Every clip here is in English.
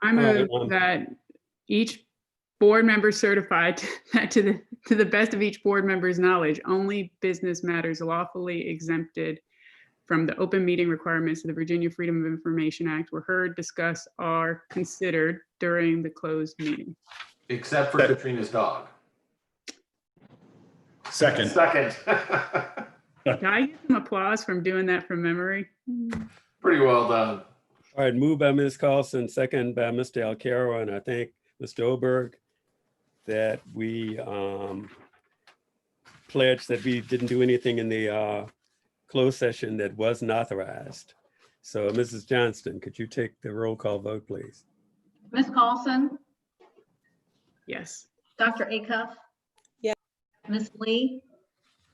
I All right, move that each board member certified that to the best of each board member's knowledge, only business matters lawfully exempted from the open meeting requirements of the Virginia Freedom of Information Act were heard, discussed, or considered during the closed meeting. Except for Katrina's dog. Second. Can I get some applause from doing that from memory? Pretty well done. All right, moved by Ms. Carlson, second by Mr. Alcaro, and I thank Mr. Oberg that we pledged that we didn't do anything in the closed session that wasn't authorized. So Mrs. Johnston, could you take the roll call vote, please? Ms. Carlson, Yes. Dr. Acuff? Yes. Ms. Lee,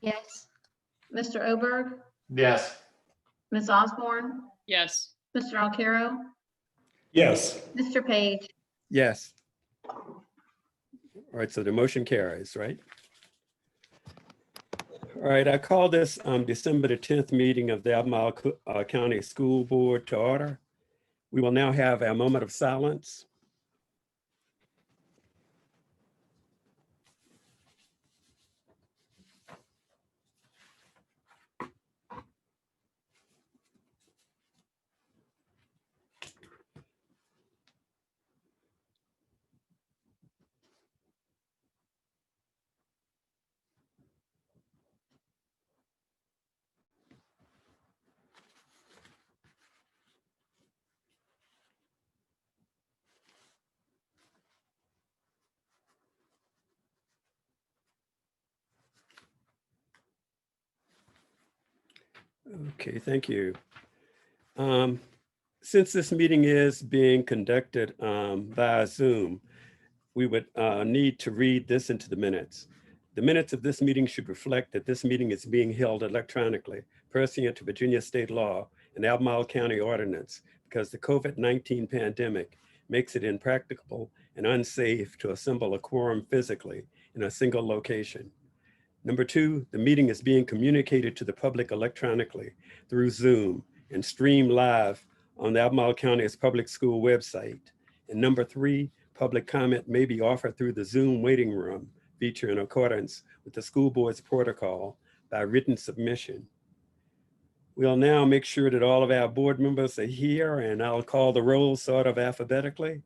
Yes. Mr. Oberg, Yes. Ms. Osborne, Yes. Mr. Alcaro, Yes. Mr. Page. Yes. All right, so the motion carries, right? All right, I call this December the 10th meeting of the Albemarle County School Board to order. We will now have our moment of silence. Okay, thank you. Since this meeting is being conducted via Zoom, we would need to read this into the minutes. The minutes of this meeting should reflect that this meeting is being held electronically, pursuant to Virginia state law and Albemarle County ordinance, because the COVID-19 pandemic makes it impracticable and unsafe to assemble a quorum physically in a single location. Number two, the meeting is being communicated to the public electronically through Zoom and streamed live on the Albemarle County's public school website. And number three, public comment may be offered through the Zoom waiting room feature in accordance with the school board's protocol by written submission. We'll now make sure that all of our board members are here, and I'll call the roll sort of alphabetically.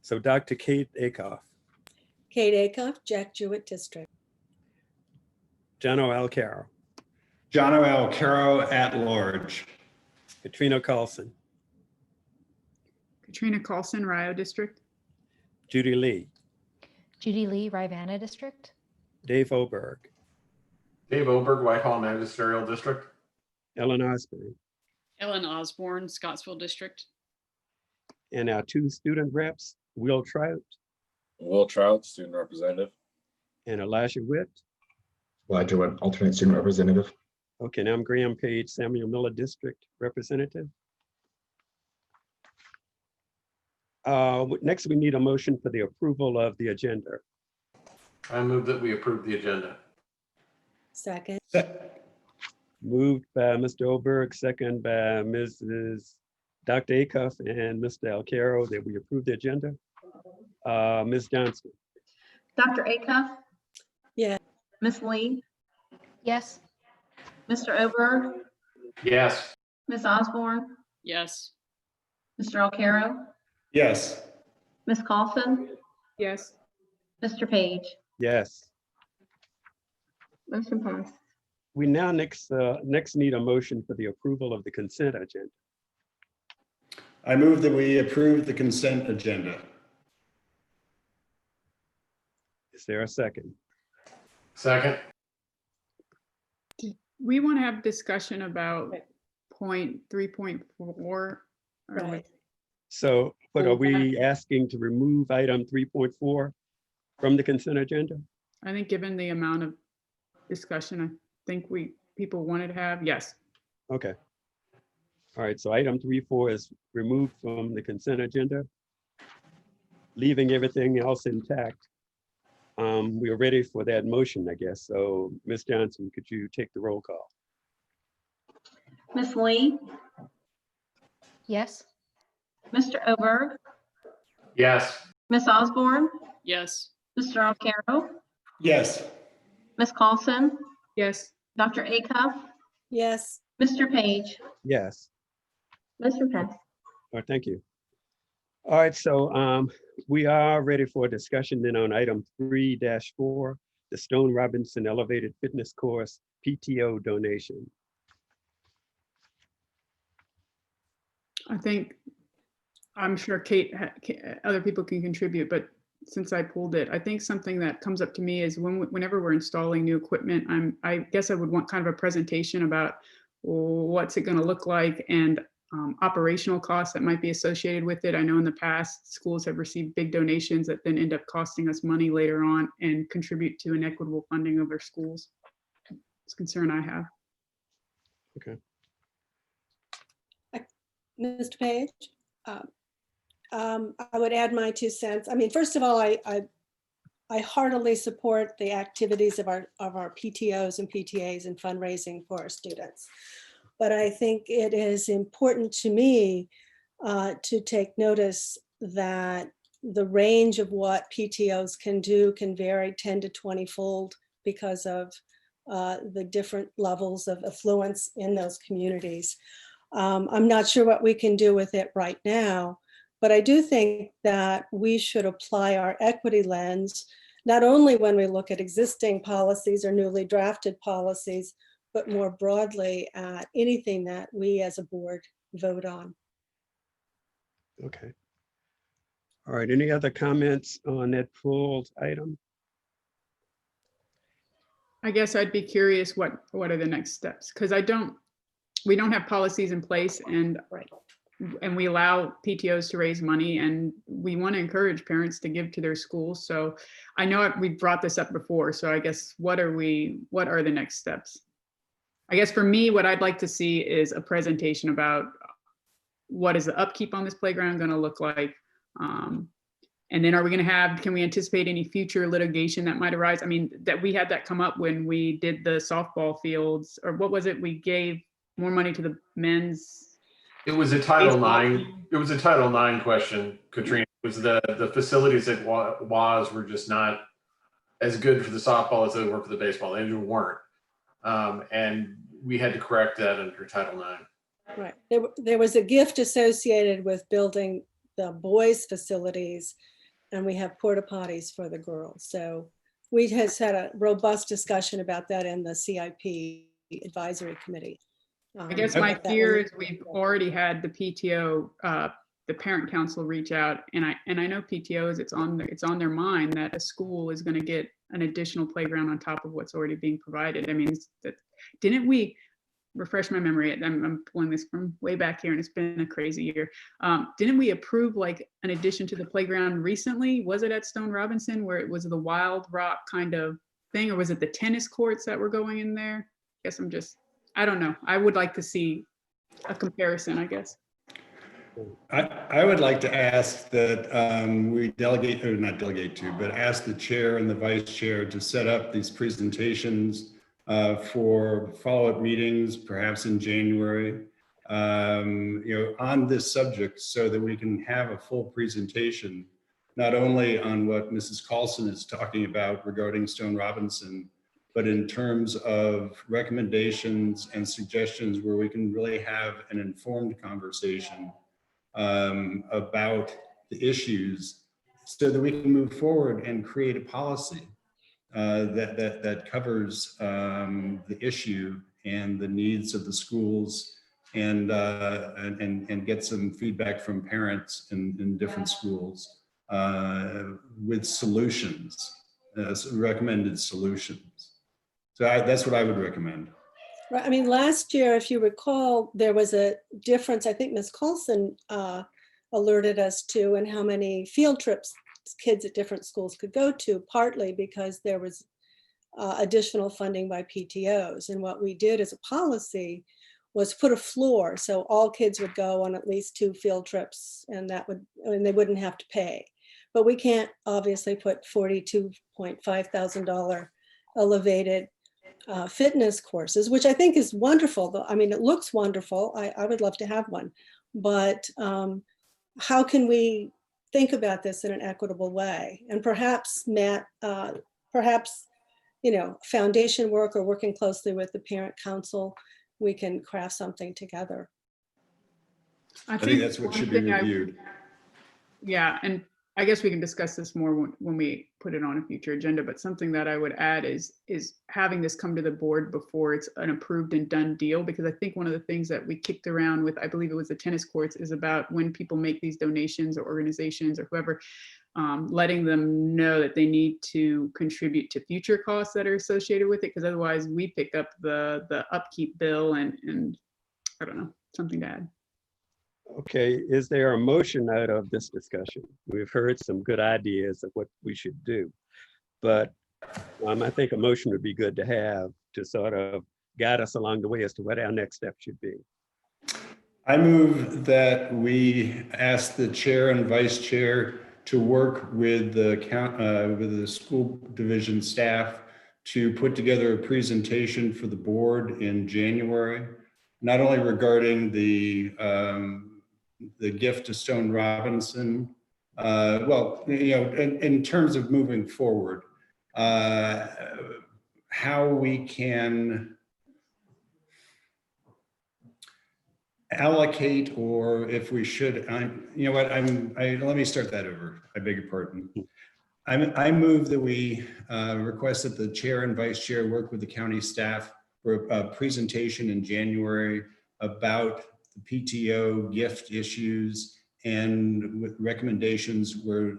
So Dr. Kate Acuff. Kate Acuff, Jack Jewett District. Jono Alcaro. Jono Alcaro at large. Katrina Carlson. Katrina Carlson, Rio District. Judy Lee. Judy Lee, Rivanna District. Dave Oberg. Dave Oberg, Whitehall Magisterial District. Ellen Osborne. Ellen Osborne, Scottsville District. And our two student reps, Will Trout Will Trout, student representative. and Elijah Witt. Elijah Witt, alternate student representative. Okay, now I'm Graham Page, Samuel Miller District Representative. Next, we need a motion for the approval of the agenda. I move that we approve the agenda. Second. Moved by Mr. Oberg, second by Mrs. Dr. Acuff and Mr. Alcaro that we approve the agenda. Ms. Johnston. Dr. Acuff? Yeah. Ms. Lee, Yes. Mr. Oberg, Yes. Ms. Osborne, Yes. Mr. Alcaro, Yes. Ms. Carlson, Yes. Mr. Page. Yes. Motion passed. We now next need a motion for the approval of the consent agenda. I move that we approve the consent agenda. Is there a second? Second. We want to have discussion about point 3.4. Right. So, but are we asking to remove item 3.4 from the consent agenda? I think given the amount of discussion, I think people wanted to have, yes. Okay. All right, so item 3.4 is removed from the consent agenda, leaving everything else intact. We are ready for that motion, I guess. So Ms. Johnson, could you take the roll call? Ms. Lee, Yes. Mr. Oberg, Yes. Ms. Osborne, Yes. Mr. Alcarro, Yes. Ms. Carlson, Yes. Dr. Acuff, yes, Mr. Page, Yes. motion passed. All right, thank you. All right, so we are ready for a discussion then on item 3-4, the Stone Robinson Elevated Fitness Course PTO donation. I think, I'm sure Kate, other people can contribute, but since I pulled it, I think something that comes up to me is whenever we're installing new equipment, I guess I would want kind of a presentation about what's it going to look like and operational costs that might be associated with it. I know in the past, schools have received big donations that then end up costing us money later on and contribute to inequitable funding of our schools. It's a concern I have. Mr. Page. I would add my 2 cents. I mean, first of all, I heartily support the activities of our PTOs and PTAs and fundraising for our students. But I think it is important to me to take notice that the range of what PTOs can do can vary 10 to 20-fold because of the different levels of affluence in those communities. I'm not sure what we can do with it right now, but I do think that we should apply our equity lens, not only when we look at existing policies or newly drafted policies, but more broadly at anything that we as a board vote on. Okay. All right, any other comments on that pulled item? I guess I'd be curious what are the next steps? Because we don't have policies in place and we allow PTOs to raise money and we want to encourage parents to give to their schools. So I know we brought this up before. So I guess what are the next steps? I guess for me, what I'd like to see is a presentation about what is the upkeep on this playground going to look like? And then can we anticipate any future litigation that might arise? I mean, that we had that come up when we did the softball fields, or what was it? We gave more money to the men's. It was a Title IX. It was a Title IX question, Katrina. It was the facilities at WAS were just not as good for the softball as they were for the baseball. They just weren't. And we had to correct that under Title IX. Right. There was a gift associated with building the boys' facilities, and we have porta potties for the girls. So we has had a robust discussion about that in the CIP advisory committee. I guess my fear is we've already had the PTO, the parent council reach out, and I know PTOs, it's on their mind that a school is going to get an additional playground on top of what's already being provided. I mean, didn't we, refresh my memory, I'm pulling this from way back here and it's been a crazy year. Didn't we approve like an addition to the playground recently? Was it at Stone Robinson where it was the Wild Rock kind of thing, or was it the tennis courts that were going in there? I guess I don't know. I would like to see a comparison, I guess. I would like to ask that we delegate, or not delegate to, but ask the chair and the vice chair to set up these presentations for follow-up meetings, perhaps in January, on this subject, so that we can have a full presentation, not only on what Mrs. Carlson is talking about regarding Stone Robinson, but in terms of recommendations and suggestions where we can really have an informed conversation about the issues, so that we can move forward and create a policy that covers the issue and the needs of the schools, and get some feedback from parents in different schools with solutions, recommended solutions. So that's what I would recommend. Right. I mean, last year, if you recall, there was a difference, I think Ms. Coulson alerted us to, and how many field trips kids at different schools could go to, partly because there was additional funding by PTOs. And what we did as a policy was put a floor, so all kids would go on at least 2 field trips, and they wouldn't have to pay. But we can't obviously put $42,500 elevated fitness courses, which I think is wonderful. I mean, it looks wonderful. I would love to have one, but how can we think about this in an equitable way. And perhaps, Matt, perhaps, you know, foundation work or working closely with the parent council, we can craft something together. I think that's what one should be thing reviewed. Yeah, and I guess we can discuss this more when we put it on a future agenda, but something that I would add is having this come to the board before it's an approved and done deal, because I think one of the things that we kicked around with, I believe it was the tennis courts, is about when people make these donations or organizations or whoever, letting them know that they need to contribute to future costs that are associated with it, because otherwise we pick up the upkeep bill and I don't know, something to add. Okay, is there a motion out of this discussion? We've heard some good ideas of what we should do, but I think a motion would be good to have to sort of guide us along the way as to what our next step should be. I move that we ask the chair and vice chair to work with the school division staff to put together a presentation for the board in January, not only regarding the gift to Stone Robinson, well, you know, in terms of moving forward, how we can allocate, or if we should, you know what, let me start that over. I beg your pardon. I move that we request that the chair and vice chair work with the county staff for a presentation in January about the PTO gift issues and with recommendations where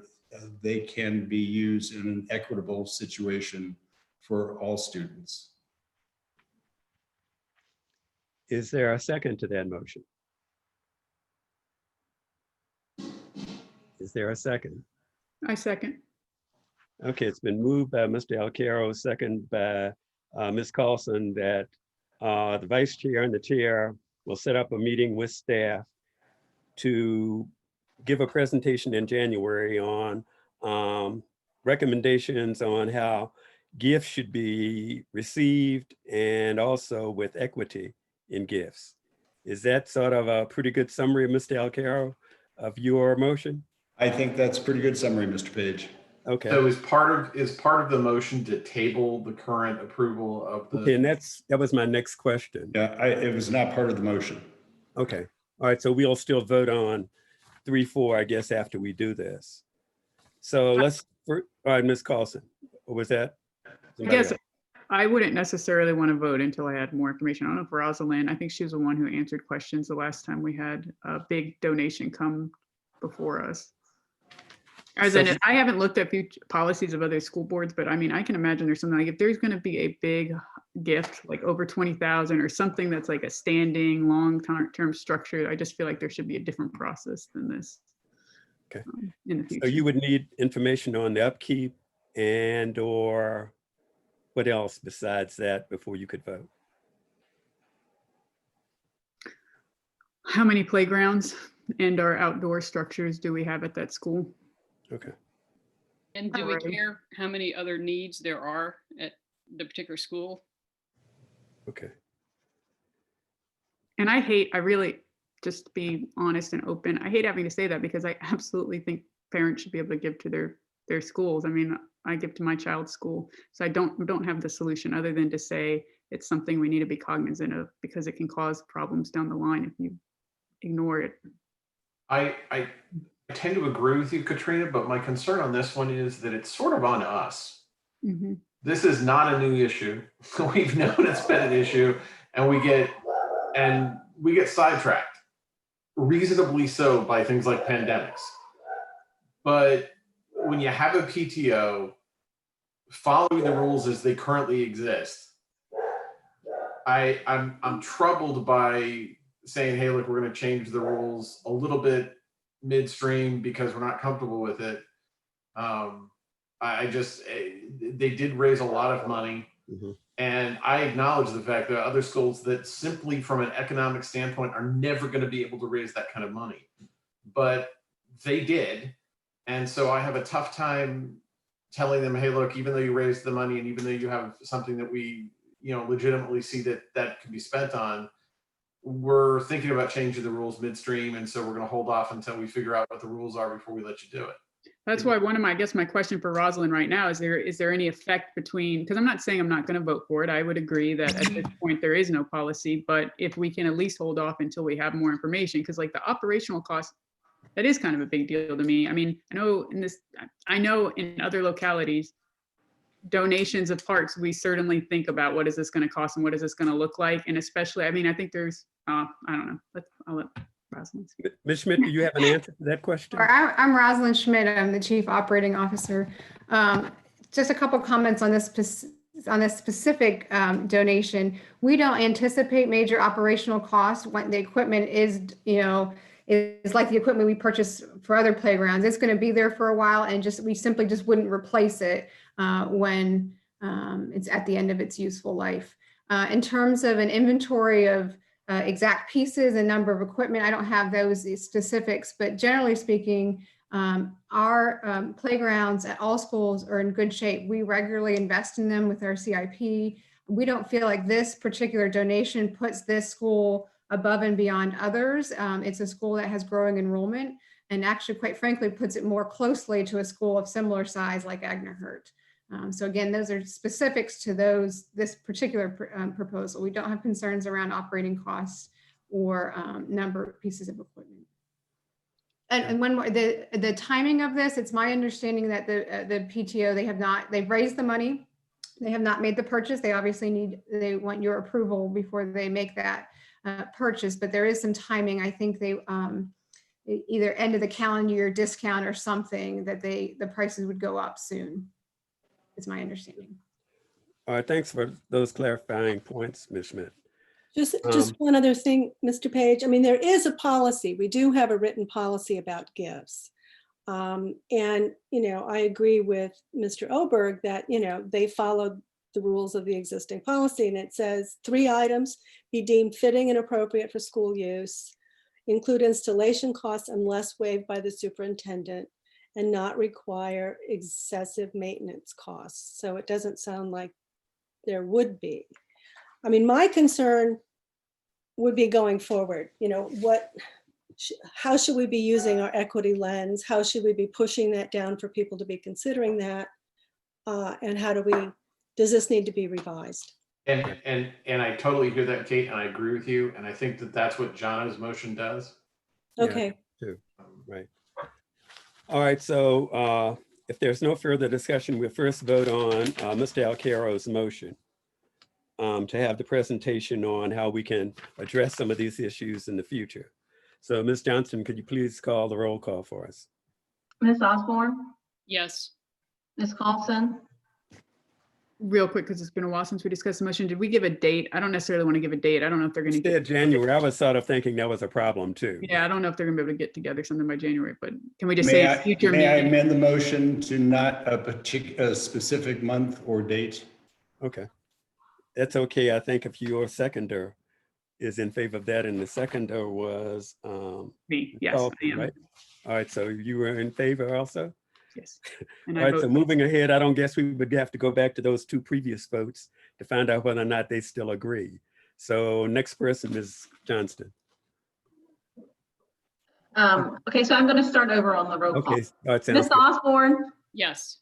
they can be used in an equitable situation for all students. Is there a second to that motion? Is there a second? I second. Okay, it's been moved by Mr. Alcaro, second by Ms. Carlson, that the vice chair and the chair will set up a meeting with staff to give a presentation in January on recommendations on how gifts should be received and also with equity in gifts. Is that sort of a pretty good summary, Mr. Alcaro, of your motion? I think that's a pretty good summary, Mr. Page. Okay. So is part of the motion to table the current approval of the? Okay, and that was my next question. Yeah, it was not part of the motion. Okay, all right, so we'll still vote on 3-4, I guess, after we do this. So all right, Ms. Carlson, what was that? I Somebody guess else? I wouldn't necessarily want to vote until I had more information. I don't know if Rosalind, I think she was the one who answered questions the last time we had a big donation come before us. As in, I haven't looked at future policies of other school boards, but I mean, I can imagine there's something like if there's going to be a big gift, like over 20,000 or something that's like a standing long-term structure, I just feel like there should be a different process than this. Okay. In the future. So you would need information on the upkeep and or what else besides that before you could vote? How many playgrounds and our outdoor structures do we have at that school? Okay. And do we Alrighty. care how many other needs there are at the particular school? Okay. And I really, just to be honest and open, I hate having to say that because I absolutely think parents should be able to give to their schools. I mean, I give to my child's school, so I don't have the solution other than to say it's something we need to be cognizant of because it can cause problems down the line if you ignore it. I tend to agree with you, Katrina, but my concern on this one is that it's sort of on us. Mm-hmm. This is not a new issue. We've known it's been an issue, and we get sidetracked, reasonably so, by things like pandemics. But when you have a PTO following the rules as they currently exist, I'm troubled by saying, hey, look, we're going to change the rules a little bit midstream because we're not comfortable with it. They did raise a lot of money. Mm-hmm. And I acknowledge the fact that other schools that simply from an economic standpoint are never going to be able to raise that kind of money. But they did. And so I have a tough time telling them, hey, look, even though you raised the money and even though you have something that we, legitimately see that can be spent on, we're thinking about changing the rules midstream, and so we're going to hold off until we figure out what the rules are before we let you do it. That's why I guess my question for Rosalind right now is there any effect between, because I'm not saying I'm not going to vote for it. I would agree that at this point there is no policy, but if we can at least hold off until we have more information, because like the operational cost, that is kind of a big deal to me. I mean, I know in other localities, donations of parks, we certainly think about what is this going to cost and what is this going to look like. And especially, I mean, I think there's, I don't know. I'll let Rosalind. Ms. Schmidt, do you have an answer to that question? Sure. I'm Rosalind Schmidt. I'm the Chief Operating Officer. Just a couple comments on this specific donation. We don't anticipate major operational costs when the equipment is, is like the equipment we purchase for other playgrounds. It's going to be there for a while, and we simply just wouldn't replace it when it's at the end of its useful life. In terms of an inventory of exact pieces and number of equipment, I don't have those specifics, but generally speaking, our playgrounds at all schools are in good shape. We regularly invest in them with our CIP. We don't feel like this particular donation puts this school above and beyond others. It's a school that has growing enrollment, and actually, quite frankly, puts it more closely to a school of similar size like Agner-Hurt. So again, those are specifics to this particular proposal. We don't have concerns around operating costs or number of pieces of equipment. And one more, the timing of this, it's my understanding that the PTO, they've raised the money. They have not made the purchase. They obviously they want your approval before they make that purchase, but there is some timing. I think they either end of the calendar year discount or something that the prices would go up soon. Is my understanding. All right, thanks for those clarifying points, Ms. Schmidt. Just one other thing, Mr. Page. I mean, there is a policy. We do have a written policy about gifts. And, I agree with Mr. Oberg that, they followed the rules of the existing policy, and it says 3 items be deemed fitting and appropriate for school use, include installation costs unless waived by the superintendent, and not require excessive maintenance costs. So it doesn't sound like there would be. I mean, my concern would be going forward, how should we be using our equity lens? How should we be pushing that down for people to be considering that? And does this need to be revised? And I totally hear that, Kate, and I agree with you. And I think that that's what John's motion does. Okay. Yeah, too. Right. All right, so if there's no further discussion, we'll first vote on Mr. Alcaro's motion to have the presentation on how we can address some of these issues in the future. So Ms. Johnston, could you please call the roll call for us? Ms. Osborne, Yes. Ms. Carlson, Real quick, because it's been a while since we discussed the motion. Did we give a date? I don't necessarily want to give a date. I don't know if they're going to Instead, January, I was sort of thinking that was a problem too. Yeah, I don't know if they're going to be able to get together something by January, but can we just May say I, future may I meeting? amend the motion to not a specific month or date? Okay. That's okay. I think if your seconder is in favor of that, and the seconder was Me, yes, oh, I am. right. All right, so you were in favor also? Yes. And All I right, so vote moving ahead, I don't guess we would have to go back to those 2 previous votes to find out whether or not they still agree. So next person is Johnston. okay, so I'm going to start over on the roll call. Okay, all right, sounds Ms. good. Osborne, Yes.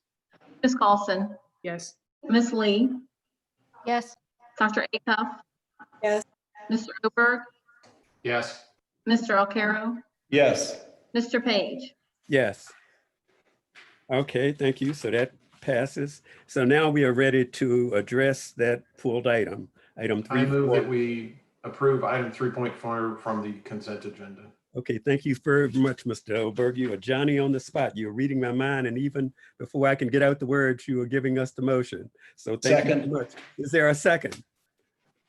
Ms. Carlson, yes. Ms. Lee, Yes. Dr. Acuff. Yes. Mr. Oberg, Yes. Mr. Alcaro, Yes. Mr. Page. Yes. Okay, thank you. So that passes. So now we are ready to address that pulled item, item 3. I move that we approve item 3.4 from the consent agenda. Okay, thank you very much, Mr. Oberg. You are Johnny on the spot. You're reading my mind, and even before I can get out the words, you are giving us the motion. So thank you Second. very much. Is there a second?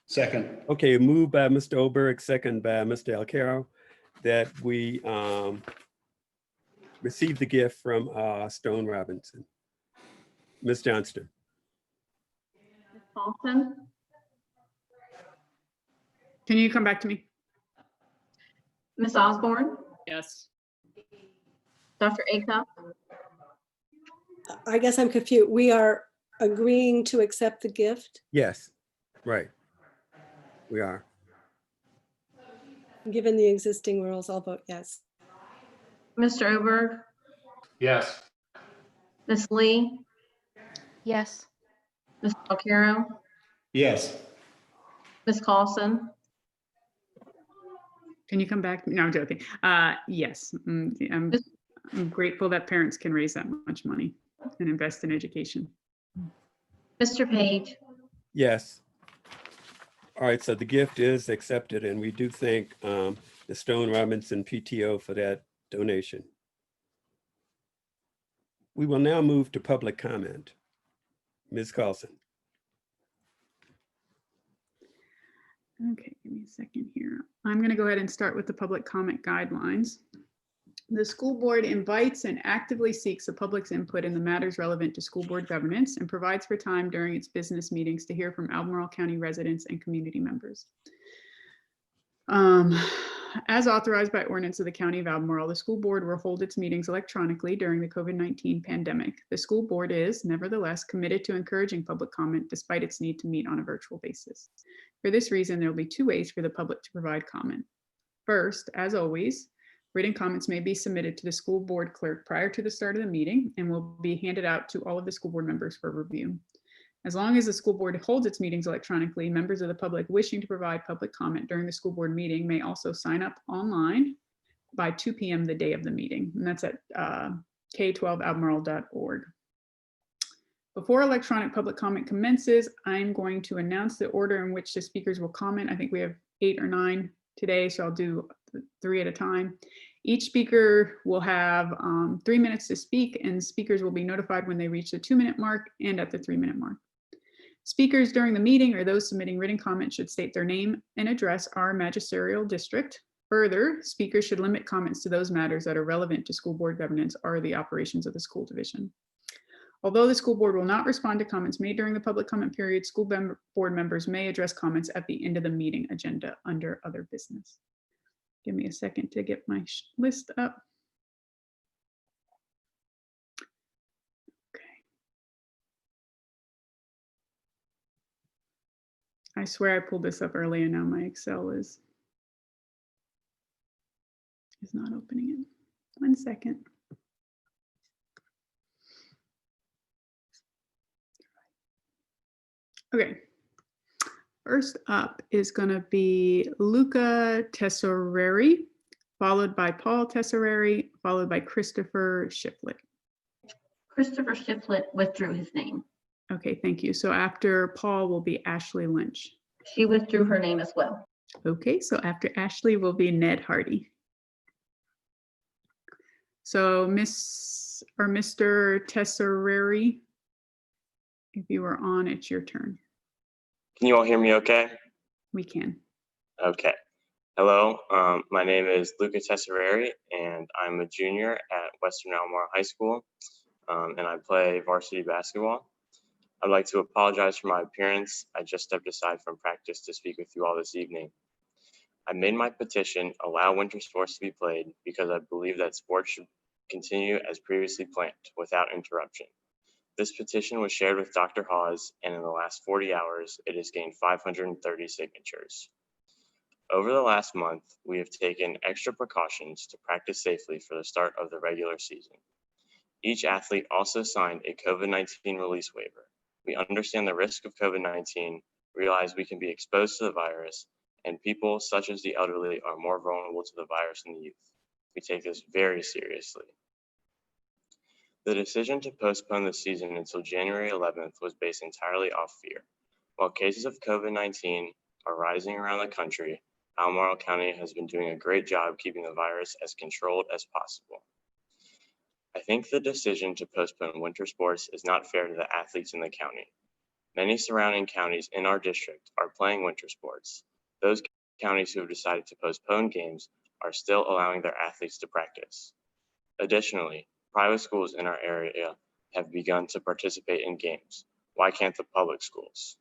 Second. Okay, moved by Mr. Oberg, second by Mr. Alcaro, that we receive the gift from Stone Robinson. Ms. Johnston. Ms. Carlson, Can you come back to me? Ms. Osborne, Yes. Dr. Acuff, I guess I'm confused. We are agreeing to accept the gift? Yes, right. We are. Given the existing rules, I'll vote yes. Mr. Oberg, Yes. Ms. Lee, Yes. Ms. Alcarro, Yes. Ms. Carlson, Can you come back? No, I'm joking. Yes, I'm grateful that parents can raise that much money and invest in education. Mr. Page, Yes. All right, so the gift is accepted, and we do thank the Stone Robinson PTO for that donation. We will now move to public comment. Ms. Carlson. Okay, give me a second here. I'm going to go ahead and start with the public comment guidelines. The school board invites and actively seeks the public's input in the matters relevant to school board governance and provides for time during its business meetings to hear from Albemarle County residents and community members. As authorized by ordinance of the County of Albemarle, the school board will hold its meetings electronically during the COVID-19 pandemic. The school board is, nevertheless, committed to encouraging public comment despite its need to meet on a virtual basis. For this reason, there will be two ways for the public to provide comment. First, as always, written comments may be submitted to the school board clerk prior to the start of the meeting and will be handed out to all of the school board members for review. As long as the school board holds its meetings electronically, members of the public wishing to provide public comment during the school board meeting may also sign up online by 2 p.m. the day of the meeting. And that's at k12albemarle.org. Before electronic public comment commences, I'm going to announce the order in which the speakers will comment. I think we have 8 or 9 today, so I'll do 3 at a time. Each speaker will have 3 minutes to speak, and speakers will be notified when they reach the 2-minute mark and at the 3-minute mark. Speakers during the meeting or those submitting written comments should state their name and address our magisterial district. Further, speakers should limit comments to those matters that are relevant to school board governance or the operations of the school division. Although the school board will not respond to comments made during the public comment period, school board members may address comments at the end of the meeting agenda under other business. Give me a second to get my list up. I swear I pulled this up early and now my Excel is not opening it. 1 second. Okay. First up is going to be Luca Tesorieri, followed by Paul Tesorieri, followed by Christopher Shiflett. Christopher Shiflett withdrew his name. Okay, thank you. So after Paul will be Ashley Lynch. She withdrew her name as well. Okay, so after Ashley will be Ned Hardy. So Miss or Mr. Tesorieri, if you are on, it's your turn. Can you all hear me okay? We can. Okay. Hello, my name is Luca Tesorieri, and I'm a junior at Western Albemarle High School, and I play varsity basketball. I'd like to apologize for my appearance. I just stepped aside from practice to speak with you all this evening. I made my petition allow winter sports to be played because I believe that sports should continue as previously planned without interruption. This petition was shared with Dr. Hawes, and in the last 40 hours, it has gained 530 signatures. Over the last month, we have taken extra precautions to practice safely for the start of the regular season. Each athlete also signed a COVID-19 release waiver. We understand the risk of COVID-19, realize we can be exposed to the virus, and people such as the elderly are more vulnerable to the virus than the youth. We take this very seriously. The decision to postpone the season until January 11th was based entirely off fear. While cases of COVID-19 are rising around the country, Albemarle County has been doing a great job keeping the virus as controlled as possible. I think the decision to postpone winter sports is not fair to the athletes in the county. Many surrounding counties in our district are playing winter sports. Those counties who have decided to postpone games are still allowing their athletes to practice. Additionally, private schools in our area have begun to participate in games. Why can't the public schools?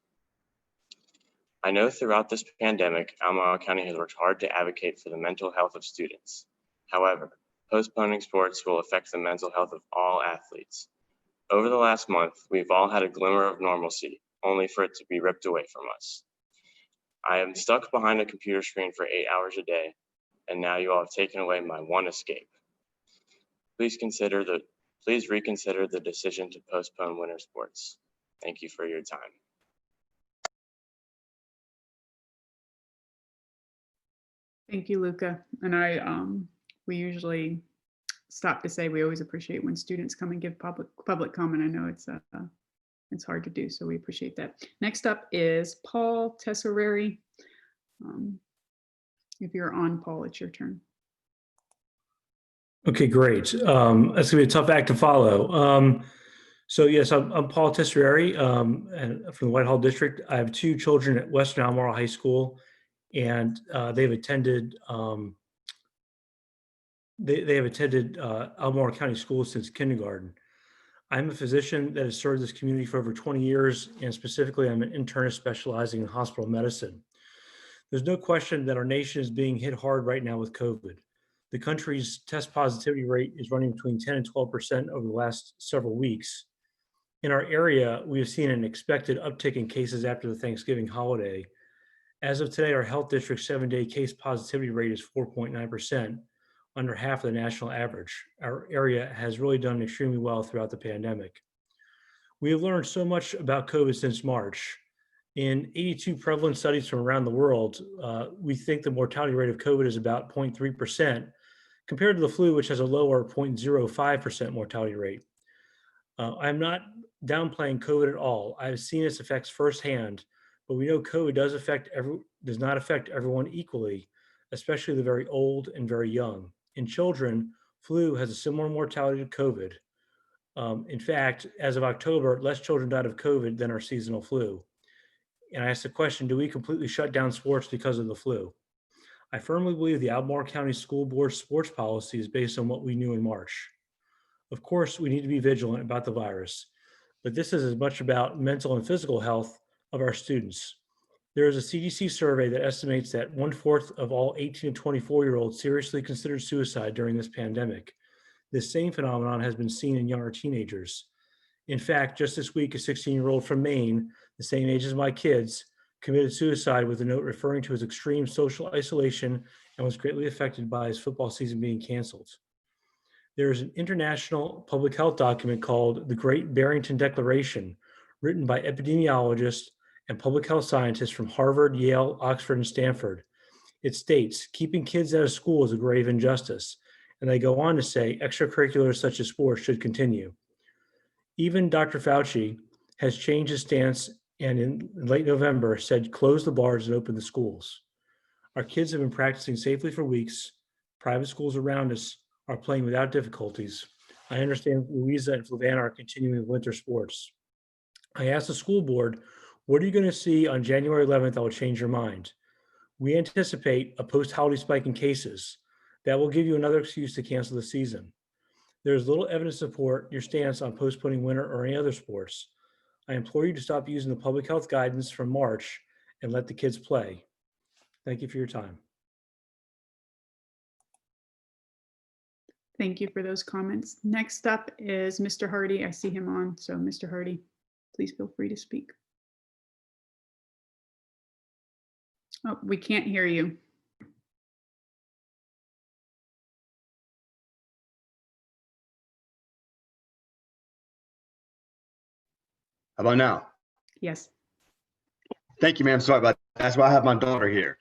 I know throughout this pandemic, Albemarle County has worked hard to advocate for the mental health of students. However, postponing sports will affect the mental health of all athletes. Over the last month, we've all had a glimmer of normalcy, only for it to be ripped away from us. I am stuck behind a computer screen for 8 hours a day, and now you all have taken away my one escape. Please reconsider the decision to postpone winter sports. Thank you for your time. Thank you, Luca. And we usually stop to say we always appreciate when students come and give public comment. I know it's hard to do, so we appreciate that. Next up is Paul Tessereri. If you're on, Paul, it's your turn. Okay, great. That's gonna be a tough act to follow. So yes, I'm Paul Tessereri, and from the Whitehall District. I have two children at Western Albemarle High School, and they've attended Albemarle County Schools since kindergarten. I'm a physician that has served this community for over 20 years, and specifically, I'm an internist specializing in hospital medicine. There's no question that our nation is being hit hard right now with COVID. The country's test positivity rate is running between 10 and 12% over the last several weeks. In our area, we have seen an expected uptick in cases after the Thanksgiving holiday. As of today, our health district's 7-day case positivity rate is 4.9%, under half of the national average. Our area has really done extremely well throughout the pandemic. We have learned so much about COVID since March. In 82 prevalent studies from around the world, we think the mortality rate of COVID is about 0.3%, compared to the flu, which has a lower 0.05% mortality rate. I'm not downplaying COVID at all. I've seen its effects firsthand, but we know COVID does not affect everyone equally, especially the very old and very young. In children, flu has a similar mortality to COVID. In fact, as of October, less children died of COVID than our seasonal flu. And I asked the question, do we completely shut down sports because of the flu? I firmly believe the Albemarle County School Board sports policy is based on what we knew in March. Of course, we need to be vigilant about the virus, but this is as much about mental and physical health of our students. There is a CDC survey that estimates that 1/4 of all 18 to 24-year-olds seriously considered suicide during this pandemic. This same phenomenon has been seen in younger teenagers. In fact, just this week, a 16-year-old from Maine, the same age as my kids, committed suicide with a note referring to his extreme social isolation and was greatly affected by his football season being canceled. There is an international public health document called the Great Barrington Declaration, written by epidemiologists and public health scientists from Harvard, Yale, Oxford, and Stanford. It states, keeping kids out of school is a grave injustice, and they go on to say extracurriculars such as sports should continue. Even Dr. Fauci has changed his stance and in late November said, close the bars and open the schools. Our kids have been practicing safely for weeks. Private schools around us are playing without difficulties. I understand Louisa and Flavanna are continuing with winter sports. I asked the school board, what are you going to see on January 11th that will change your mind? We anticipate a post-holiday spike in cases. That will give you another excuse to cancel the season. There is little evidence to support your stance on postponing winter or any other sports. I implore you to stop using the public health guidance from March and let the kids play. Thank you for your time. Thank you for those comments. Next up is Mr. Hardy. I see him on, so Mr. Hardy, please feel free to speak. Oh, we can't hear you. How about now? Yes. Thank you, ma'am. Sorry about that. That's why I have my daughter here.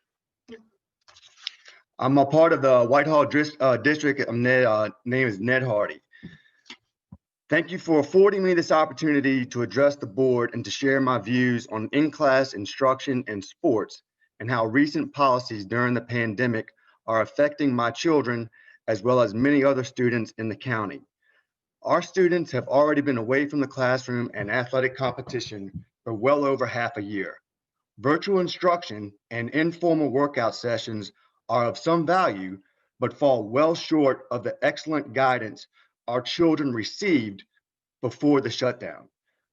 I'm a part of the Whitehall district. Name is Ned Hardy. Thank you for affording me this opportunity to address the board and to share my views on in-class instruction and sports and how recent policies during the pandemic are affecting my children as well as many other students in the county. Our students have already been away from the classroom and athletic competition for well over half a year. Virtual instruction and informal workout sessions are of some value, but fall well short of the excellent guidance our children received before the shutdown.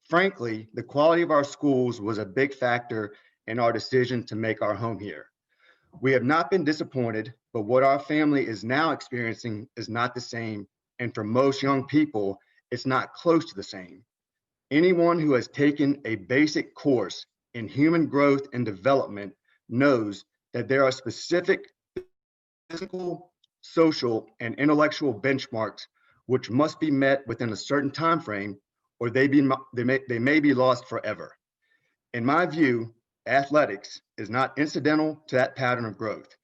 Frankly, the quality of our schools was a big factor in our decision to make our home here. We have not been disappointed, but what our family is now experiencing is not the same. And for most young people, it's not close to the same. Anyone who has taken a basic course in human growth and development knows that there are specific physical, social, and intellectual benchmarks which must be met within a certain time frame, or they may be lost forever. In my view, athletics is not incidental to that pattern of growth.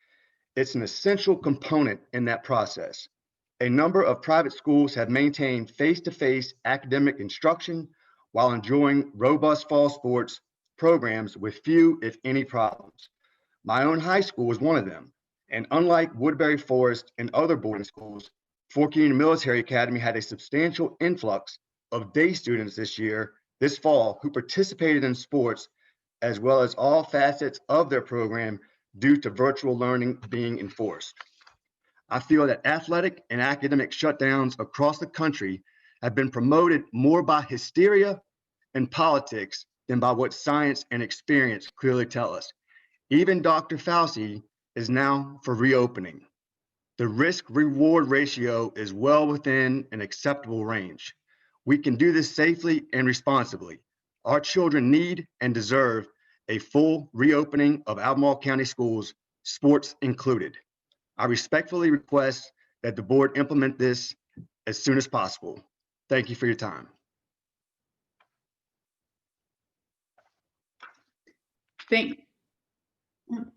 It's an essential component in that process. A number of private schools have maintained face-to-face academic instruction while enjoying robust fall sports programs with few, if any, problems. My own high school was one of them. And unlike Woodbury Forest and other boarding schools, Fort Union Military Academy had a substantial influx of day students this fall, who participated in sports as well as all facets of their program due to virtual learning being enforced. I feel that athletic and academic shutdowns across the country have been promoted more by hysteria and politics than by what science and experience clearly tell us. Even Dr. Fauci is now for reopening. The risk-reward ratio is well within an acceptable range. We can do this safely and responsibly. Our children need and deserve a full reopening of Albemarle County schools, sports included. I respectfully request that the board implement this as soon as possible. Thank you for your time.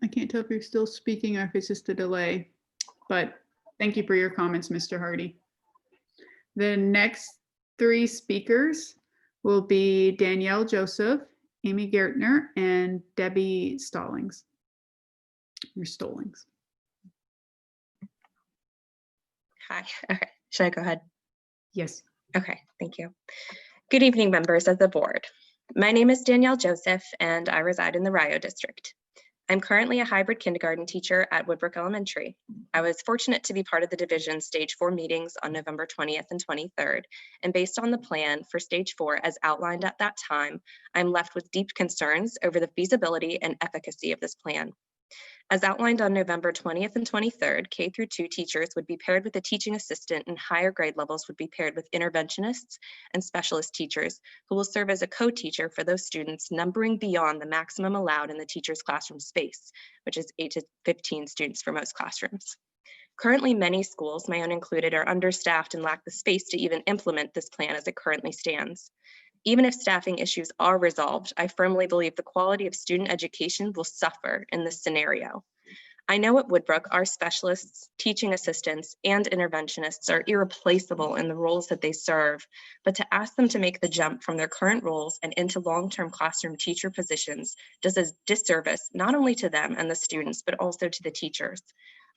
I can't tell if you're still speaking or if it's just a delay, but thank you for your comments, Mr. Hardy. The next three speakers will be Danielle Joseph, Amy Gertner, and Debbie Stallings. Or Stallings. Hi. Okay. Should I go ahead? Yes. Okay. Thank you. Good evening, members of the board. My name is Danielle Joseph, and I reside in the Rio District. I'm currently a hybrid kindergarten teacher at Woodbrook Elementary. I was fortunate to be part of the division Stage 4 meetings on November 20th and 23rd, and based on the plan for Stage 4 as outlined at that time, I'm left with deep concerns over the feasibility and efficacy of this plan. As outlined on November 20th and 23rd, K-2 teachers would be paired with a teaching assistant, and higher grade levels would be paired with interventionists and specialist teachers who will serve as a co-teacher for those students numbering beyond the maximum allowed in the teacher's classroom space, which is 8 to 15 students for most classrooms. Currently, many schools, my own included, are understaffed and lack the space to even implement this plan as it currently stands. Even if staffing issues are resolved, I firmly believe the quality of student education will suffer in this scenario. I know at Woodbrook, our specialists, teaching assistants, and interventionists are irreplaceable in the roles that they serve, but to ask them to make the jump from their current roles and into long-term classroom teacher positions does a disservice not only to them and the students, but also to the teachers.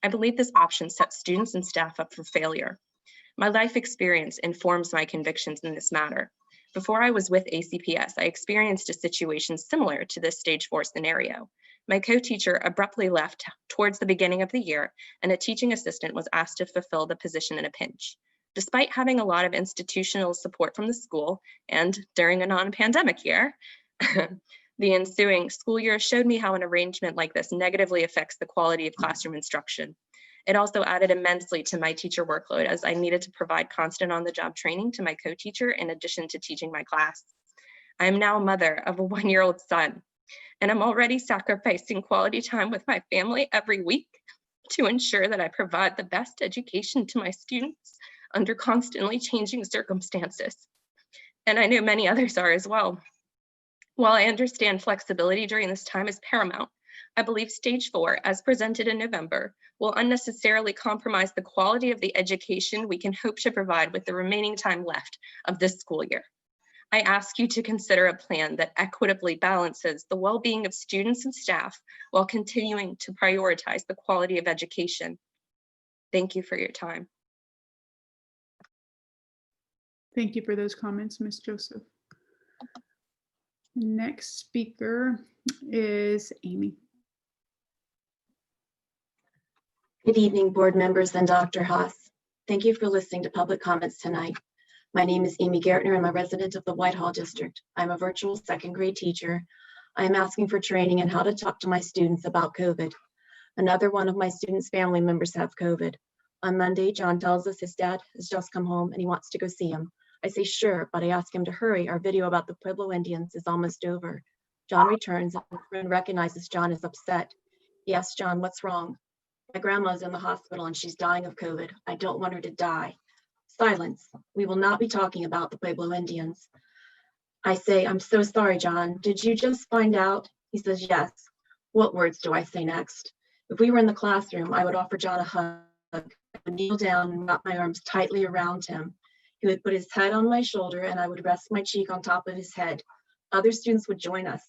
I believe this option sets students and staff up for failure. My life experience informs my convictions in this matter. Before I was with ACPS, I experienced a situation similar to this Stage 4 scenario. My co-teacher abruptly left towards the beginning of the year, and a teaching assistant was asked to fulfill the position in a pinch. Despite having a lot of institutional support from the school, and during a non-pandemic year, the ensuing school year showed me how an arrangement like this negatively affects the quality of classroom instruction. It also added immensely to my teacher workload, as I needed to provide constant on-the-job training to my co-teacher in addition to teaching my class. I am now a mother of a 1-year-old son, and I'm already sacrificing quality time with my family every week to ensure that I provide the best education to my students under constantly changing circumstances. And I know many others are as well. While I understand flexibility during this time is paramount, I believe Stage 4, as presented in November, will unnecessarily compromise the quality of the education we can hope to provide with the remaining time left of this school year. I ask you to consider a plan that equitably balances the well-being of students and staff while continuing to prioritize the quality of education. Thank you for your time. Thank you for those comments, Ms. Joseph. Next speaker is Amy. Good evening, board members and Dr. Haas. Thank you for listening to public comments tonight. My name is Amy Gertner. I'm a resident of the Whitehall District. I'm a virtual second grade teacher. I am asking for training on how to talk to my students about COVID. Another one of my students' family members have COVID. On Monday, John tells us his dad has just come home and he wants to go see him. I say, sure, but I ask him to hurry. Our video about the Pueblo Indians is almost over. John returns and recognizes John is upset. He asks John, what's wrong? My grandma's in the hospital and she's dying of COVID. I don't want her to die. Silence. We will not be talking about the Pueblo Indians. I say, I'm so sorry, John. Did you just find out? He says, yes. What words do I say next? If we were in the classroom, I would offer John a hug. I would kneel down and wrap my arms tightly around him. He would put his head on my shoulder and I would rest my cheek on top of his head. Other students would join us.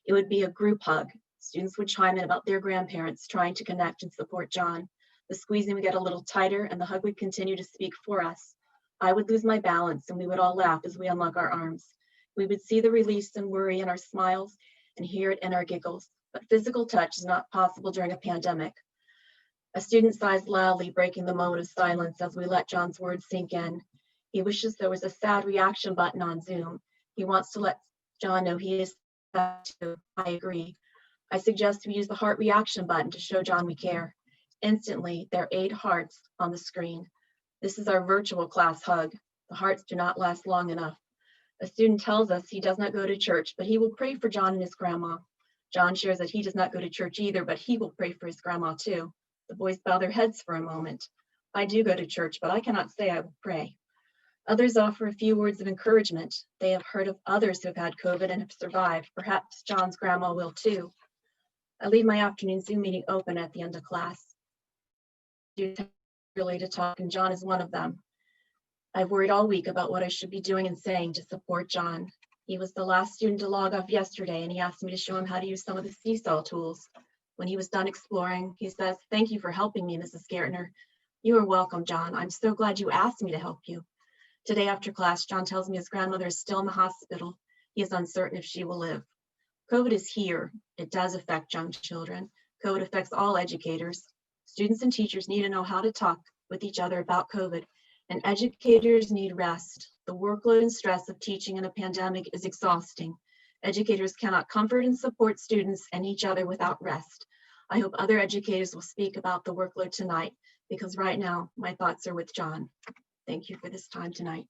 It would be a group hug. Students would chime in about their grandparents trying to connect and support John. The squeezing would get a little tighter and the hug would continue to speak for us. I would lose my balance and we would all laugh as we unlock our arms. We would see the release and worry in our smiles and hear it in our giggles. But physical touch is not possible during a pandemic. A student sighs loudly, breaking the moment of silence as we let John's words sink in. He wishes there was a sad reaction button on Zoom. He wants to let John know he is sad too. I agree. I suggest we use the heart reaction button to show John we care. Instantly, there are 8 hearts on the screen. This is our virtual class hug. The hearts do not last long enough. A student tells us he does not go to church, but he will pray for John and his grandma. John shares that he does not go to church either, but he will pray for his grandma too. The boys bow their heads for a moment. I do go to church, but I cannot say I will pray. Others offer a few words of encouragement. They have heard of others who have had COVID and have survived. Perhaps John's grandma will too. I leave my afternoon Zoom meeting open at the end of class. Students have really to talk, and John is one of them. I've worried all week about what I should be doing and saying to support John. He was the last student to log off yesterday, and he asked me to show him how to use some of the seesaw tools. When he was done exploring, he says, "Thank you for helping me, Mrs. Gertner." "You are welcome, John. I'm so glad you asked me to help you." Today after class, John tells me his grandmother is still in the hospital. He is uncertain if she will live. COVID is here. It does affect young children. COVID affects all educators. Students and teachers need to know how to talk with each other about COVID, and educators need rest. The workload and stress of teaching in a pandemic is exhausting. Educators cannot comfort and support students and each other without rest. I hope other educators will speak about the workload tonight, because right now my thoughts are with John. Thank you for this time tonight.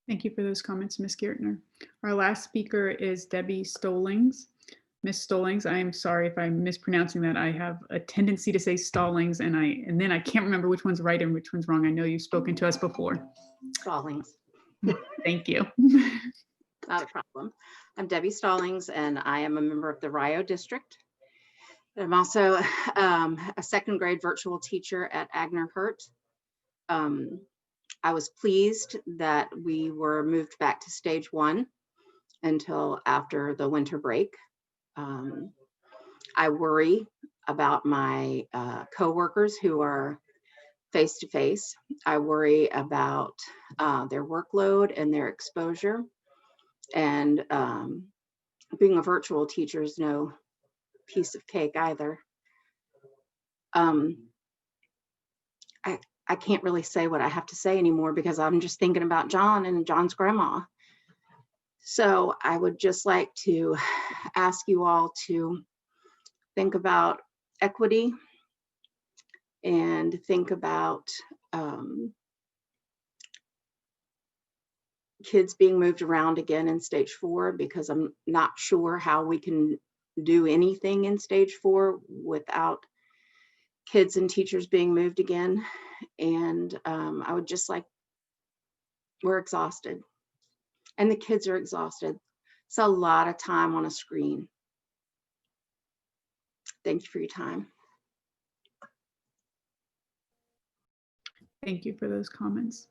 Thank you for those comments, Ms. Gertner. Our last speaker is Debbie Stallings. Ms. Stallings, I am sorry if I'm mispronouncing that. I have a tendency to say Stallings and then I can't remember which one's right and which one's wrong. I know you've spoken to us before. Stallings. Thank you. Not a problem. I'm Debbie Stallings and I am a member of the Rio District. I'm also a second grade virtual teacher at Agner Hurt. I was pleased that we were moved back to stage 1 until after the winter break. I worry about my coworkers who are face-to-face. I worry about their workload and their exposure. And being a virtual teacher is no piece of cake either. I can't really say what I have to say anymore because I'm just thinking about John and John's grandma. So I would just like to ask you all to think about equity and think about kids being moved around again in stage 4, because I'm not sure how we can do anything in stage 4 without kids and teachers being moved again. And I would just like, we're exhausted and the kids are exhausted. It's a lot of time on a screen. Thank you for your time. Thank you for those comments.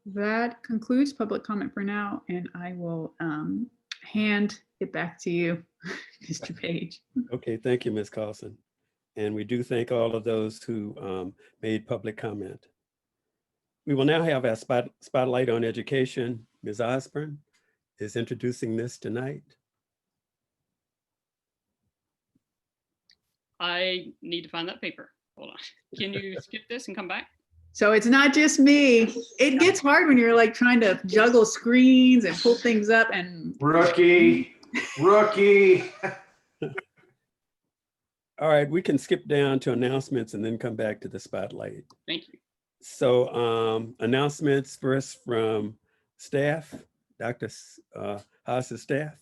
That concludes public comment for now, and I will hand it back to you, Mr. Page. Okay, thank you, Ms. Carlson. And we do thank all of those who made public comment. We will now have our spotlight on education. Ms. Osborne is introducing this tonight. I need to find that paper. Hold on. Can you skip this and come back? So it's not just me. It gets hard when you're like trying to juggle screens and pull things up and Rookie. All right, we can skip down to announcements and then come back to the spotlight. Thank you. So announcements first from staff, Dr. Haas's staff.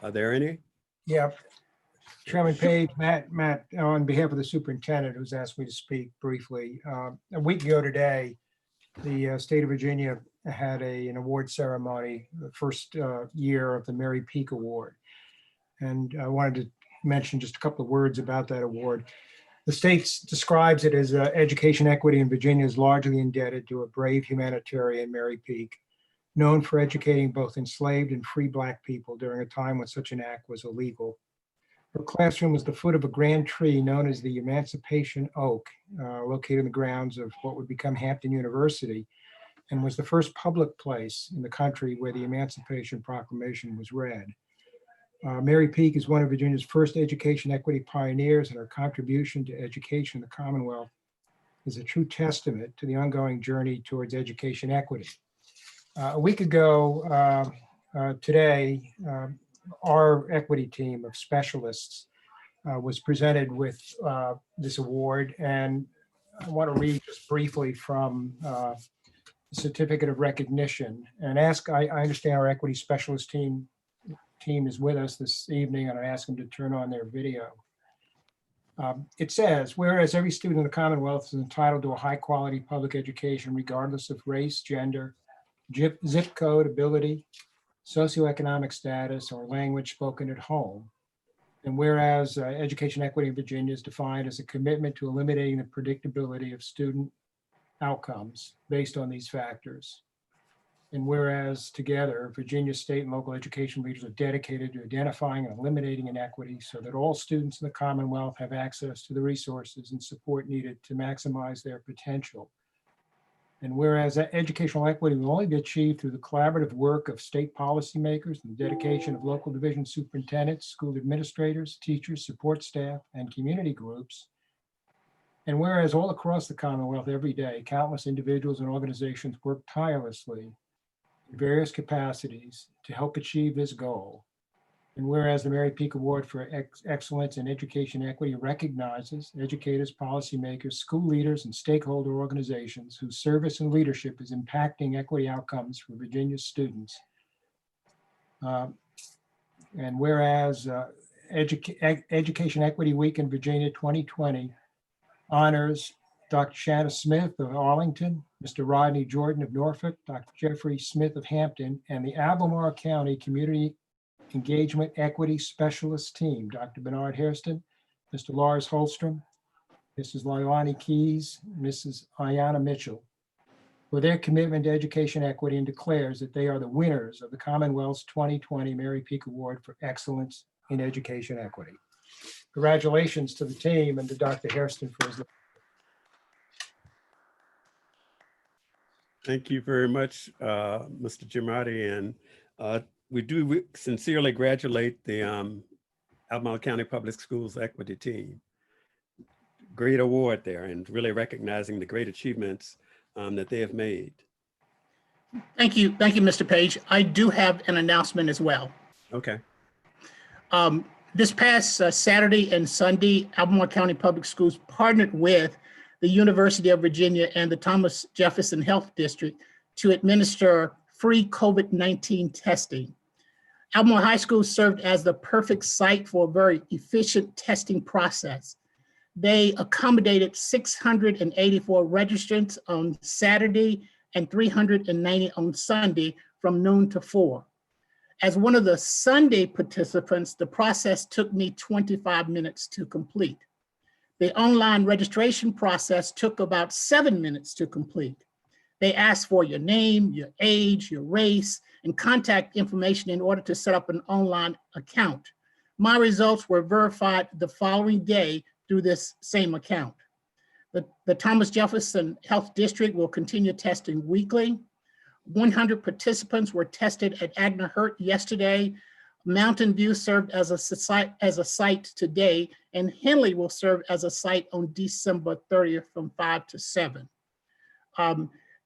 Are there any? Yeah, Chairman Page, Matt, on behalf of the superintendent who's asked me to speak briefly. A week ago today, the state of Virginia had an award ceremony, the first year of the Mary Peak Award. And I wanted to mention just a couple of words about that award. The state describes it as education equity in Virginia is largely indebted to a brave humanitarian, Mary Peak, known for educating both enslaved and free Black people during a time when such an act was illegal. Her classroom was the foot of a grand tree known as the Emancipation Oak, located in the grounds of what would become Hampton University, and was the first public place in the country where the Emancipation Proclamation was read. Mary Peak is one of Virginia's first education equity pioneers, and her contribution to education in the Commonwealth is a true testament to the ongoing journey towards education equity. A week ago today, our equity team of specialists was presented with this award, and I want to read just briefly from the certificate of recognition and ask, I understand our equity specialist team is with us this evening, and I ask them to turn on their video. It says, whereas every student in the Commonwealth is entitled to a high quality public education regardless of race, gender, zip code, ability, socioeconomic status, or language spoken at home. And whereas education equity in Virginia is defined as a commitment to eliminating the predictability of student outcomes based on these factors. And whereas together, Virginia state and local education leaders are dedicated to identifying and eliminating inequity so that all students in the Commonwealth have access to the resources and support needed to maximize their potential. And whereas educational equity will only be achieved through the collaborative work of state policymakers and the dedication of local division superintendents, school administrators, teachers, support staff, and community groups. And whereas all across the Commonwealth every day, countless individuals and organizations work tirelessly in various capacities to help achieve this goal. And whereas the Mary Peak Award for Excellence in Education Equity recognizes educators, policymakers, school leaders, and stakeholder organizations whose service and leadership is impacting equity outcomes for Virginia's students. And whereas Education Equity Week in Virginia 2020 honors Dr. Shanna Smith of Arlington, Mr. Rodney Jordan of Norfolk, Dr. Jeffrey Smith of Hampton, and the Albemarle County Community Engagement Equity Specialist Team, Dr. Bernard Hairston, Mr. Lars Holstrom, Mrs. Leilani Keys, Mrs. Ayanna Mitchell, for their commitment to education equity, and declares that they are the winners of the Commonwealth's 2020 Mary Peak Award for Excellence in Education Equity. Congratulations to the team and to Dr. Hairston for his. Thank you very much, Mr. Giamatti, and we do sincerely congratulate the Albemarle County Public Schools Equity Team. Great award there, and really recognizing the great achievements that they have made. Thank you, Mr. Page. I do have an announcement as well. Okay. This past Saturday and Sunday, Albemarle County Public Schools partnered with the University of Virginia and the Thomas Jefferson Health District to administer free COVID-19 testing. Albemarle High School served as the perfect site for a very efficient testing process. They accommodated 684 registrants on Saturday and 390 on Sunday from noon to 4. As one of the Sunday participants, the process took me 25 minutes to complete. The online registration process took about 7 minutes to complete. They asked for your name, your age, your race, and contact information in order to set up an online account. My results were verified the following day through this same account. The Thomas Jefferson Health District will continue testing weekly. 100 participants were tested at Agner Hurt yesterday. Mountain View served as a site today, and Henley will serve as a site on December 30th from 5 to 7.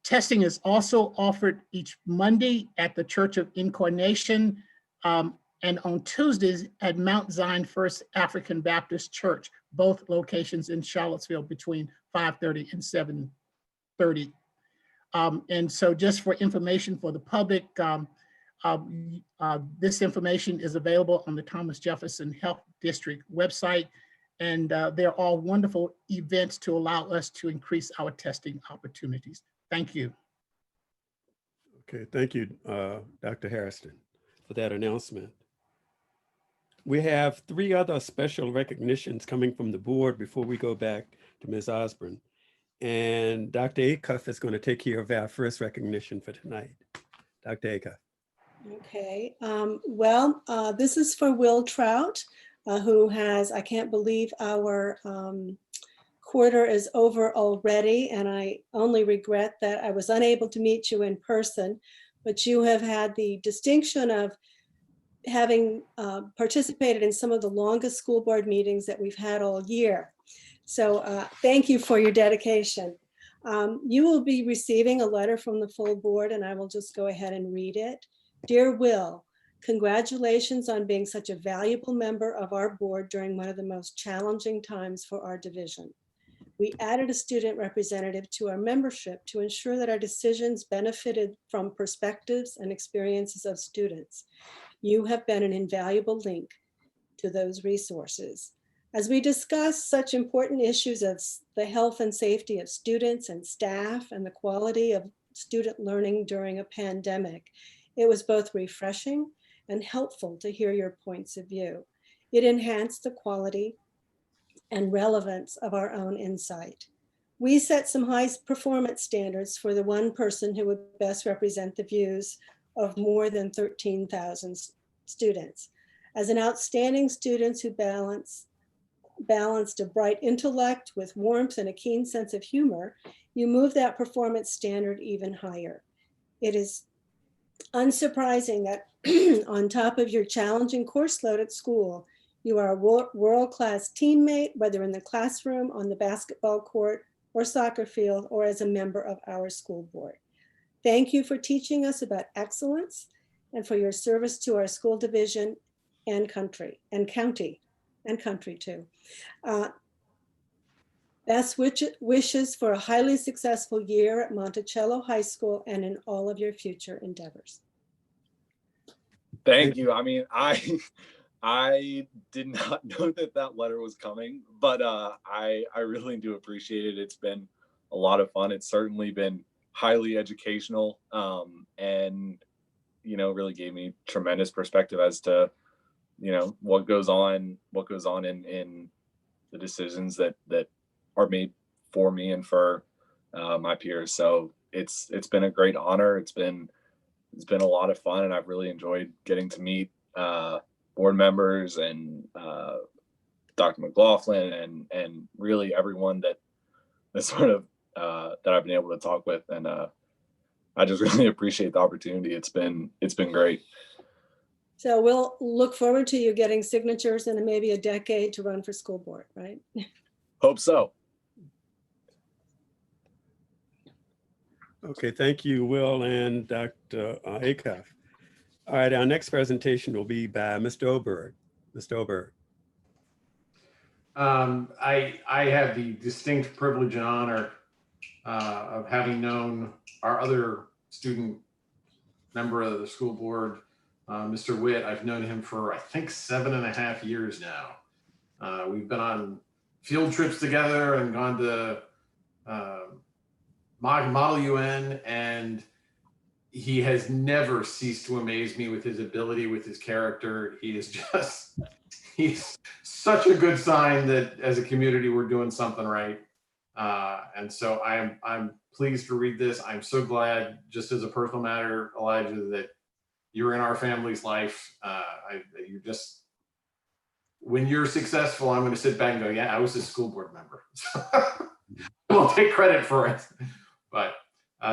Testing is also offered each Monday at the Church of Incarnation and on Tuesdays at Mount Zion First African Baptist Church, both locations in Charlottesville between 5:30 and 7:30. And so just for information for the public, This information is available on the Thomas Jefferson Health District website, and they're all wonderful events to allow us to increase our testing opportunities. Thank you. Okay, thank you, Dr. Harrison, for that announcement. We have 3 other special recognitions coming from the board before we go back to Ms. Osborne. And Dr. Acuff is going to take care of our first recognition for tonight. Dr. Acuff. Okay, this is for Will Trout, who has, I can't believe our quarter is over already, and I only regret that I was unable to meet you in person, but you have had the distinction of having participated in some of the longest school board meetings that we've had all year. So thank you for your dedication. You will be receiving a letter from the full board, and I will just go ahead and read it. Dear Will, congratulations on being such a valuable member of our board during one of the most challenging times for our division. We added a student representative to our membership to ensure that our decisions benefited from perspectives and experiences of students. You have been an invaluable link to those resources. As we discuss such important issues as the health and safety of students and staff and the quality of student learning during a pandemic, it was both refreshing and helpful to hear your points of view. It enhanced the quality and relevance of our own insight. We set some high performance standards for the one person who would best represent the views of more than 13,000 students. As an outstanding student who balanced a bright intellect with warmth and a keen sense of humor, you move that performance standard even higher. It is unsurprising that on top of your challenging course load at school, you are a world-class teammate, whether in the classroom, on the basketball court, or soccer field, or as a member of our school board. Thank you for teaching us about excellence and for your service to our school division and country, and county, and country too. Best wishes for a highly successful year at Monticello High School and in all of your future endeavors. Thank you. I mean, I did not know that letter was coming, but I really do appreciate it. It's been a lot of fun. It's certainly been highly educational, and really gave me tremendous perspective as to what goes on in the decisions that are made for me and for my peers. So it's been a great honor. It's been a lot of fun, and I've really enjoyed getting to meet board members and Dr. McLaughlin and really everyone that sort of that I've been able to talk with, and I just really appreciate the opportunity. It's been great. So we'll look forward to you getting signatures in maybe a decade to run for school board, right? Hope so. Okay, thank you, Will and Dr. Acuff. All right, our next presentation will be by Mr. Oberg. Mr. Oberg. I have the distinct privilege and honor of having known our other student member of the school board, Mr. Witt. I've known him for, I think, 7.5 years now. We've been on field trips together and gone to Model UN, and he has never ceased to amaze me with his ability, with his character. He's such a good sign that as a community, we're doing something right. And so I'm pleased to read this. I'm so glad, just as a personal matter, Elijah, that you're in our family's life. You're just, when you're successful, I'm going to sit back and go, yeah, I was a school board member. I won't take credit for it. But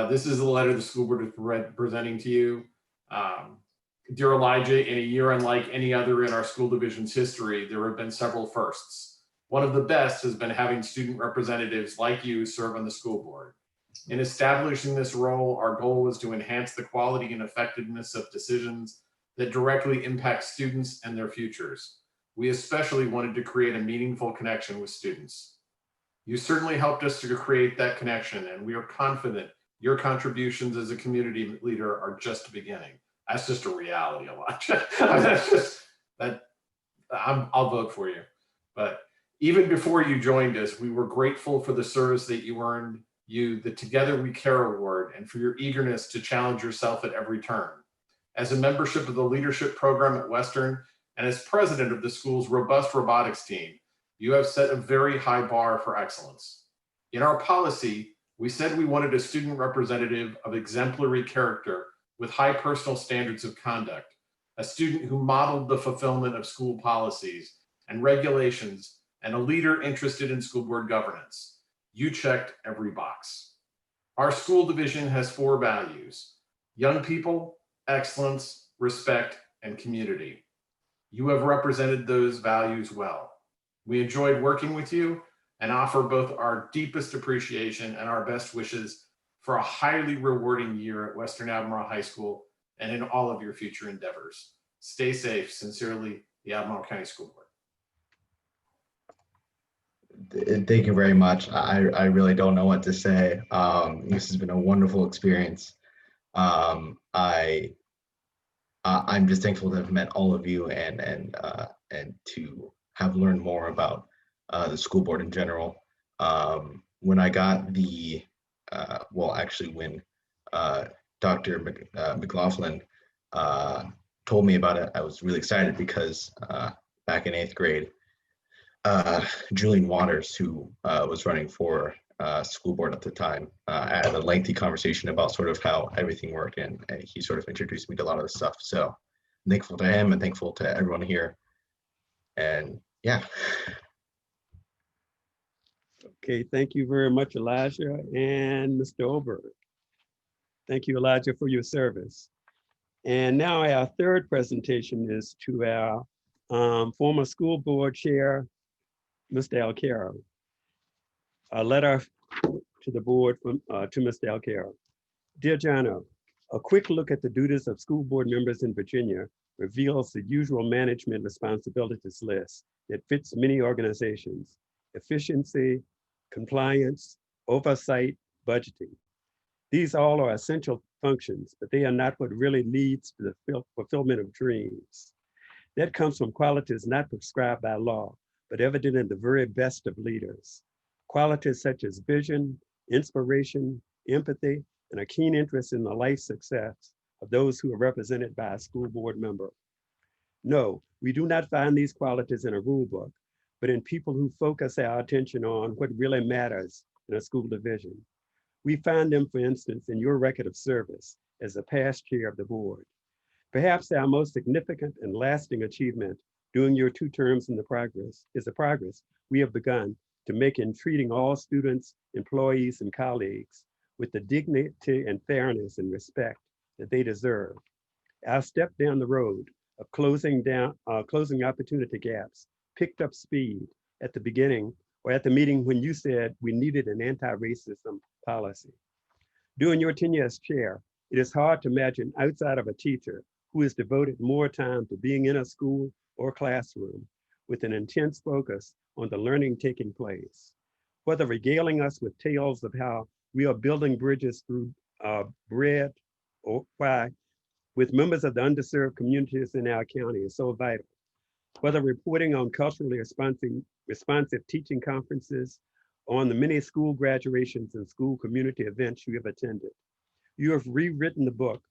this is the letter the school board is presenting to you. Dear Elijah, in a year unlike any other in our school division's history, there have been several firsts. One of the best has been having student representatives like you serve on the school board. In establishing this role, our goal was to enhance the quality and effectiveness of decisions that directly impact students and their futures. We especially wanted to create a meaningful connection with students. You certainly helped us to create that connection, and we are confident your contributions as a community leader are just beginning. That's just a reality a lot. That's just that. I'll vote for you. But even before you joined us, we were grateful for the service that you earned, the Together We Care Award, and for your eagerness to challenge yourself at every turn. As a membership of the leadership program at Western and as president of the school's robust robotics team, you have set a very high bar for excellence. In our policy, we said we wanted a student representative of exemplary character with high personal standards of conduct, a student who modeled the fulfillment of school policies and regulations, and a leader interested in school board governance. You checked every box. Our school division has 4 values: young people, excellence, respect, and community. You have represented those values well. We enjoyed working with you and offer both our deepest appreciation and our best wishes for a highly rewarding year at Western Albemarle High School and in all of your future endeavors. Stay safe. Sincerely, the Albemarle County School Board. Thank you very much. I really don't know what to say. This has been a wonderful experience. I'm just thankful to have met all of you and to have learned more about the school board in general. When I got the, when Dr. McLaughlin told me about it, I was really excited because back in 8th grade, Julian Waters, who was running for school board at the time, had a lengthy conversation about sort of how everything worked, and he sort of introduced me to a lot of the stuff. So I'm thankful to him and thankful to everyone here. And yeah. Okay, thank you very much, Elijah and Mr. Oberg. Thank you, Elijah, for your service. And now our third presentation is to our former school board chair, Mr. Alcaro. A letter to the board from to Mr. Alcaro. Dear Jono, a quick look at the duties of school board members in Virginia reveals the usual management responsibilities list that fits many organizations: efficiency, compliance, oversight, budgeting. These all are essential functions, but they are not what really leads to the fulfillment of dreams. That comes from qualities not prescribed by law, but evident in the very best of leaders. Qualities such as vision, inspiration, empathy, and a keen interest in the life success of those who are represented by a school board member. No, we do not find these qualities in a rule book, but in people who focus our attention on what really matters in a school division. We find them, for instance, in your record of service as the past chair of the board. Perhaps our most significant and lasting achievement during your 2 terms in the progress we have begun to make in treating all students, employees, and colleagues with the dignity and fairness and respect that they deserve. Our step down the road of closing opportunity gaps picked up speed at the beginning or at the meeting when you said we needed an anti-racism policy. During your tenure as chair, it is hard to imagine outside of a teacher who has devoted more time to being in a school or classroom with an intense focus on the learning taking place. Whether regaling us with tales of how we are building bridges through bread or why with members of the underserved communities in our county is so vital. Whether reporting on culturally responsive teaching conferences or on the many school graduations and school community events you have attended. You have rewritten the book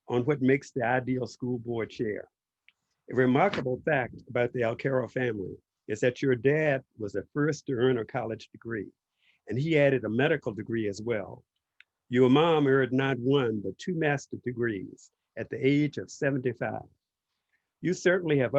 on what makes the ideal school board chair. A remarkable fact about the Alcaro family is that your dad was the first to earn a college degree, and he added a medical degree as well. Your mom earned not 1, but 2 master's degrees at the age of 75. You certainly have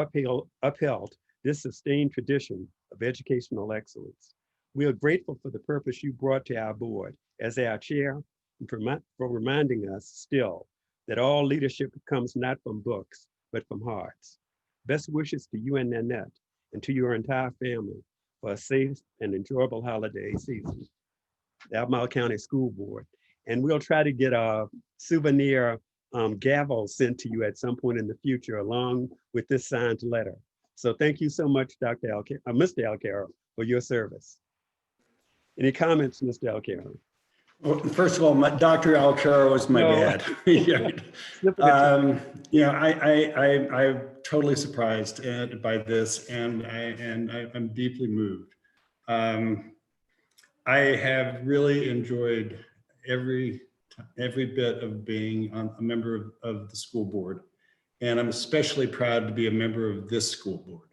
upheld this sustained tradition of educational excellence. We are grateful for the purpose you brought to our board as our chair and for reminding us still that all leadership comes not from books, but from hearts. Best wishes to you and Nanette and to your entire family for a safe and enjoyable holiday season. The Albemarle County School Board. And we'll try to get a souvenir gavel sent to you at some point in the future along with this signed letter. So thank you so much, Mr. Alcaro, for your service. Any comments, Mr. Alcaro? Well, first of all, Dr. Alcaro was my No. dad. I'm totally surprised by this, and I'm deeply moved. I have really enjoyed every bit of being a member of the school board, and I'm especially proud to be a member of this school board.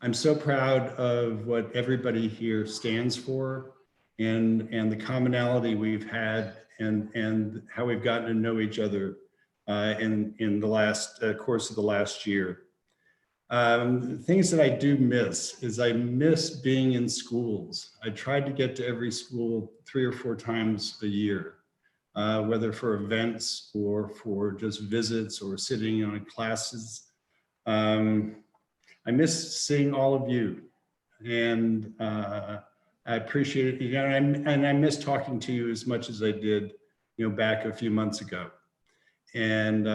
I'm so proud of what everybody here stands for, and the commonality we've had, and how we've gotten to know each other in the last course of the last year. Things that I do miss is I miss being in schools. I tried to get to every school 3 or 4 times a year, whether for events or for just visits or sitting on classes. I miss seeing all of you, and I appreciate it. And I miss talking to you as much as I did, back a few months ago. And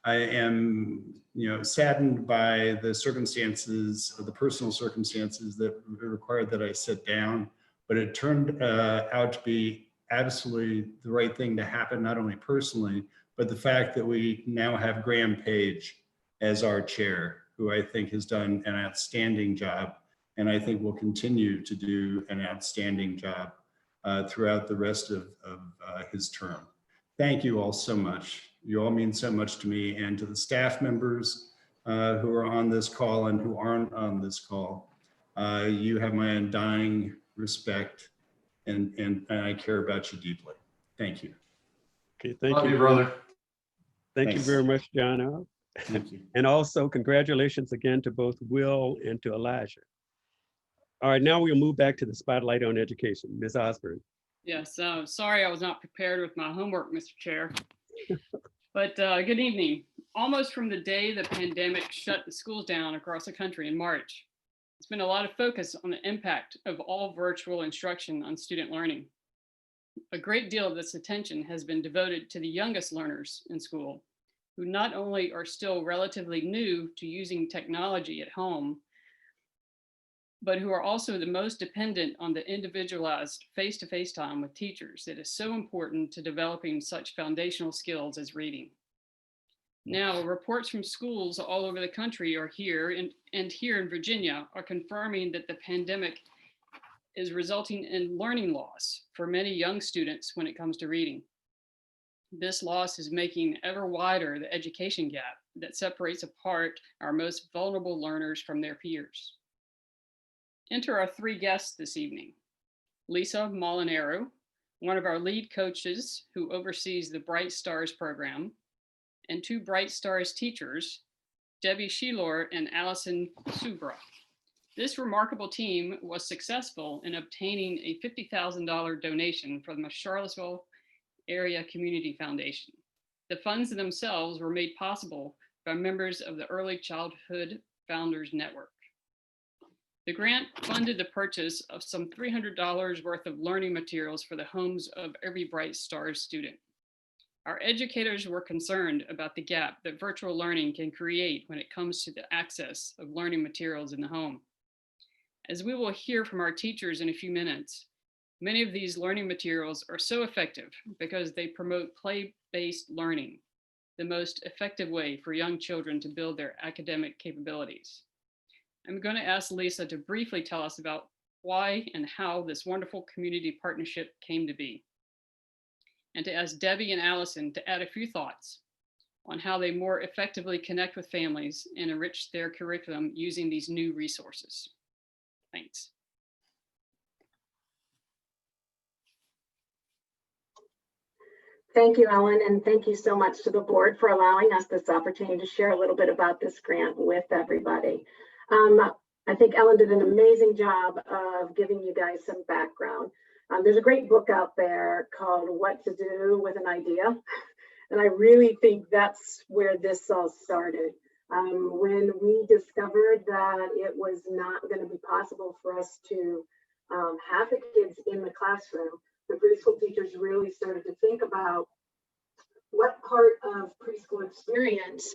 I am, saddened by the circumstances, the personal circumstances that required that I sit down. But it turned out to be absolutely the right thing to happen, not only personally, but the fact that we now have Graham Page as our chair, who I think has done an outstanding job, and I think will continue to do an outstanding job throughout the rest of his term. Thank you all so much. You all mean so much to me, and to the staff members who are on this call and who aren't on this call. You have my undying respect, and I care about you deeply. Thank you. Okay, thank Love you, you, brother. Thank you Thanks. very much, John. Thank you. And also congratulations again to both Will and to Elijah. All right, now we'll move back to the spotlight on education. Ms. Osborne. Yes, sorry I was not prepared with my homework, Mr. Chair. But good evening. Almost from the day the pandemic shut the schools down across the country in March, there's been a lot of focus on the impact of all virtual instruction on student learning. A great deal of this attention has been devoted to the youngest learners in school, who not only are still relatively new to using technology at home, but who are also the most dependent on the individualized face-to-face time with teachers that is so important to developing such foundational skills as reading. Now, reports from schools all over the country are here, and here in Virginia are confirming that the pandemic is resulting in learning loss for many young students when it comes to reading. This loss is making ever wider the education gap that separates apart our most vulnerable learners from their peers. Enter our 3 guests this evening. Lisa Molinaro, one of our lead coaches who oversees the Bright Stars program, and 2 Bright Stars teachers, Debbie Sheilor and Allison Subra. This remarkable team was successful in obtaining a $50,000 donation from the Charlottesville Area Community Foundation. The funds themselves were made possible by members of the Early Childhood Founders Network. The grant funded the purchase of some $300 worth of learning materials for the homes of every Bright Stars student. Our educators were concerned about the gap that virtual learning can create when it comes to the access of learning materials in the home. As we will hear from our teachers in a few minutes, many of these learning materials are so effective because they promote play-based learning, the most effective way for young children to build their academic capabilities. I'm going to ask Lisa to briefly tell us about why and how this wonderful community partnership came to be, and to ask Debbie and Allison to add a few thoughts on how they more effectively connect with families and enrich their curriculum using these new resources. Thanks. Thank you, Ellen, and thank you so much to the board for allowing us this opportunity to share a little bit about this grant with everybody. I think Ellen did an amazing job of giving you guys some background. There's a great book out there called What to Do with an Idea, and I really think that's where this all started. When we discovered that it was not going to be possible for us to have the kids in the classroom, the preschool teachers really started to think about what part of preschool experience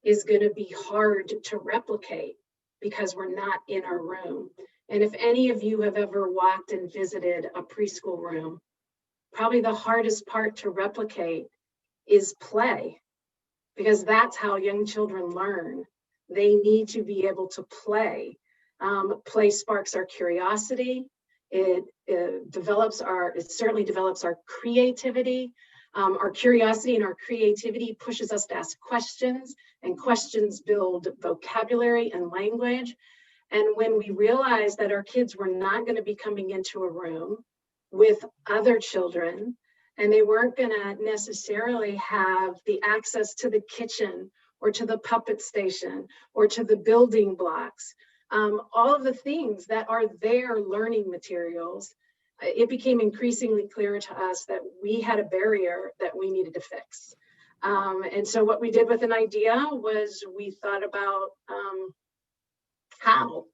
is going to be hard to replicate because we're not in our room. And if any of you have ever walked and visited a preschool room, probably the hardest part to replicate is play, because that's how young children learn. They need to be able to play. Play sparks our curiosity. It certainly develops our creativity. Our curiosity and our creativity pushes us to ask questions, and questions build vocabulary and language. And when we realized that our kids were not going to be coming into a room with other children, and they weren't going to necessarily have the access to the kitchen or to the puppet station or to the building blocks, all of the things that are their learning materials, it became increasingly clear to us that we had a barrier that we needed to fix. And so what we did with an idea was we thought about how.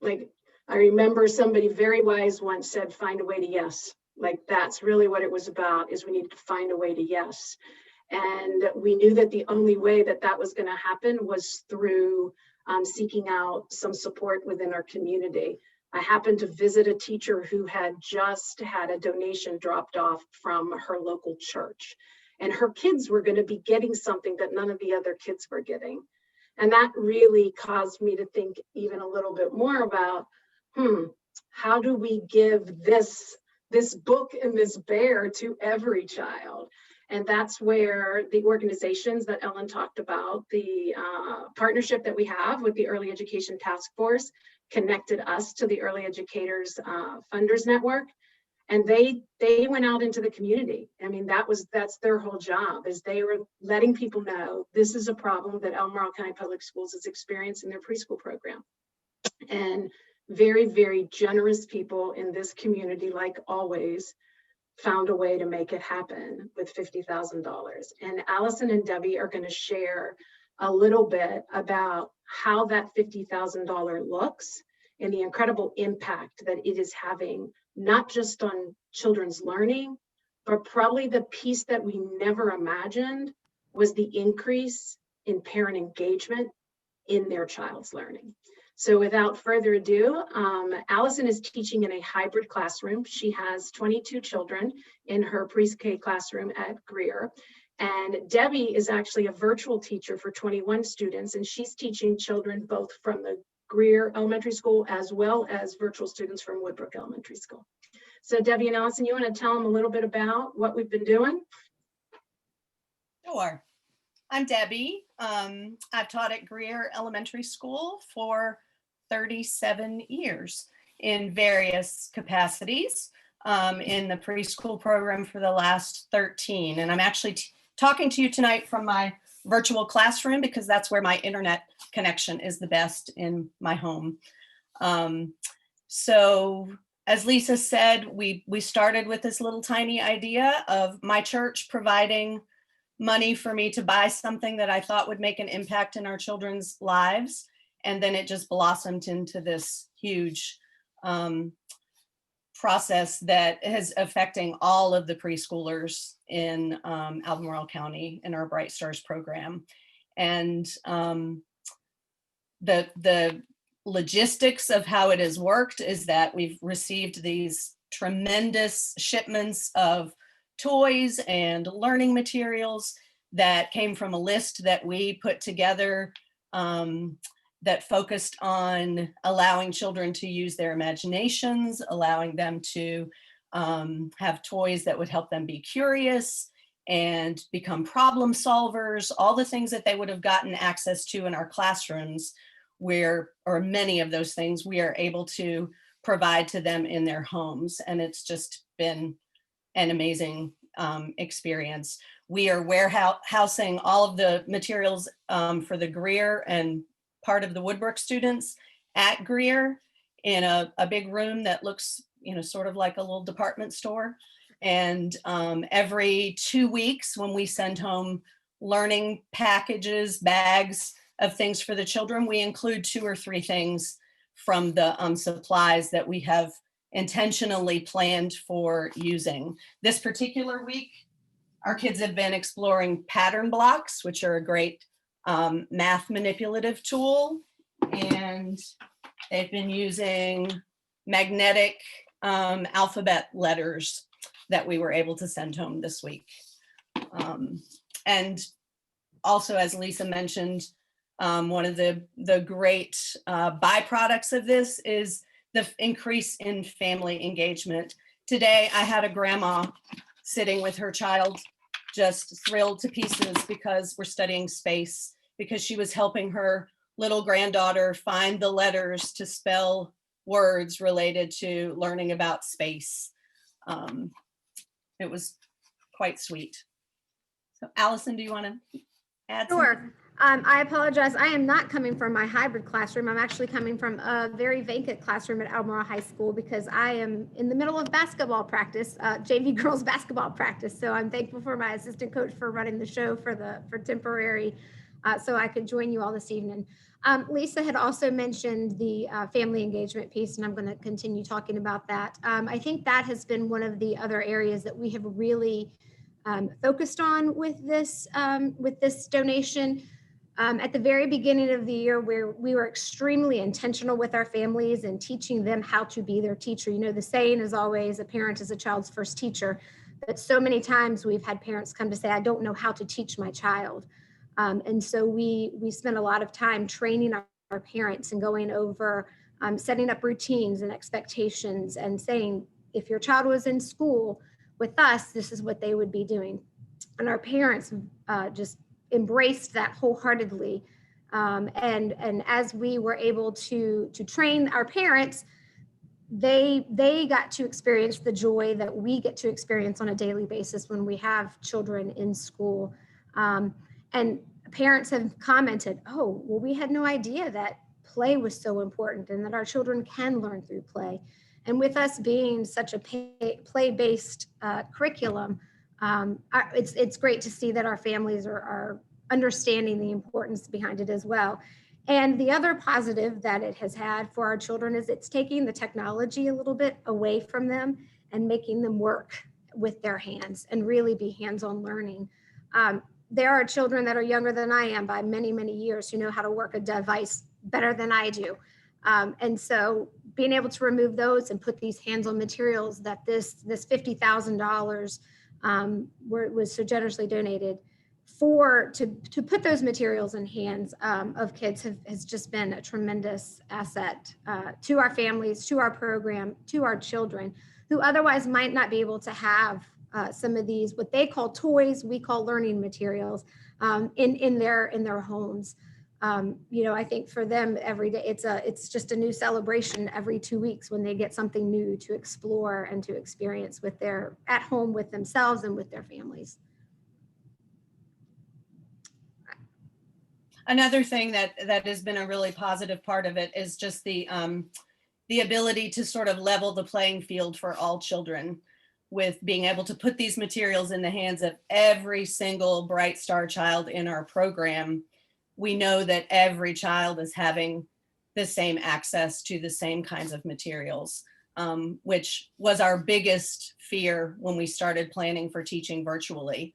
Like, I remember somebody very wise once said, find a way to yes. Like, that's really what it was about, is we needed to find a way to yes. And we knew that the only way that that was going to happen was through seeking out some support within our community. I happened to visit a teacher who had just had a donation dropped off from her local church, and her kids were going to be getting something that none of the other kids were getting. And that really caused me to think even a little bit more about, how do we give this book and this bear to every child? And that's where the organizations that Ellen talked about, the partnership that we have with the Early Education Task Force, connected us to the Early Educators Funders Network. And they went out into the community. I mean, that's their whole job, is they were letting people know this is a problem that Albemarle County Public Schools is experiencing in their preschool program. And very, very generous people in this community, like always, found a way to make it happen with $50,000. And Allison and Debbie are going to share a little bit about how that $50,000 looks and the incredible impact that it is having, not just on children's learning, but probably the piece that we never imagined was the increase in parent engagement in their child's learning. So without further ado, Allison is teaching in a hybrid classroom. She has 22 children in her pre-K classroom at Greer. And Debbie is actually a virtual teacher for 21 students, and she's teaching children both from the Greer Elementary School as well as virtual students from Woodbrook Elementary School. So Debbie and Allison, you want to tell them a little bit about what we've been doing? Sure. I'm Debbie. I've taught at Greer Elementary School for 37 years in various capacities, in the preschool program for the last 13. And I'm actually talking to you tonight from my virtual classroom because that's where my internet connection is the best in my home. So as Lisa said, we started with this little tiny idea of my church providing money for me to buy something that I thought would make an impact in our children's lives. And then it just blossomed into this huge process that is affecting all of the preschoolers in Albemarle County in our Bright Stars program. And the logistics of how it has worked is that we've received these tremendous shipments of toys and learning materials that came from a list that we put together that focused on allowing children to use their imaginations, allowing them to have toys that would help them be curious and become problem solvers, all the things that they would have gotten access to in our classrooms, where, or many of those things, we are able to provide to them in their homes. And it's just been an amazing experience. We are warehousing all of the materials for the Greer and part of the Woodbrook students at Greer in a big room that looks, sort of like a little department store. And every 2 weeks when we send home learning packages, bags of things for the children, we include 2 or 3 things from the supplies that we have intentionally planned for using. This particular week, our kids have been exploring pattern blocks, which are a great math manipulative tool, and they've been using magnetic alphabet letters that we were able to send home this week. And also, as Lisa mentioned, one of the great byproducts of this is the increase in family engagement. Today, I had a grandma sitting with her child, just thrilled to pieces because we're studying space, because she was helping her little granddaughter find the letters to spell words related to learning about space. It was quite sweet. So Allison, do you want to add something? Sure. I apologize. I am not coming from my hybrid classroom. I'm actually coming from a very vacant classroom at Albemarle High School because I am in the middle of basketball practice, JV girls basketball practice. So I'm thankful for my assistant coach for running the show for temporary, so I could join you all this evening. Lisa had also mentioned the family engagement piece, and I'm going to continue talking about that. I think that has been one of the other areas that we have really focused on with this donation. At the very beginning of the year, where we were extremely intentional with our families and teaching them how to be their teacher. You know, the saying is always a parent is a child's first teacher, but so many times we've had parents come to say, I don't know how to teach my child. And so we spent a lot of time training our parents and going over setting up routines and expectations and saying, if your child was in school with us, this is what they would be doing. And our parents just embraced that wholeheartedly. And as we were able to train our parents, they got to experience the joy that we get to experience on a daily basis when we have children in school. And parents have commented, oh, well, we had no idea that play was so important and that our children can learn through play. And with us being such a play-based curriculum, it's great to see that our families are understanding the importance behind it as well. And the other positive that it has had for our children is it's taking the technology a little bit away from them and making them work with their hands and really be hands-on learning. There are children that are younger than I am by many, many years who know how to work a device better than I do. And so being able to remove those and put these hands-on materials that this $50,000 was so generously donated to put those materials in hands of kids has just been a tremendous asset to our families, to our program, to our children who otherwise might not be able to have some of these, what they call toys, we call learning materials in their homes. You know, I think for them every day, it's just a new celebration every 2 weeks when they get something new to explore and to experience at home with themselves and with their families. Another thing that has been a really positive part of it is just the ability to sort of level the playing field for all children with being able to put these materials in the hands of every single Bright Star child in our program. We know that every child is having the same access to the same kinds of materials, which was our biggest fear when we started planning for teaching virtually.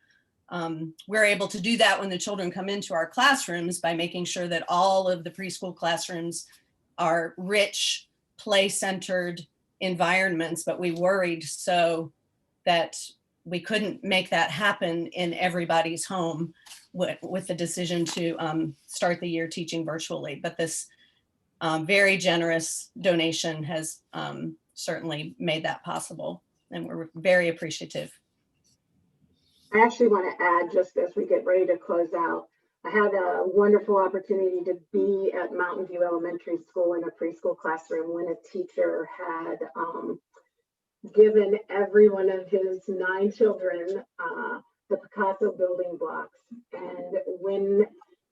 We're able to do that when the children come into our classrooms by making sure that all of the preschool classrooms are rich, play-centered environments, but we worried so that we couldn't make that happen in everybody's home with the decision to start the year teaching virtually. But this very generous donation has certainly made that possible, and we're very appreciative. I actually want to add, just as we get ready to close out, I had a wonderful opportunity to be at Mountain View Elementary School in a preschool classroom when a teacher had given every one of his 9 children the Picasso building blocks. And when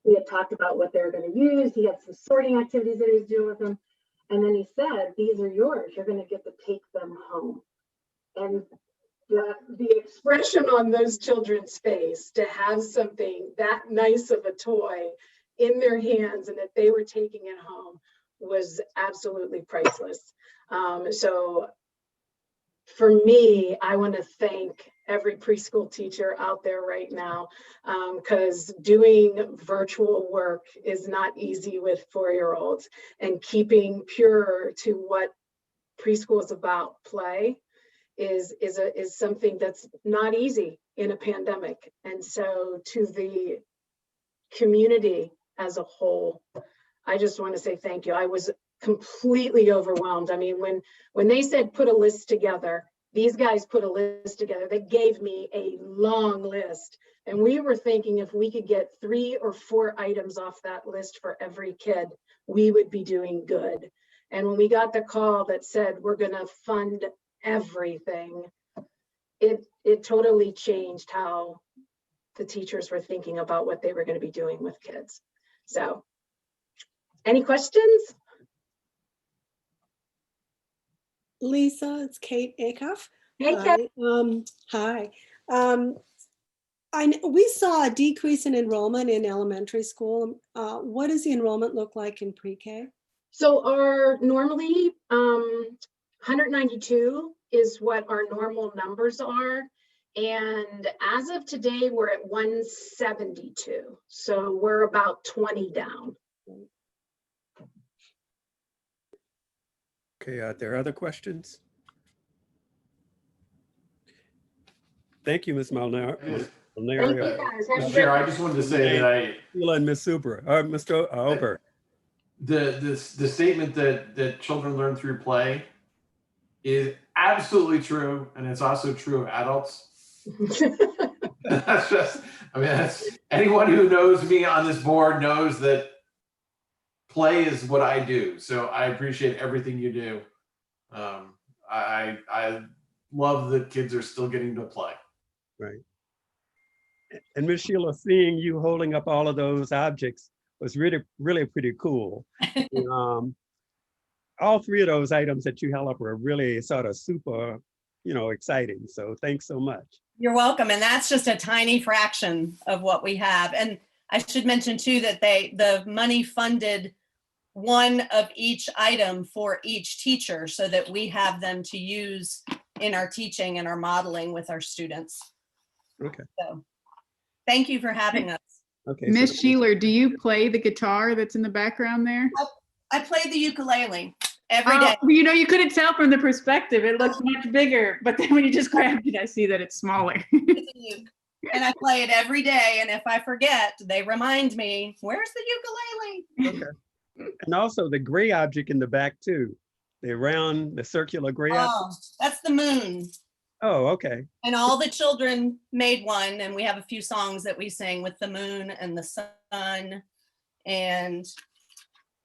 we had talked about what they were going to use, he had some sorting activities that he was doing with them. And then he said, these are yours. You're going to get to take them home. And the expression on those children's face to have something that nice of a toy in their hands and that they were taking it home was absolutely priceless. So for me, I want to thank every preschool teacher out there right now, because doing virtual work is not easy with 4-year-olds, and keeping pure to what preschool is about, play, is something that's not easy in a pandemic. And so to the community as a whole, I just want to say thank you. I was completely overwhelmed. I mean, when they said put a list together, these guys put a list together. They gave me a long list, and we were thinking if we could get 3 or 4 items off that list for every kid, we would be doing good. And when we got the call that said we're going to fund everything, it totally changed how the teachers were thinking about what they were going to be doing with kids. So, any questions? Lisa, it's Kate Acuff. Hey, Kate. Hi. We saw a decrease in enrollment in elementary school. What does the enrollment look like in pre-K? So our normally 192 is what our normal numbers are. And as of today, we're at 172. So we're about 20 down. Okay, are there other questions? Thank you, Ms. Malnari. Thank you, guys. Mr. Chair, I just wanted to say that Sheila and Ms. Mr. Ober. the statement that children learn through play is absolutely true, and it's also true of adults. That's just, I mean, that's, anyone who knows me on this board knows that play is what I do. So I appreciate everything you do. I love that kids are still getting to play. Right. And Ms. Sheila, seeing you holding up all of those objects was really, really pretty cool. All 3 of those items that you held up were really sort of super, exciting. So thanks so much. You're welcome. And that's just a tiny fraction of what we have. And I should mention too that the money funded one of each item for each teacher so that we have them to use in our teaching and our modeling with our students. Okay. So thanyou for having us. Okay. Miss Sheila, do you play the guitar that's in the background there? I play the ukulele every day. You couldn't tell from the perspective. It looks much bigger, but then when you just grabbed it, I see that it's smaller. It's a uke. And I play it every day. And if I forget, they remind me, where's the ukulele? Okay. And also the gray object in the back too. The circular gray object. Oh, that's the moon. Oh, okay. And all the children made one, and we have a few songs that we sing with the moon and the sun and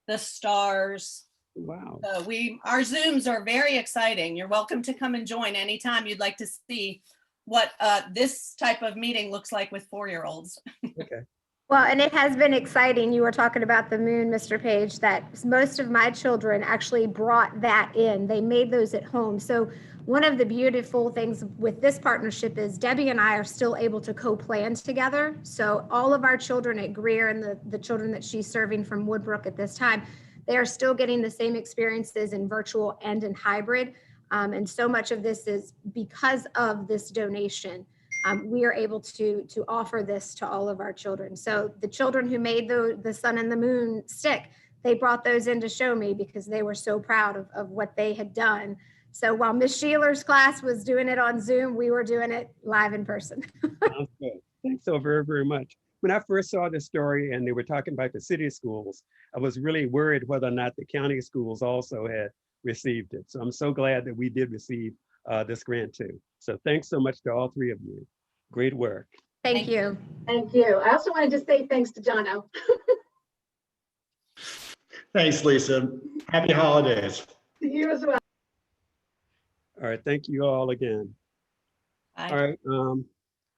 the stars. Wow. So our Zooms are very exciting. You're welcome to come and join anytime you'd like to see what this type of meeting looks like with 4-year-olds. Okay. Well, and it has been exciting. You were talking about the moon, Mr. Page, that most of my children actually brought that in. They made those at home. So one of the beautiful things with this partnership is Debbie and I are still able to co-plan together. So all of our children at Greer and the children that she's serving from Woodbrook at this time, they are still getting the same experiences in virtual and in hybrid. And so much of this is because of this donation. We are able to offer this to all of our children. So the children who made the sun and the moon stick, they brought those in to show me because they were so proud of what they had done. So while Miss Sheeler's class was doing it on Zoom, we were doing it live in person. Sounds good. Thanks so very, very much. When I first saw this story and they were talking about the city schools, I was really worried whether or not the county schools also had received it. So I'm so glad that we did receive this grant too. So thanks so much to all 3 of you. Great work. Thank you. Thank you. I also wanted to say thanks to Jono. Thanks, Lisa. Happy holidays. You as well. All right, thank you all again. Bye. All right,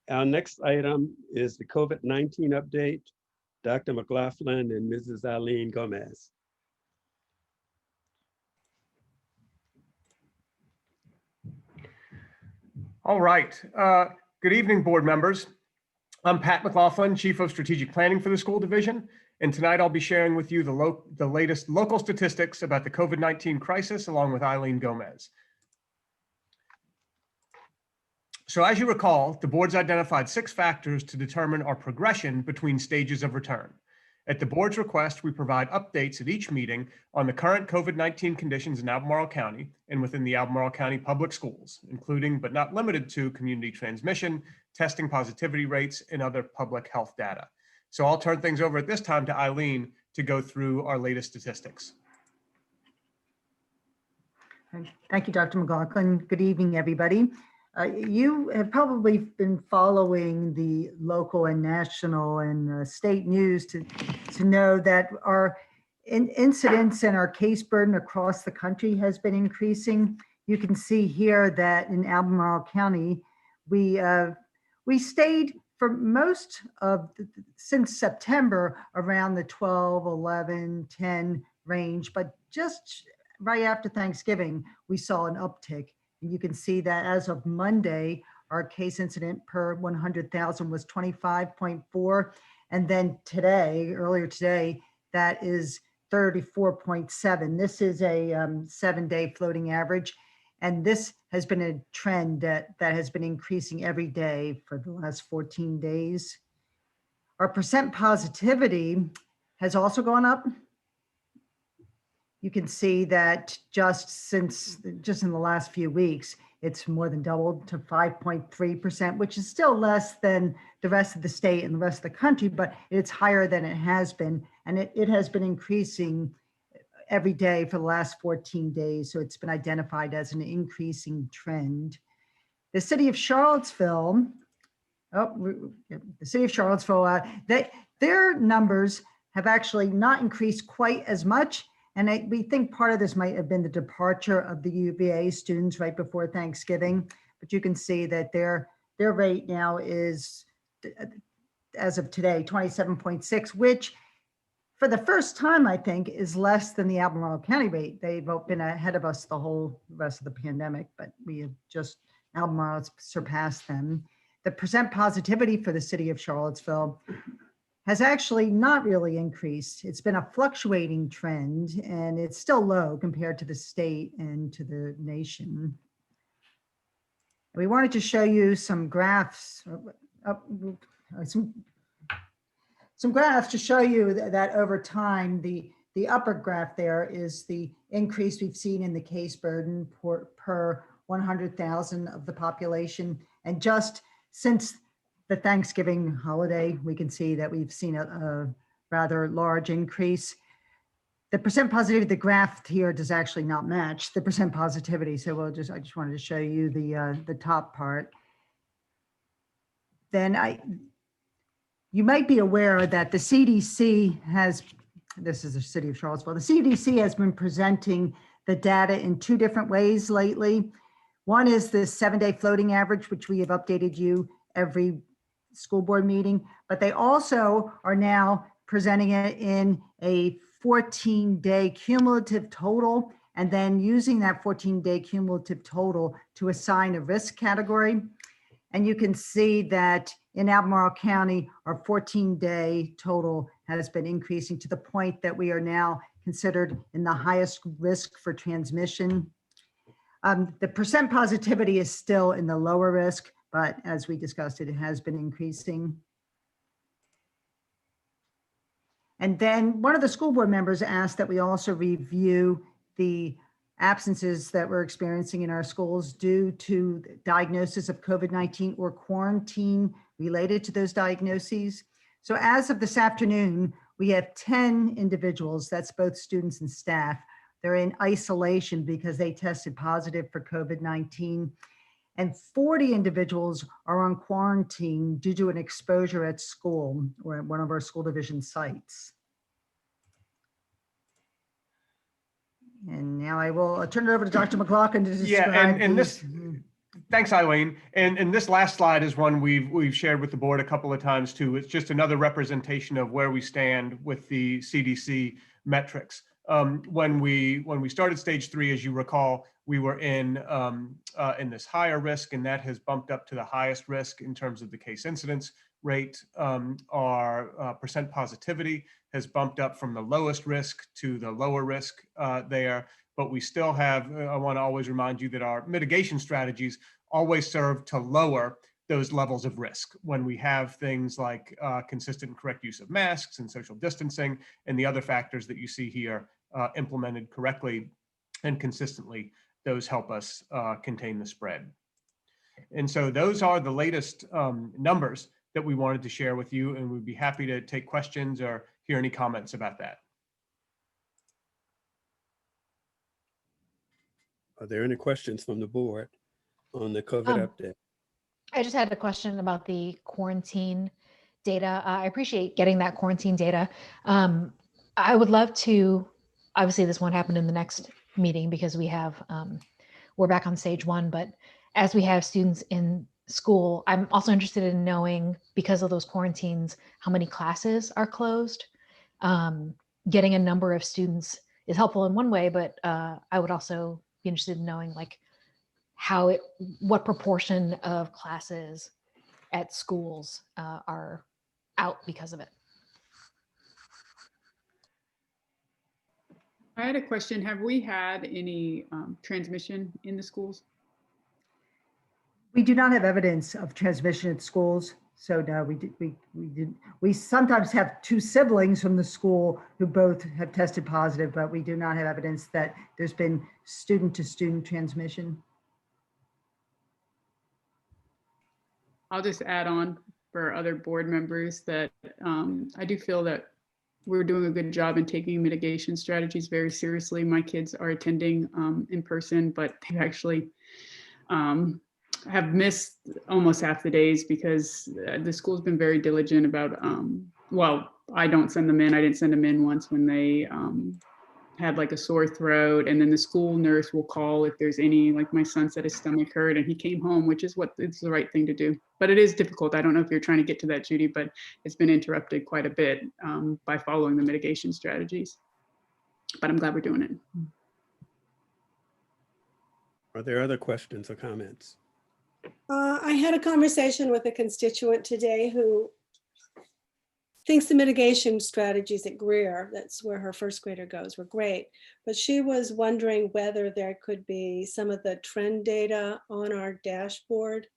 our next item is the COVID-19 update. Dr. McLaughlin and Mrs. Eileen Gomez. All right. Good evening, board members. I'm Pat McLaughlin, Chief of Strategic Planning for the School Division, and tonight I'll be sharing with you the latest local statistics about the COVID-19 crisis along with Eileen Gomez. So as you recall, the board's identified 6 factors to determine our progression between stages of return. At the board's request, we provide updates at each meeting on the current COVID-19 conditions in Albemarle County and within the Albemarle County Public Schools, including but not limited to community transmission, testing positivity rates, and other public health data. So I'll turn things over at this time to Eileen to go through our latest statistics. Thank you, Dr. McLaughlin. Good evening, everybody. You have probably been following the local and national and state news to know that our incidents and our case burden across the country has been increasing. You can see here that in Albemarle County, we stayed for most of since September around the 12, 11, 10 range, but just right after Thanksgiving, we saw an uptick. And you can see that as of Monday, our case incident per 100,000 was 25.4. And then today, earlier today, that is 34.7. This is a 7-day floating average. And this has been a trend that has been increasing every day for the last 14 days. Our percent positivity has also gone up. You can see that just in the last few weeks, it's more than doubled to 5.3%, which is still less than the rest of the state and the rest of the country, but it's higher than it has been. And it has been increasing every day for the last 14 days. So it's been identified as an increasing trend. The city of Charlottesville, their numbers have actually not increased quite as much. And we think part of this might have been the departure of the UVA students right before Thanksgiving. But you can see that their rate now is, as of today, 27.6, which for the first time, I think, is less than the Albemarle County rate. They've been ahead of us the whole rest of the pandemic, but we have just, Albemarle has surpassed them. The percent positivity for the city of Charlottesville has actually not really increased. It's been a fluctuating trend and it's still low compared to the state and to the nation. We wanted to show you some graphs, some graphs to show you that over time, the upper graph there is the increase we've seen in the case burden per 100,000 of the population. And just since the Thanksgiving holiday, we can see that we've seen a rather large increase. The percent positivity, the graph here does actually not match the percent positivity. So I just wanted to show you the top part. Then you might be aware that the CDC this is the city of Charlottesville, the CDC has been presenting the data in 2 different ways lately. One is the 7-day floating average, which we have updated you every school board meeting, but they also are now presenting it in a 14-day cumulative total, and then using that 14-day cumulative total to assign a risk category. And you can see that in Albemarle County, our 14-day total has been increasing to the point that we are now considered in the highest risk for transmission. The percent positivity is still in the lower risk, but as we discussed, it has been increasing. And then one of the school board members asked that we also review the absences that we're experiencing in our schools due to diagnosis of COVID-19 or quarantine related to those diagnoses. So as of this afternoon, we have 10 individuals, that's both students and staff. They're in isolation because they tested positive for COVID-19. And 40 individuals are on quarantine due to an exposure at school or at one of our school division sites. And now I will turn it over to Dr. McLaughlin to describe Thanks, Eileen. And this last slide is one we've shared with the board a couple of times too. It's just another representation of where we stand with the CDC metrics. When we started stage 3, as you recall, we were in this higher risk, and that has bumped up to the highest risk in terms of the case incidence rate. Our percent positivity has bumped up from the lowest risk to the lower risk there. But we still have, I want to always remind you that our mitigation strategies always serve to lower those levels of risk when we have things like consistent and correct use of masks and social distancing and the other factors that you see here implemented correctly and consistently. Those help us contain the spread. And so those are the latest numbers that we wanted to share with you, and we'd be happy to take questions or hear any comments about that. Are there any questions from the board on the COVID update? I just had a question about the quarantine data. I appreciate getting that quarantine data. I would love to, obviously this won't happen in the next meeting because we have, we're back on stage 1, but as we have students in school, I'm also interested in knowing, because of those quarantines, how many classes are closed. Getting a number of students is helpful in one way, but I would also be interested in knowing like what proportion of classes at schools are out because of it. I had a question. Have we had any transmission in the schools? We do not have evidence of transmission at schools. So no, we didn't. We sometimes have 2 siblings from the school who both have tested positive, but we do not have evidence that there's been student-to-student transmission. I'll just add on for other board members that I do feel that we're doing a good job in taking mitigation strategies very seriously. My kids are attending in person, but they actually have missed almost half the days because the school's been very diligent about, well, I don't send them in. I didn't send them in once when they had like a sore throat, and then the school nurse will call if there's any, like my son said his stomach hurt and he came home, which is what it's the right thing to do. But it is difficult. I don't know if you're trying to get to that, Judy, but it's been interrupted quite a bit by following the mitigation strategies. But I'm glad we're doing it. Are there other questions or comments? I had a conversation with a constituent today who thinks the mitigation strategies at Greer, that's where her first grader goes, were great. But she was wondering whether there could be some of the trend data on our dashboard.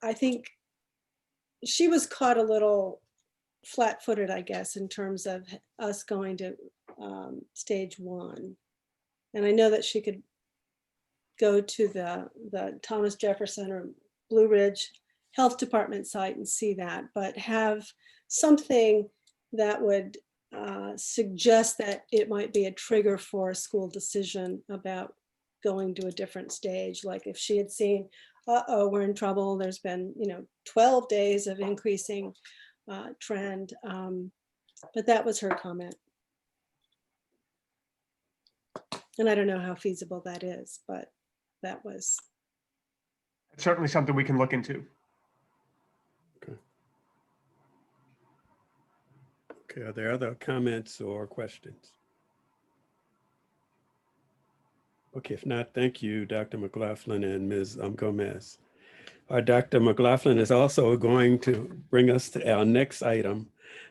I think she was caught a little flat-footed, I guess, in terms of us going to stage 1. And I know that she could go to the Thomas Jefferson or Blue Ridge Health Department site and see that, but have something that would suggest that it might be a trigger for a school decision about going to a different stage. Like if she had seen, uh-oh, we're in trouble, there's been 12 days of increasing trend, but that was her comment. And I don't know how feasible that is, but that was. It's certainly something we can look into. Okay, are there other comments or questions? Okay, if not, thank you, Dr. McLaughlin and Ms. Gomez. Dr. McLaughlin is also going to bring us to our next item,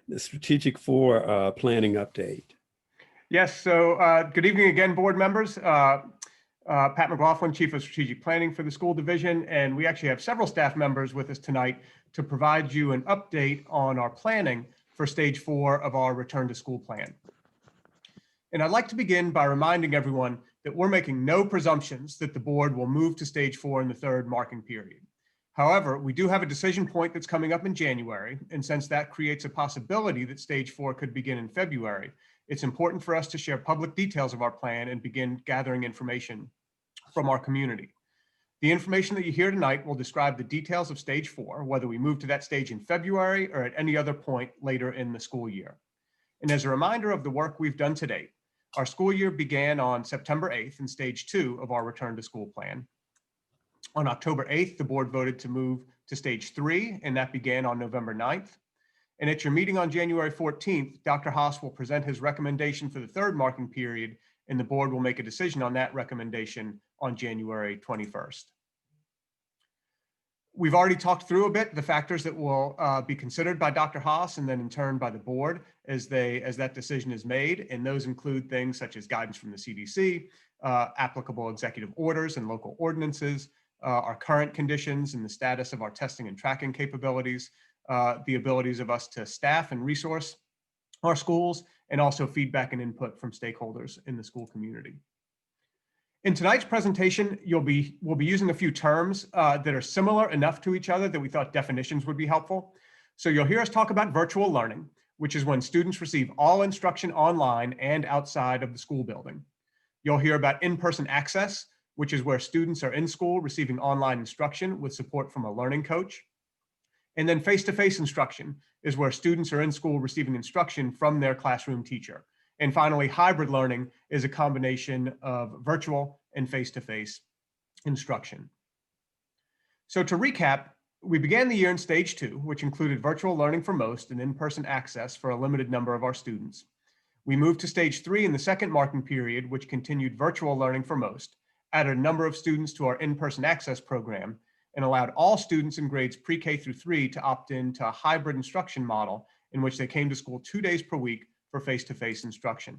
the Strategic 4 planning update. Yes, so good evening again, board members. Pat McLaughlin, Chief of Strategic Planning for the School Division, and we actually have several staff members with us tonight to provide you an update on our planning for stage 4 of our return to school plan. And I'd like to begin by reminding everyone that we're making no presumptions that the board will move to stage 4 in the 3rd marking period. However, we do have a decision point that's coming up in January, and since that creates a possibility that stage 4 could begin in February, it's important for us to share public details of our plan and begin gathering information from our community. The information that you hear tonight will describe the details of stage 4, whether we move to that stage in February or at any other point later in the school year. And as a reminder of the work we've done to date, our school year began on September 8th in stage 2 of our return to school plan. On October 8th, the board voted to move to stage 3, and that began on November 9th. And at your meeting on January 14th, Dr. Haas will present his recommendation for the 3rd marking period, and the board will make a decision on that recommendation on January 21st. We've already talked through a bit the factors that will be considered by Dr. Haas and then in turn by the board as that decision is made. And those include things such as guidance from the CDC, applicable executive orders and local ordinances, our current conditions and the status of our testing and tracking capabilities, the abilities of us to staff and resource our schools, and also feedback and input from stakeholders in the school community. In tonight's presentation, we'll be using a few terms that are similar enough to each other that we thought definitions would be helpful. So you'll hear us talk about virtual learning, which is when students receive all instruction online and outside of the school building. You'll hear about in-person access, which is where students are in school receiving online instruction with support from a learning coach. And then face-to-face instruction is where students are in school receiving instruction from their classroom teacher. And finally, hybrid learning is a combination of virtual and face-to-face instruction. So to recap, we began the year in stage 2, which included virtual learning for most and in-person access for a limited number of our students. We moved to stage 3 in the second marking period, which continued virtual learning for most, added a number of students to our in-person access program, and allowed all students in grades pre-K through 3 to opt into a hybrid instruction model in which they came to school 2 days per week for face-to-face instruction.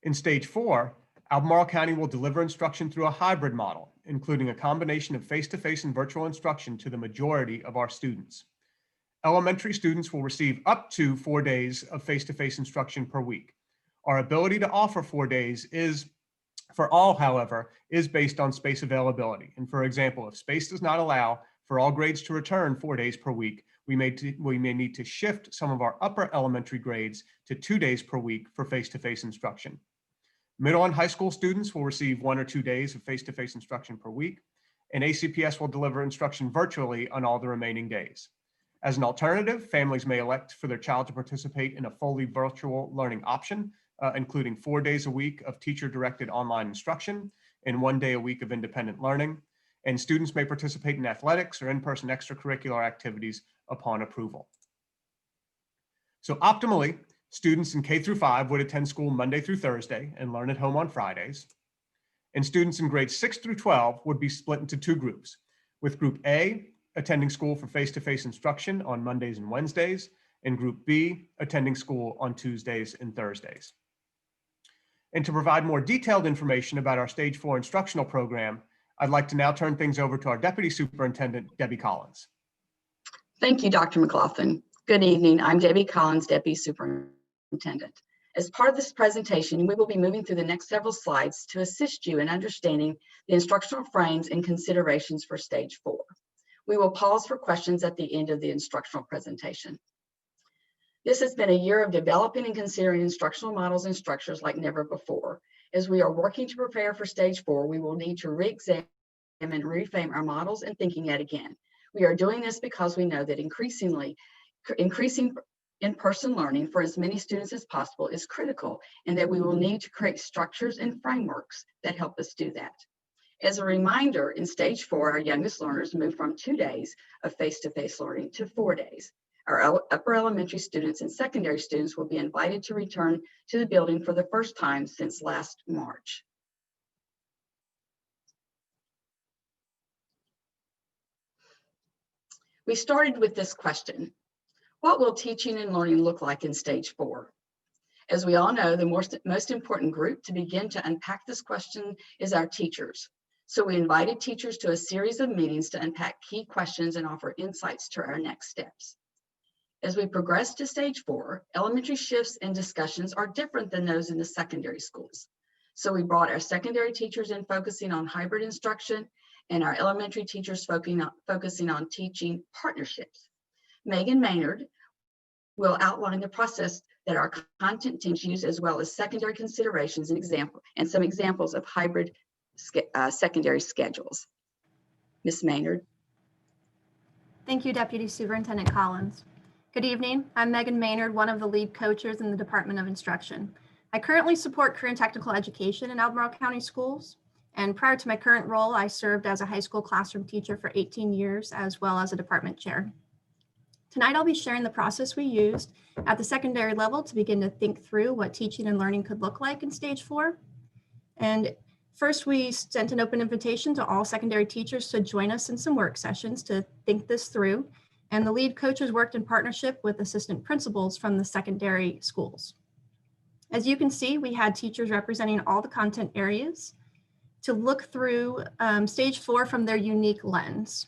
In stage 4, Albemarle County will deliver instruction through a hybrid model, including a combination of face-to-face and virtual instruction to the majority of our students. Elementary students will receive up to 4 days of face-to-face instruction per week. Our ability to offer 4 days is, for all, however, is based on space availability. And for example, if space does not allow for all grades to return 4 days per week, we may need to shift some of our upper elementary grades to 2 days per week for face-to-face instruction. Middle and high school students will receive 1 or 2 days of face-to-face instruction per week, and ACPS will deliver instruction virtually on all the remaining days. As an alternative, families may elect for their child to participate in a fully virtual learning option, including 4 days a week of teacher-directed online instruction and 1 day a week of independent learning. And students may participate in athletics or in-person extracurricular activities upon approval. So optimally, students in K through 5 would attend school Monday through Thursday and learn at home on Fridays. And students in grades 6 through 12 would be split into 2 groups, with Group A attending school for face-to-face instruction on Mondays and Wednesdays, and Group B attending school on Tuesdays and Thursdays. And to provide more detailed information about our Stage 4 instructional program, I'd like to now turn things over to our Deputy Superintendent, Debbie Collins. Thank you, Dr. McLaughlin. Good evening. I'm Debbie Collins, Deputy Superintendent. As part of this presentation, we will be moving through the next several slides to assist you in understanding the instructional frames and considerations for Stage 4. We will pause for questions at the end of the instructional presentation. This has been a year of developing and considering instructional models and structures like never before. As we are working to prepare for Stage 4, we will need to re-examine and reframe our models and thinking yet again. We are doing this because we know that increasing in-person learning for as many students as possible is critical, and that we will need to create structures and frameworks that help us do that. As a reminder, in Stage 4, our youngest learners moved from 2 days of face-to-face learning to 4 days. Our upper elementary students and secondary students will be invited to return to the building for the first time since last March. We started with this question: what will teaching and learning look like in Stage 4? As we all know, the most important group to begin to unpack this question is our teachers. So we invited teachers to a series of meetings to unpack key questions and offer insights to our next steps. As we progress to Stage 4, elementary shifts and discussions are different than those in the secondary schools. So we brought our secondary teachers in focusing on hybrid instruction and our elementary teachers focusing on teaching partnerships. Megan Maynard will outline the process that our content teams use, as well as secondary considerations and some examples of hybrid secondary schedules. Ms. Maynard. Thank you, Deputy Superintendent Collins. Good evening. I'm Megan Maynard, one of the lead coaches in the Department of Instruction. I currently support career and technical education in Albemarle County Schools. And prior to my current role, I served as a high school classroom teacher for 18 years, as well as a department chair. Tonight, I'll be sharing the process we used at the secondary level to begin to think through what teaching and learning could look like in Stage 4. And first, we sent an open invitation to all secondary teachers to join us in some work sessions to think this through. And the lead coaches worked in partnership with assistant principals from the secondary schools. As you can see, we had teachers representing all the content areas to look through stage 4 from their unique lens.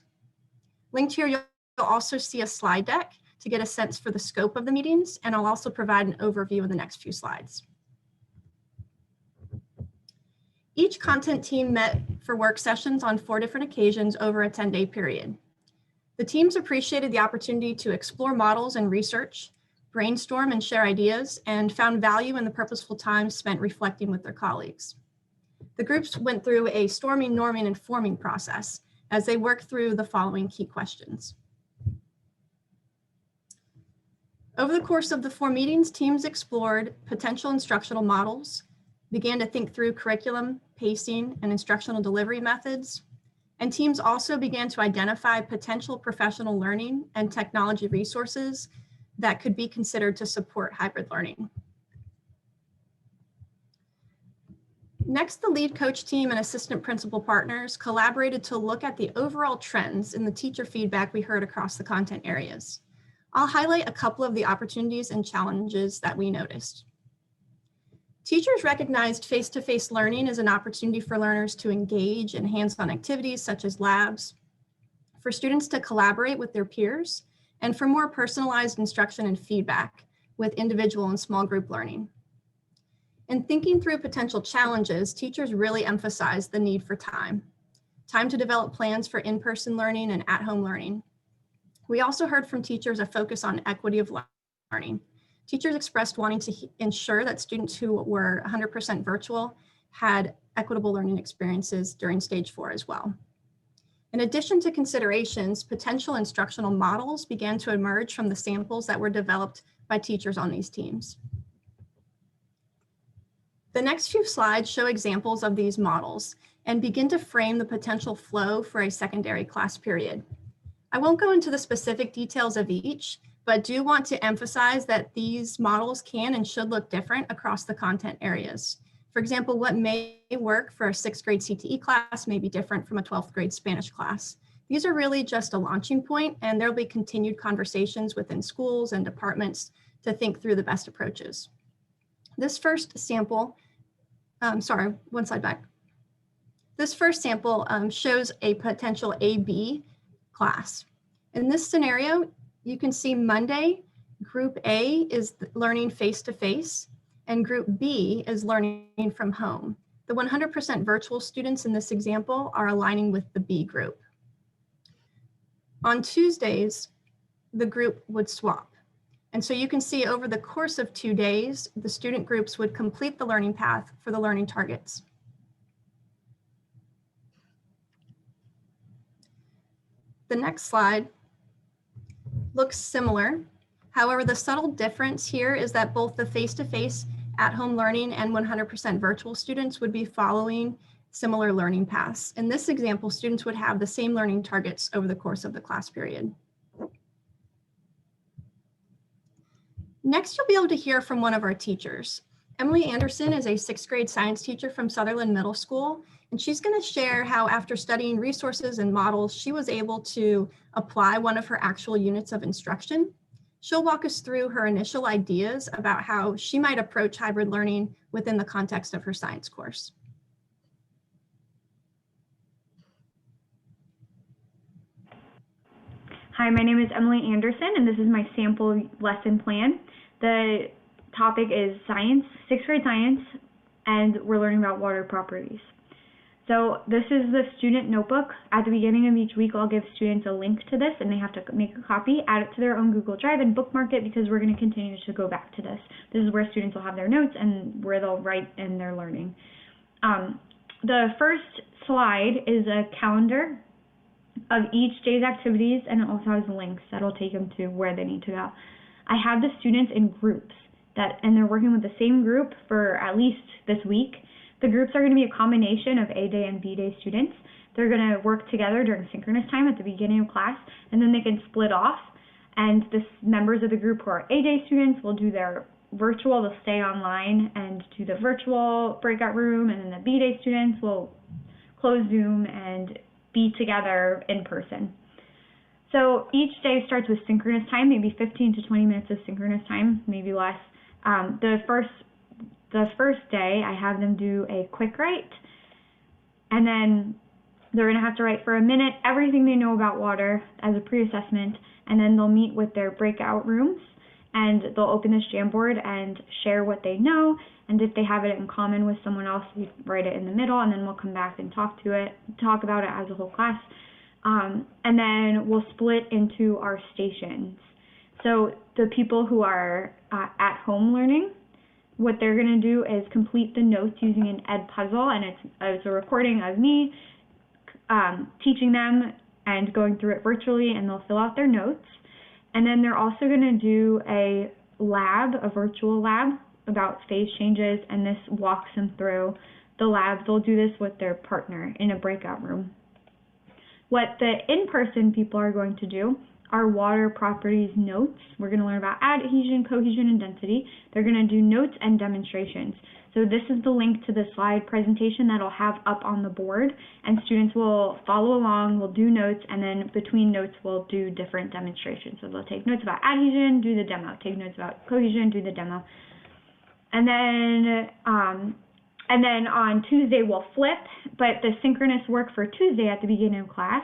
Linked here, you'll also see a slide deck to get a sense for the scope of the meetings, and I'll also provide an overview in the next few slides. Each content team met for work sessions on 4 different occasions over a 10-day period. The teams appreciated the opportunity to explore models and research, brainstorm and share ideas, and found value in the purposeful time spent reflecting with their colleagues. The groups went through a storming, norming, and forming process as they worked through the following key questions. Over the course of the 4 meetings, teams explored potential instructional models, began to think through curriculum, pacing, and instructional delivery methods, and teams also began to identify potential professional learning and technology resources that could be considered to support hybrid learning. Next, the lead coach team and assistant principal partners collaborated to look at the overall trends in the teacher feedback we heard across the content areas. I'll highlight a couple of the opportunities and challenges that we noticed. Teachers recognized face-to-face learning as an opportunity for learners to engage in hands-on activities such as labs, for students to collaborate with their peers, and for more personalized instruction and feedback with individual and small group learning. In thinking through potential challenges, teachers really emphasized the need for time to develop plans for in-person learning and at-home learning. We also heard from teachers a focus on equity of learning. Teachers expressed wanting to ensure that students who were 100% virtual had equitable learning experiences during stage 4 as well. In addition to considerations, potential instructional models began to emerge from the samples that were developed by teachers on these teams. The next few slides show examples of these models and begin to frame the potential flow for a secondary class period. I won't go into the specific details of each, but do want to emphasize that these models can and should look different across the content areas. For example, what may work for a 6th grade CTE class may be different from a 12th grade Spanish class. These are really just a launching point, and there'll be continued conversations within schools and departments to think through the best approaches. This first sample, sorry, one slide back. This first sample shows a potential AB class. In this scenario, you can see Monday, group A is learning face-to-face, and group B is learning from home. The 100% virtual students in this example are aligning with the B group. On Tuesdays, the group would swap. And so you can see over the course of 2 days, the student groups would complete the learning path for the learning targets. The next slide looks similar. However, the subtle difference here is that both the face-to-face at-home learning and 100% virtual students would be following similar learning paths. In this example, students would have the same learning targets over the course of the class period. Next, you'll be able to hear from one of our teachers. Emily Anderson is a 6th grade science teacher from Sutherland Middle School, and she's going to share how after studying resources and models, she was able to apply one of her actual units of instruction. She'll walk us through her initial ideas about how she might approach hybrid learning within the context of her science course. Hi, my name is Emily Anderson, and this is my sample lesson plan. The topic is science, 6th grade science, and we're learning about water properties. So this is the student notebook. At the beginning of each week, I'll give students a link to this, and they have to make a copy, add it to their own Google Drive, and bookmark it because we're going to continue to go back to this. This is where students will have their notes and where they'll write in their learning. The first slide is a calendar of each day's activities, and it also has links that'll take them to where they need to go. I have the students in groups and they're working with the same group for at least this week. The groups are going to be a combination of A day and B day students. They're going to work together during synchronous time at the beginning of class, and then they can split off. And the members of the group who are A day students will do their virtual, they'll stay online and do the virtual breakout room, and then the B day students will close Zoom and be together in person. So each day starts with synchronous time, maybe 15 to 20 minutes of synchronous time, maybe less. The first day, I have them do a quick write, And then they're going to have to write for a minute everything they know about water as a pre-assessment, and then they'll meet with their breakout rooms, and they'll open this Jamboard and share what they know. And if they have it in common with someone else, we write it in the middle, and then we'll come back and talk about it as a whole class. And then we'll split into our stations. So the people who are at home learning, what they're going to do is complete the notes using an Ed puzzle, and it's a recording of me teaching them and going through it virtually, and they'll fill out their notes. And then they're also going to do a lab, a virtual lab about phase changes, and this walks them through the lab. They'll do this with their partner in a breakout room. What the in-person people are going to do are water properties notes. We're going to learn about adhesion, cohesion, and density. They're going to do notes and demonstrations. So this is the link to the slide presentation that I'll have up on the board, and students will follow along, we'll do notes, and then between notes we'll do different demonstrations. So they'll take notes about adhesion, do the demo, take notes about cohesion, do the demo. And then on Tuesday we'll flip, but the synchronous work for Tuesday at the beginning of class,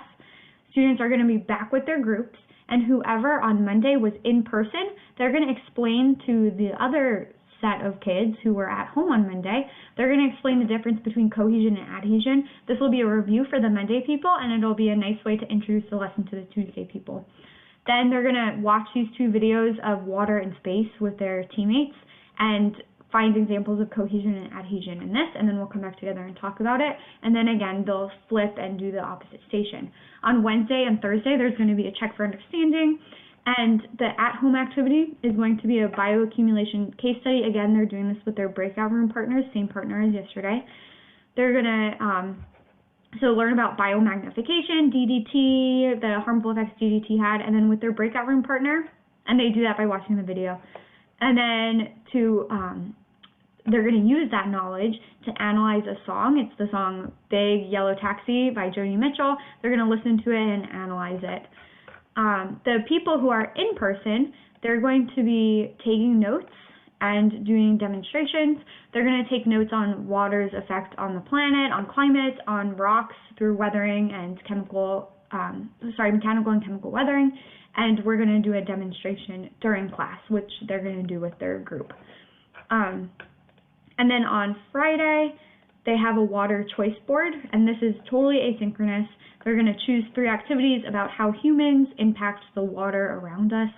students are going to be back with their groups, and whoever on Monday was in person, they're going to explain to the other set of kids who were at home on Monday, they're going to explain the difference between cohesion and adhesion. This will be a review for the Monday people, and it'll be a nice way to introduce the lesson to the Tuesday people. Then they're going to watch these 2 videos of water and space with their teammates and find examples of cohesion and adhesion in this, and then we'll come back together and talk about it. And then again, they'll flip and do the opposite station. On Wednesday and Thursday, there's going to be a check for understanding, and the at-home activity is going to be a bioaccumulation case study. Again, they're doing this with their breakout room partners, same partner as yesterday. They're going to learn about biomagnification, DDT, the harmful effects DDT had, and then with their breakout room partner, and they do that by watching the video. And then they're going to use that knowledge to analyze a song. It's the song Big Yellow Taxi by Joni Mitchell. They're going to listen to it and analyze it. The people who are in person, they're going to be taking notes and doing demonstrations. They're going to take notes on water's effect on the planet, on climate, on rocks through weathering and mechanical and chemical weathering. And we're going to do a demonstration during class, which they're going to do with their group. And then on Friday, they have a water choice board, and this is totally asynchronous. They're going to choose 3 activities about how humans impact the water around us,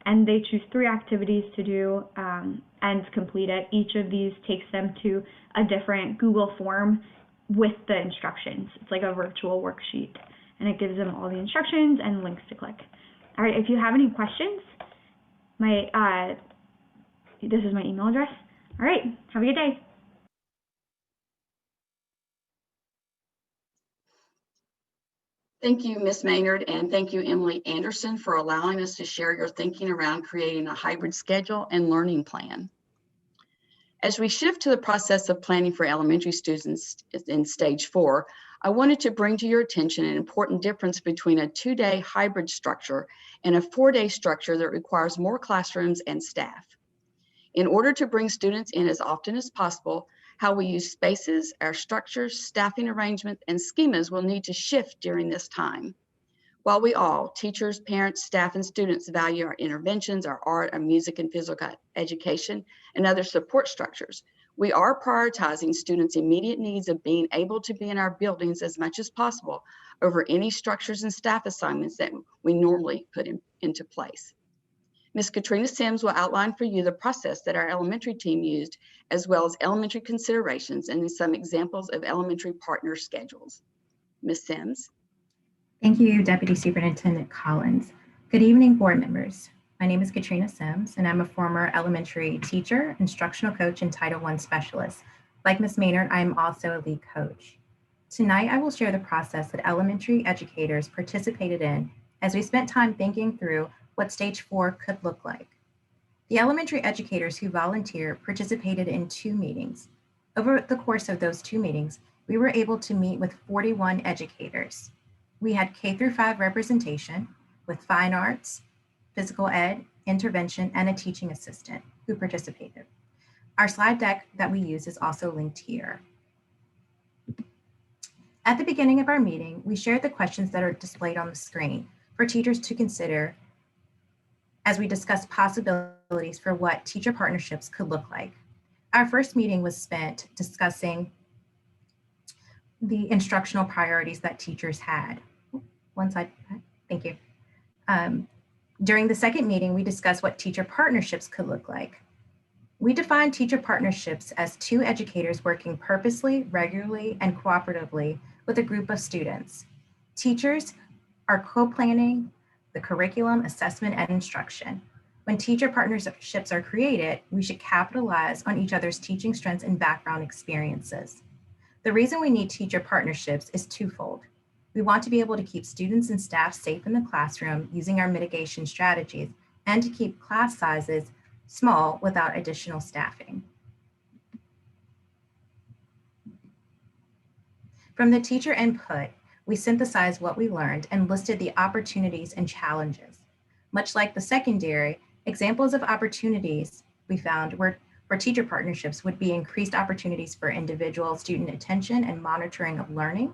and they choose 3 activities to do and complete it. Each of these takes them to a different Google form with the instructions. It's like a virtual worksheet, and it gives them all the instructions and links to click. All right, if you have any questions, this is my email address. All right, have a good day. Thank you, Ms. Maynard, and thank you, Emily Anderson, for allowing us to share your thinking around creating a hybrid schedule and learning plan. As we shift to the process of planning for elementary students in stage 4, I wanted to bring to your attention an important difference between a 2-day hybrid structure and a 4-day structure that requires more classrooms and staff. In order to bring students in as often as possible, how we use spaces, our structures, staffing arrangements, and schemas will need to shift during this time. While we all, teachers, parents, staff, and students, value our interventions, our art, our music and physical education, and other support structures, we are prioritizing students' immediate needs of being able to be in our buildings as much as possible over any structures and staff assignments that we normally put into place. Ms. Katrina Sims will outline for you the process that our elementary team used, as well as elementary considerations and some examples of elementary partner schedules. Ms. Sims. Thank you, Deputy Superintendent Collins. Good evening, board members. My name is Katrina Sims, and I'm a former elementary teacher, instructional coach, and Title I specialist. Like Ms. Maynard, I'm also a lead coach. Tonight, I will share the process that elementary educators participated in as we spent time thinking through what stage 4 could look like. The elementary educators who volunteered participated in 2 meetings. Over the course of those 2 meetings, we were able to meet with 41 educators. We had K-5 representation with fine arts, physical ed, intervention, and a teaching assistant who participated. Our slide deck that we use is also linked here. At the beginning of our meeting, we shared the questions that are displayed on the screen for teachers to consider as we discuss possibilities for what teacher partnerships could look like. Our first meeting was spent discussing the instructional priorities that teachers had. One slide, thank you. During the second meeting, we discussed what teacher partnerships could look like. We define teacher partnerships as two educators working purposely, regularly, and cooperatively with a group of students. Teachers are co-planning the curriculum, assessment, and instruction. When teacher partnerships are created, we should capitalize on each other's teaching strengths and background experiences. The reason we need teacher partnerships is twofold. We want to be able to keep students and staff safe in the classroom using our mitigation strategies, and to keep class sizes small without additional staffing. From the teacher input, we synthesized what we learned and listed the opportunities and challenges. Much like the secondary, examples of opportunities we found were for teacher partnerships would be increased opportunities for individual student attention and monitoring of learning.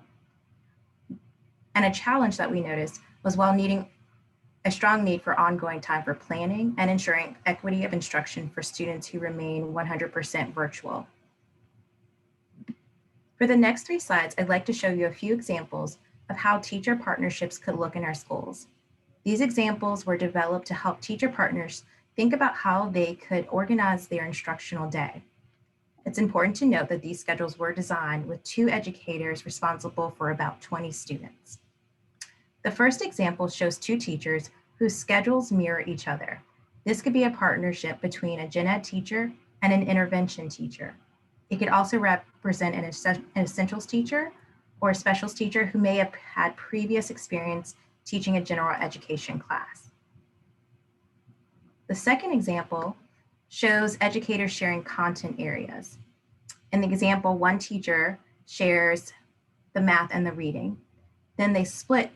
And a challenge that we noticed was while needing a strong need for ongoing time for planning and ensuring equity of instruction for students who remain 100% virtual. For the next 3 slides, I'd like to show you a few examples of how teacher partnerships could look in our schools. These examples were developed to help teacher partners think about how they could organize their instructional day. It's important to note that these schedules were designed with 2 educators responsible for about 20 students. The first example shows 2 teachers whose schedules mirror each other. This could be a partnership between a gen ed teacher and an intervention teacher. It could also represent an essentials teacher or a specials teacher who may have had previous experience teaching a general education class. The second example shows educators sharing content areas. In the example, one teacher shares the math and the reading. Then they split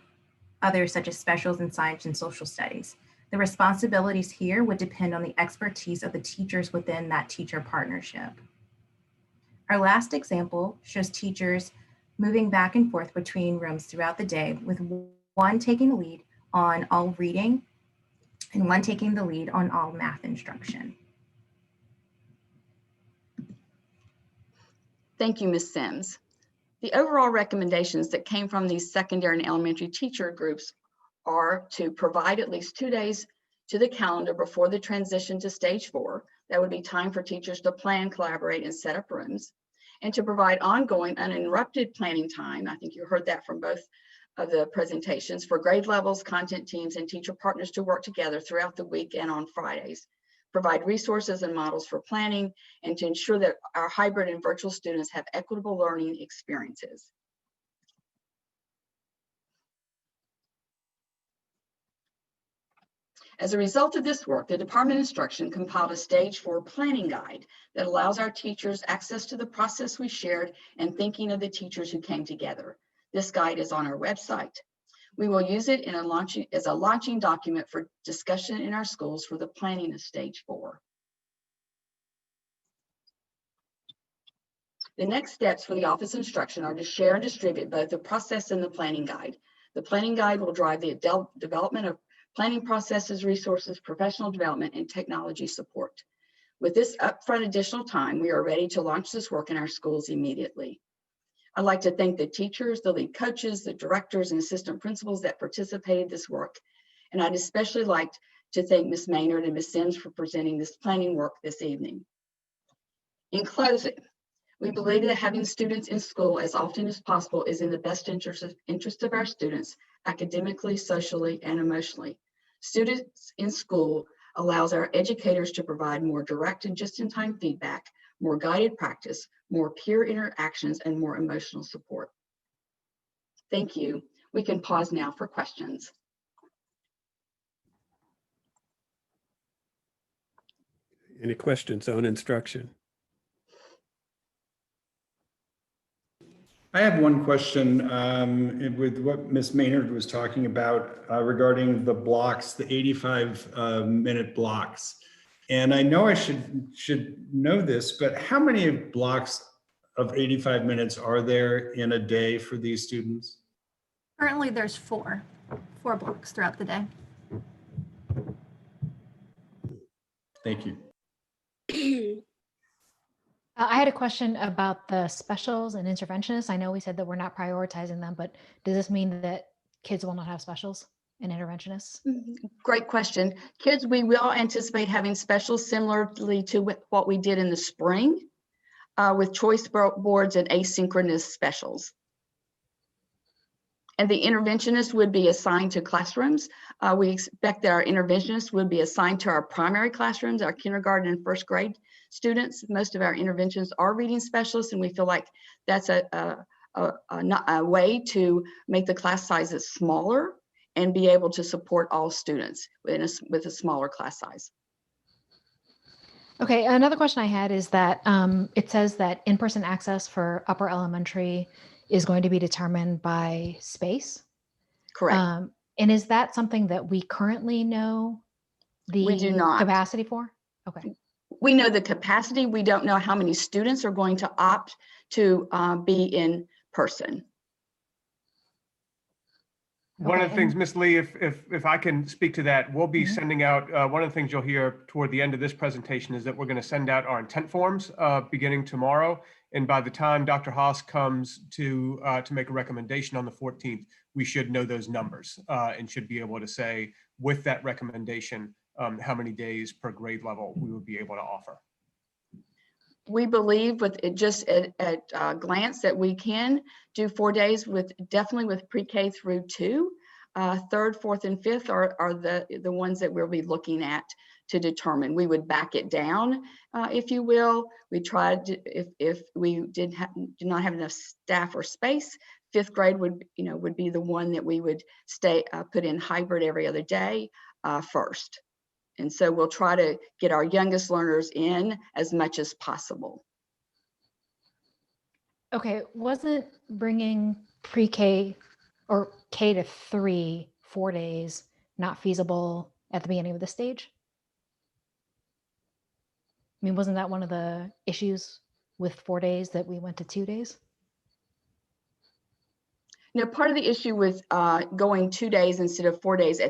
others such as specials in science and social studies. The responsibilities here would depend on the expertise of the teachers within that teacher partnership. Our last example shows teachers moving back and forth between rooms throughout the day, with one taking the lead on all reading and one taking the lead on all math instruction. Thank you, Ms. Sims. The overall recommendations that came from these secondary and elementary teacher groups are to provide at least 2 days to the calendar before the transition to stage 4. That would be time for teachers to plan, collaborate, and set up rooms, and to provide ongoing uninterrupted planning time. I think you heard that from both of the presentations, for grade levels, content teams, and teacher partners to work together throughout the week and on Fridays. Provide resources and models for planning, and to ensure that our hybrid and virtual students have equitable learning experiences. As a result of this work, the Department of Instruction compiled a stage 4 planning guide that allows our teachers access to the process we shared and thinking of the teachers who came together. This guide is on our website. We will use it as a launching document for discussion in our schools for the planning of stage 4. The next steps for the Office of Instruction are to share and distribute both the process and the planning guide. The planning guide will drive the development of planning processes, resources, professional development, and technology support. With this upfront additional time, we are ready to launch this work in our schools immediately. I'd like to thank the teachers, the lead coaches, the directors, and assistant principals that participated in this work. And I'd especially like to thank Ms. Maynard and Ms. Sims for presenting this planning work this evening. In closing, we believe that having students in school as often as possible is in the best interest of our students, academically, socially, and emotionally. Students in school allows our educators to provide more direct and just-in-time feedback, more guided practice, more peer interactions, and more emotional support. Thank you. We can pause now for questions. Any questions on instruction? I have one question with what Ms. Maynard was talking about regarding the blocks, the 85-minute blocks. And I know I should know this, but how many blocks of 85 minutes are there in a day for these students? Currently, there's four blocks throughout the day. Thank you. I had a question about the specials and interventionists. I know we said that we're not prioritizing them, but does this mean that kids will not have specials and interventionists? Great question. Kids, we will anticipate having specials similarly to what we did in the spring with choice boards and asynchronous specials. And the interventionist would be assigned to classrooms. We expect that our interventionists would be assigned to our primary classrooms, our kindergarten and first grade students. Most of our interventionists are reading specialists, and we feel like that's a way to make the class sizes smaller and be able to support all students with a smaller class size. Okay, another question I had is that it says that in-person access for upper elementary is going to be determined by space. Correct. And is that something that we currently know the We do not. capacity for? Okay. We know the capacity. We don't know how many students are going to opt to be in person. One of the things, Ms. Lee, if I can speak to that, we'll be sending out, one of the things you'll hear toward the end of this presentation is that we're going to send out our intent forms beginning tomorrow. And by the time Dr. Haas comes to make a recommendation on the 14th, we should know those numbers and should be able to say with that recommendation, how many days per grade level we would be able to offer. We believe with it just at glance that we can do 4 days definitely with pre-K through 2. Third, fourth, and fifth are the ones that we'll be looking at to determine. We would back it down, if you will. We tried to, if we did not have enough staff or space, fifth grade would be the one that we would put in hybrid every other day first. And so we'll try to get our youngest learners in as much as possible. Okay, wasn't bringing pre-K or K to 3 4 days not feasible at the beginning of the stage? I mean, wasn't that one of the issues with 4 days that we went to 2 days? Now, part of the issue with going 2 days instead of 4 days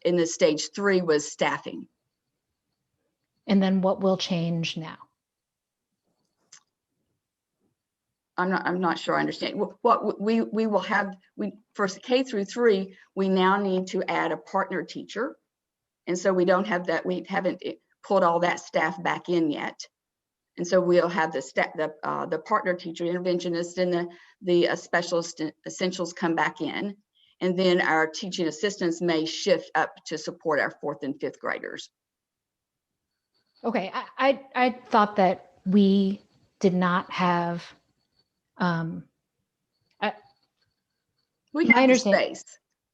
in the stage 3 was staffing. And then what will change now? I'm not sure I understand. What we will have, for K through 3, we now need to add a partner teacher. And so we don't have that, we haven't pulled all that staff back in yet. And so we'll have the partner teacher, interventionist, and the specialist essentials come back in. And then our teaching assistants may shift up to support our 4th and 5th graders. Okay, I thought that we did not have. We have the space.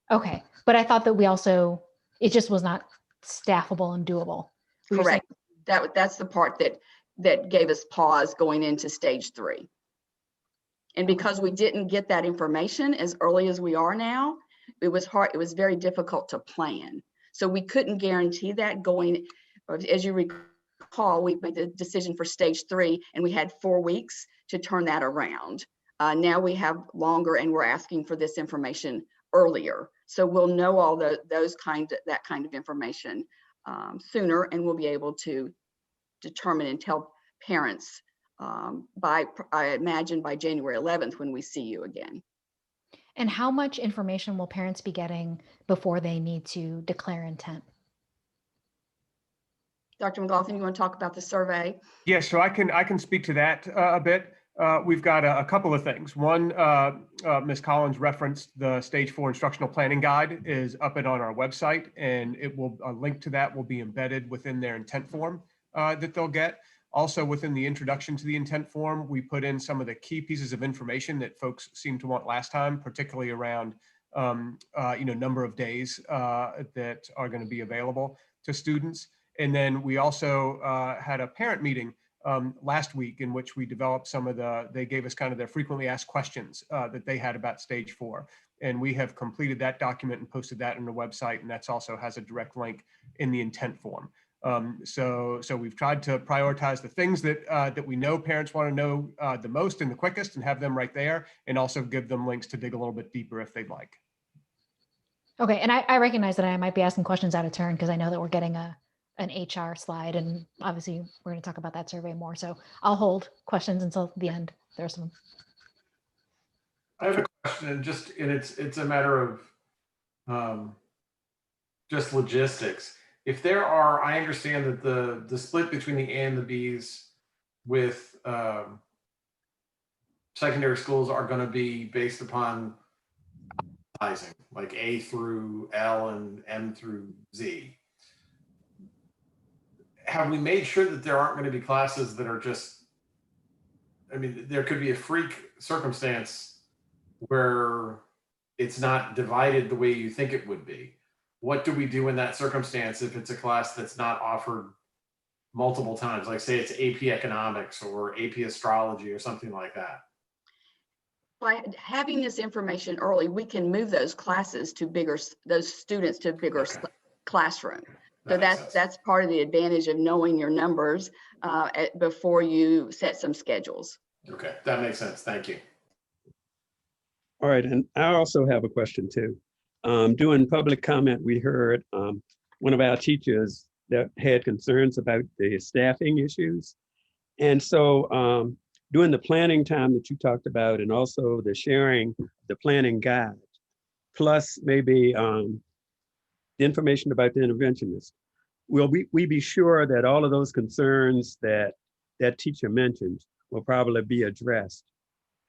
Okay, but I thought that we also, it just was not staffable and doable. Correct. That's the part that gave us pause going into stage 3. And because we didn't get that information as early as we are now, it was hard. It was very difficult to plan. So we couldn't guarantee that going, as you recall, we made the decision for stage 3 and we had 4 weeks to turn that around. Now we have longer and we're asking for this information earlier. So we'll know all that kind of information sooner, and we'll be able to determine and tell parents I imagine by January 11th when we see you again. And how much information will parents be getting before they need to declare intent? Dr. McLaughlin, you want to talk about the survey? Yes, so I can speak to that a bit. We've got a couple of things. One, Ms. Collins referenced the Stage 4 Instructional Planning Guide is up and on our website, and it will a link to that will be embedded within their intent form that they'll get. Also, within the introduction to the intent form, we put in some of the key pieces of information that folks seemed to want last time, particularly around number of days that are going to be available to students. And then we also had a parent meeting last week in which we developed they gave us kind of their frequently asked questions that they had about stage 4. And we have completed that document and posted that on the website. And that's also has a direct link in the intent form. So we've tried to prioritize the things that we know parents want to know the most and the quickest, and have them right there, and also give them links to dig a little bit deeper if they'd like. Okay, and I recognize that I might be asking questions out of turn because I know that we're getting an HR slide, and obviously we're going to talk about that survey more. So I'll hold questions until the end. There's some. I have a question, and it's a matter of just logistics. If there are, I understand that the split between the A and the Bs with secondary schools are going to be based upon sizing, like A through L and M through Z. Have we made sure that there aren't going to be classes that are just, I mean, there could be a freak circumstance where it's not divided the way you think it would be. What do we do in that circumstance if it's a class that's not offered multiple times? Like say it's AP economics or AP astrology or something like that. By having this information early, we can move those classes to those students to bigger classroom. So that's part of the advantage of knowing your numbers before you set some schedules. Okay, that makes sense. Thank you. All right, and I also have a question too. During public comment, we heard one of our teachers that had concerns about the staffing issues. And so during the planning time that you talked about, and also the sharing the planning guide, plus maybe the information about the interventionist, will we be sure that all of those concerns that that teacher mentioned will probably be addressed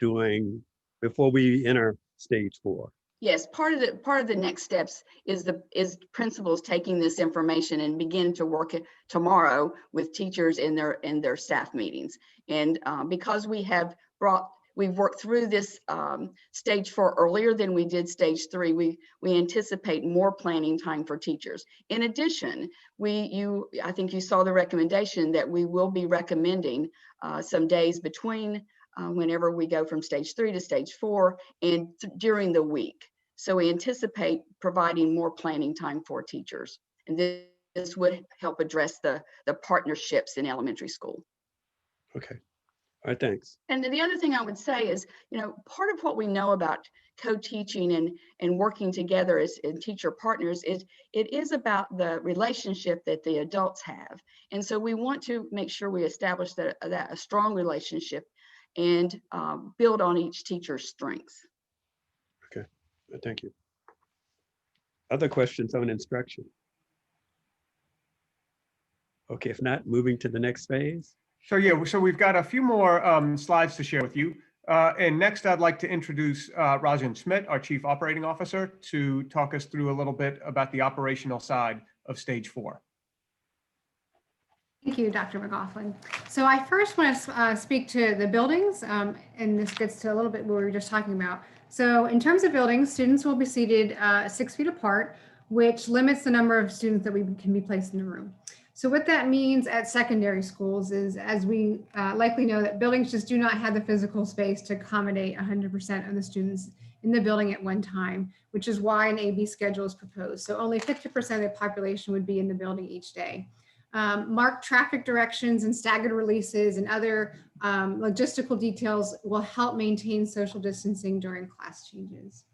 before we enter stage 4? Yes, part of the next steps is principals taking this information and begin to work it tomorrow with teachers in their staff meetings. And because we've worked through this stage 4 earlier than we did stage 3, we anticipate more planning time for teachers. In addition, I think you saw the recommendation that we will be recommending some days between whenever we go from stage 3 to stage 4 and during the week. So we anticipate providing more planning time for teachers. And this would help address the partnerships in elementary school. Okay, all right, thanks. And the other thing I would say is, part of what we know about co-teaching and working together as teacher partners is it is about the relationship that the adults have. And so we want to make sure we establish that a strong relationship and build on each teacher's strengths. Okay, thank you. Other questions on instruction? Okay, if not, moving to the next phase. So yeah, so we've got a few more slides to share with you. And next I'd like to introduce Rajan Smith, our Chief Operating Officer, to talk us through a little bit about the operational side of stage 4. Thank you, Dr. McLaughlin. So I first want to speak to the buildings, and this gets to a little bit what we were just talking about. So in terms of buildings, students will be seated 6 feet apart, which limits the number of students that can be placed in a room. So what that means at secondary schools is, as we likely know, that buildings just do not have the physical space to accommodate 100% of the students in the building at one time, which is why an AB schedule is proposed. So only 50% of the population would be in the building each day. Marked traffic directions and staggered releases and other logistical details will help maintain social distancing during class changes.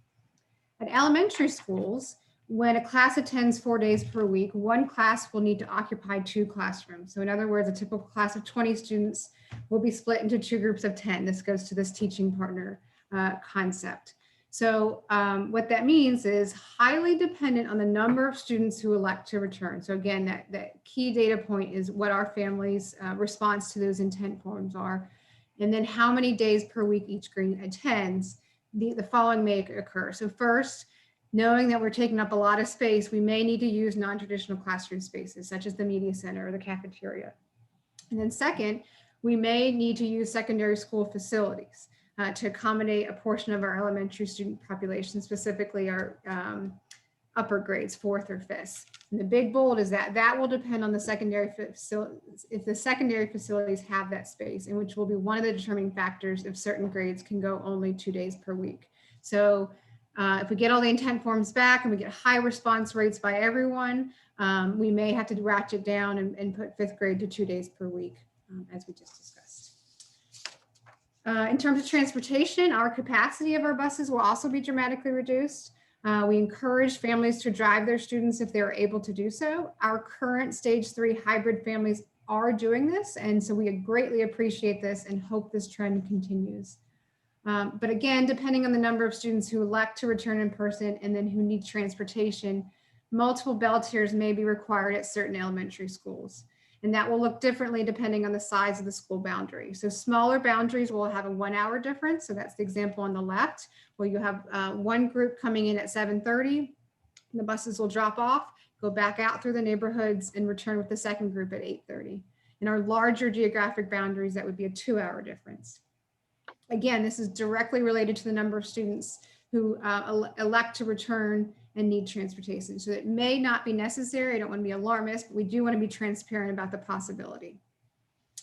At elementary schools, when a class attends 4 days per week, one class will need to occupy 2 classrooms. So in other words, a typical class of 20 students will be split into 2 groups of 10. This goes to this teaching partner concept. So what that means is highly dependent on the number of students who elect to return. So again, that key data point is what our family's response to those intent forms are. And then how many days per week each grade attends, the following may occur. So first, knowing that we're taking up a lot of space, we may need to use non-traditional classroom spaces, such as the media center or the cafeteria. And then second, we may need to use secondary school facilities to accommodate a portion of our elementary student population, specifically our upper grades, 4th or 5th. And the big bold is that will depend on the secondary facilities, if the secondary facilities have that space, and which will be one of the determining factors if certain grades can go only 2 days per week. So if we get all the intent forms back and we get high response rates by everyone, We may have to ratchet down and put 5th grade to 2 days per week, as we just discussed. In terms of transportation, our capacity of our buses will also be dramatically reduced. We encourage families to drive their students if they're able to do so. Our current stage 3 hybrid families are doing this, and so we greatly appreciate this and hope this trend continues. But again, depending on the number of students who elect to return in person and then who need transportation, multiple bell tiers may be required at certain elementary schools. And that will look differently depending on the size of the school boundary. So smaller boundaries will have a 1 hour difference. So that's the example on the left, where you have one group coming in at 7:30. The buses will drop off, go back out through the neighborhoods and return with the second group at 8:30. In our larger geographic boundaries, that would be a 2 hour difference. Again, this is directly related to the number of students who elect to return and need transportation. So it may not be necessary. I don't want to be alarmist, but we do want to be transparent about the possibility.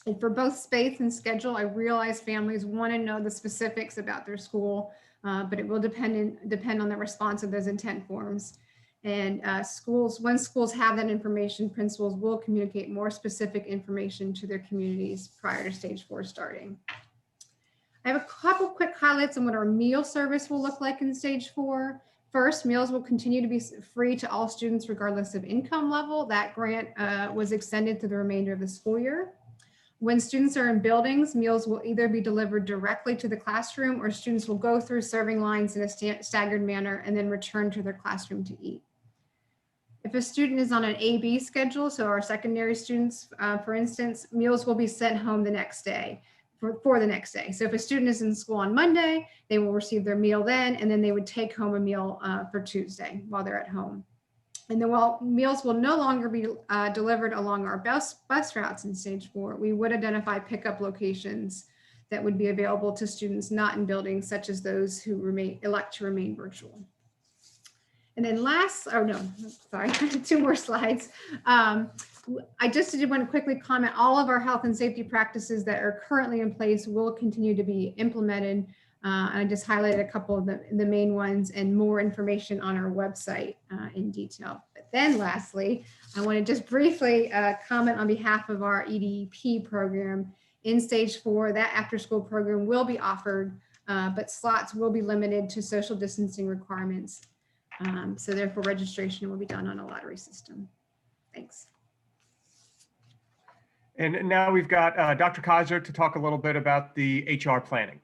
And for both space and schedule, I realize families want to know the specifics about their school, but it will depend on the response of those intent forms. And when schools have that information, principals will communicate more specific information to their communities prior to stage 4 starting. I have a couple quick highlights on what our meal service will look like in stage 4. First, meals will continue to be free to all students regardless of income level. That grant was extended through the remainder of the school year. When students are in buildings, meals will either be delivered directly to the classroom or students will go through serving lines in a staggered manner and then return to their classroom to eat. If a student is on an AB schedule, so our secondary students, for instance, meals will be sent home the next day. For the next day. So if a student is in school on Monday, they will receive their meal then, and then they would take home a meal for Tuesday while they're at home. And then while meals will no longer be delivered along our bus routes in stage 4, we would identify pickup locations that would be available to students not in buildings, such as those who elect to remain virtual. And then sorry, 2 more slides. I just did want to quickly comment, all of our health and safety practices that are currently in place will continue to be implemented. And I just highlighted a couple of the main ones and more information on our website in detail. But then lastly, I want to just briefly comment on behalf of our EDP program. In stage 4, that after school program will be offered, but slots will be limited to social distancing requirements. So therefore registration will be done on a lottery system. Thanks. And now we've got Dr. Kaiser to talk a little bit about the HR planning.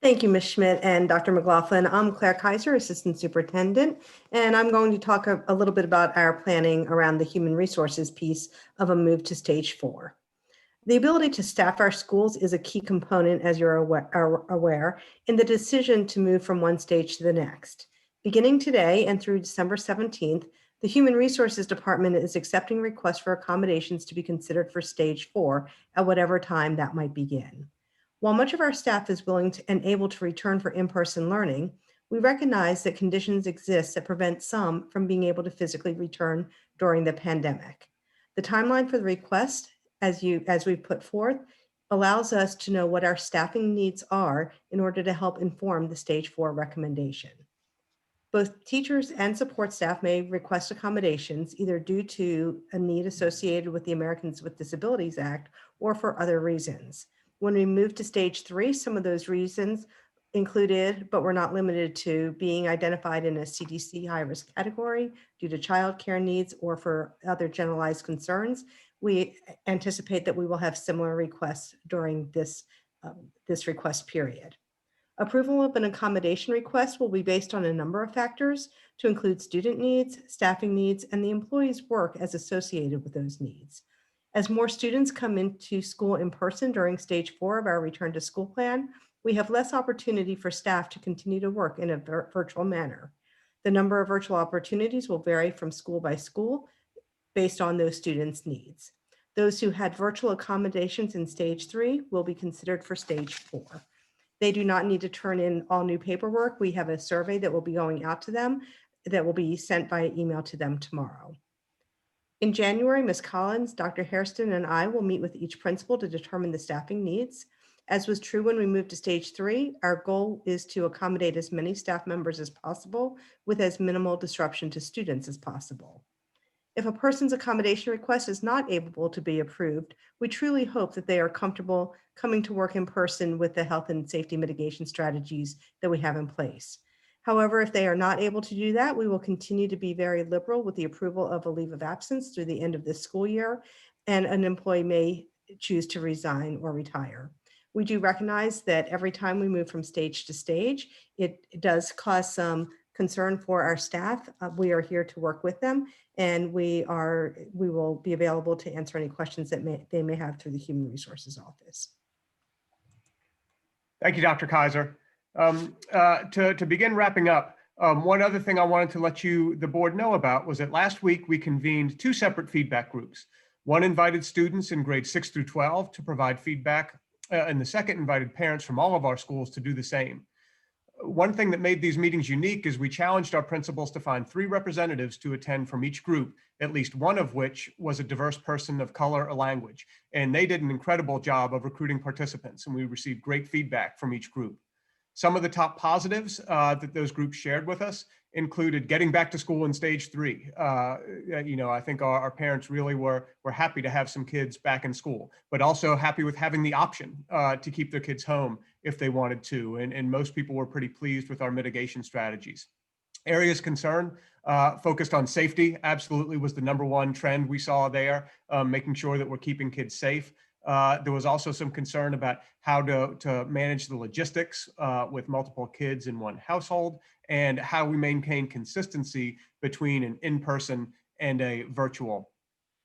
Thank you, Ms. Schmidt and Dr. McLaughlin. I'm Claire Kaiser, Assistant Superintendent, and I'm going to talk a little bit about our planning around the human resources piece of a move to stage 4. The ability to staff our schools is a key component, as you're aware, in the decision to move from one stage to the next. Beginning today and through December 17th, the Human Resources Department is accepting requests for accommodations to be considered for stage 4 at whatever time that might begin. While much of our staff is willing to and able to return for in-person learning, we recognize that conditions exist that prevent some from being able to physically return during the pandemic. The timeline for the request, as we've put forth, allows us to know what our staffing needs are in order to help inform the stage 4 recommendation. Both teachers and support staff may request accommodations either due to a need associated with the Americans with Disabilities Act or for other reasons. When we moved to stage 3, some of those reasons included, but were not limited to, being identified in a CDC high-risk category due to childcare needs or for other generalized concerns. We anticipate that we will have similar requests during this request period. Approval of an accommodation request will be based on a number of factors to include student needs, staffing needs, and the employee's work as associated with those needs. As more students come into school in person during stage 4 of our return to school plan, we have less opportunity for staff to continue to work in a virtual manner. The number of virtual opportunities will vary from school by school based on those students' needs. Those who had virtual accommodations in stage 3 will be considered for stage 4. They do not need to turn in all new paperwork. We have a survey that will be going out to them that will be sent by email to them tomorrow. In January, Ms. Collins, Dr. Hairston, and I will meet with each principal to determine the staffing needs. As was true when we moved to stage 3, our goal is to accommodate as many staff members as possible with as minimal disruption to students as possible. If a person's accommodation request is not able to be approved, we truly hope that they are comfortable coming to work in person with the health and safety mitigation strategies that we have in place. However, if they are not able to do that, we will continue to be very liberal with the approval of a leave of absence through the end of this school year, and an employee may choose to resign or retire. We do recognize that every time we move from stage to stage, it does cause some concern for our staff. We are here to work with them, and we will be available to answer any questions that they may have through the Human Resources Office. Thank you, Dr. Kaiser. To begin wrapping up, one other thing I wanted to let the board know about was that last week we convened 2 separate feedback groups. One invited students in grades 6 through 12 to provide feedback, and the second invited parents from all of our schools to do the same. One thing that made these meetings unique is we challenged our principals to find 3 representatives to attend from each group, at least one of which was a diverse person of color or language. And they did an incredible job of recruiting participants, and we received great feedback from each group. Some of the top positives that those groups shared with us included getting back to school in stage 3. I think our parents really were happy to have some kids back in school, but also happy with having the option to keep their kids home if they wanted to. And most people were pretty pleased with our mitigation strategies. Areas concern focused on safety absolutely was the #1 trend we saw there, making sure that we're keeping kids safe. There was also some concern about how to manage the logistics with multiple kids in one household, and how we maintain consistency between an in-person and a virtual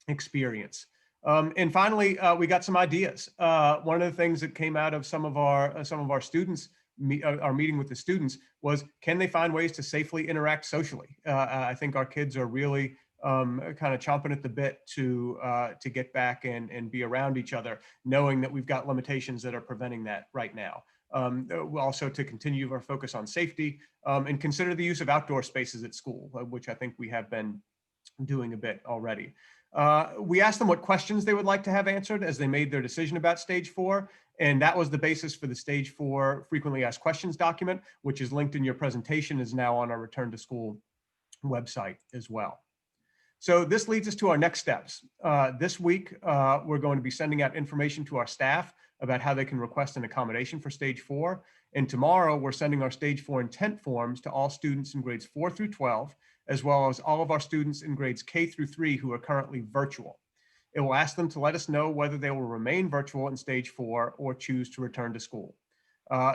experience. And finally, we got some ideas. One of the things that came out of some of our students, our meeting with the students, was can they find ways to safely interact socially? I think our kids are really kind of chomping at the bit to get back and be around each other, knowing that we've got limitations that are preventing that right now. Also to continue our focus on safety and consider the use of outdoor spaces at school, which I think we have been doing a bit already. We asked them what questions they would like to have answered as they made their decision about stage 4. And that was the basis for the stage 4 frequently asked questions document, which is linked in your presentation, is now on our Return to School website as well. So this leads us to our next steps. This week, we're going to be sending out information to our staff about how they can request an accommodation for stage 4. And tomorrow, we're sending our stage 4 intent forms to all students in grades 4 through 12, as well as all of our students in grades K through 3 who are currently virtual. It will ask them to let us know whether they will remain virtual in stage 4 or choose to return to school.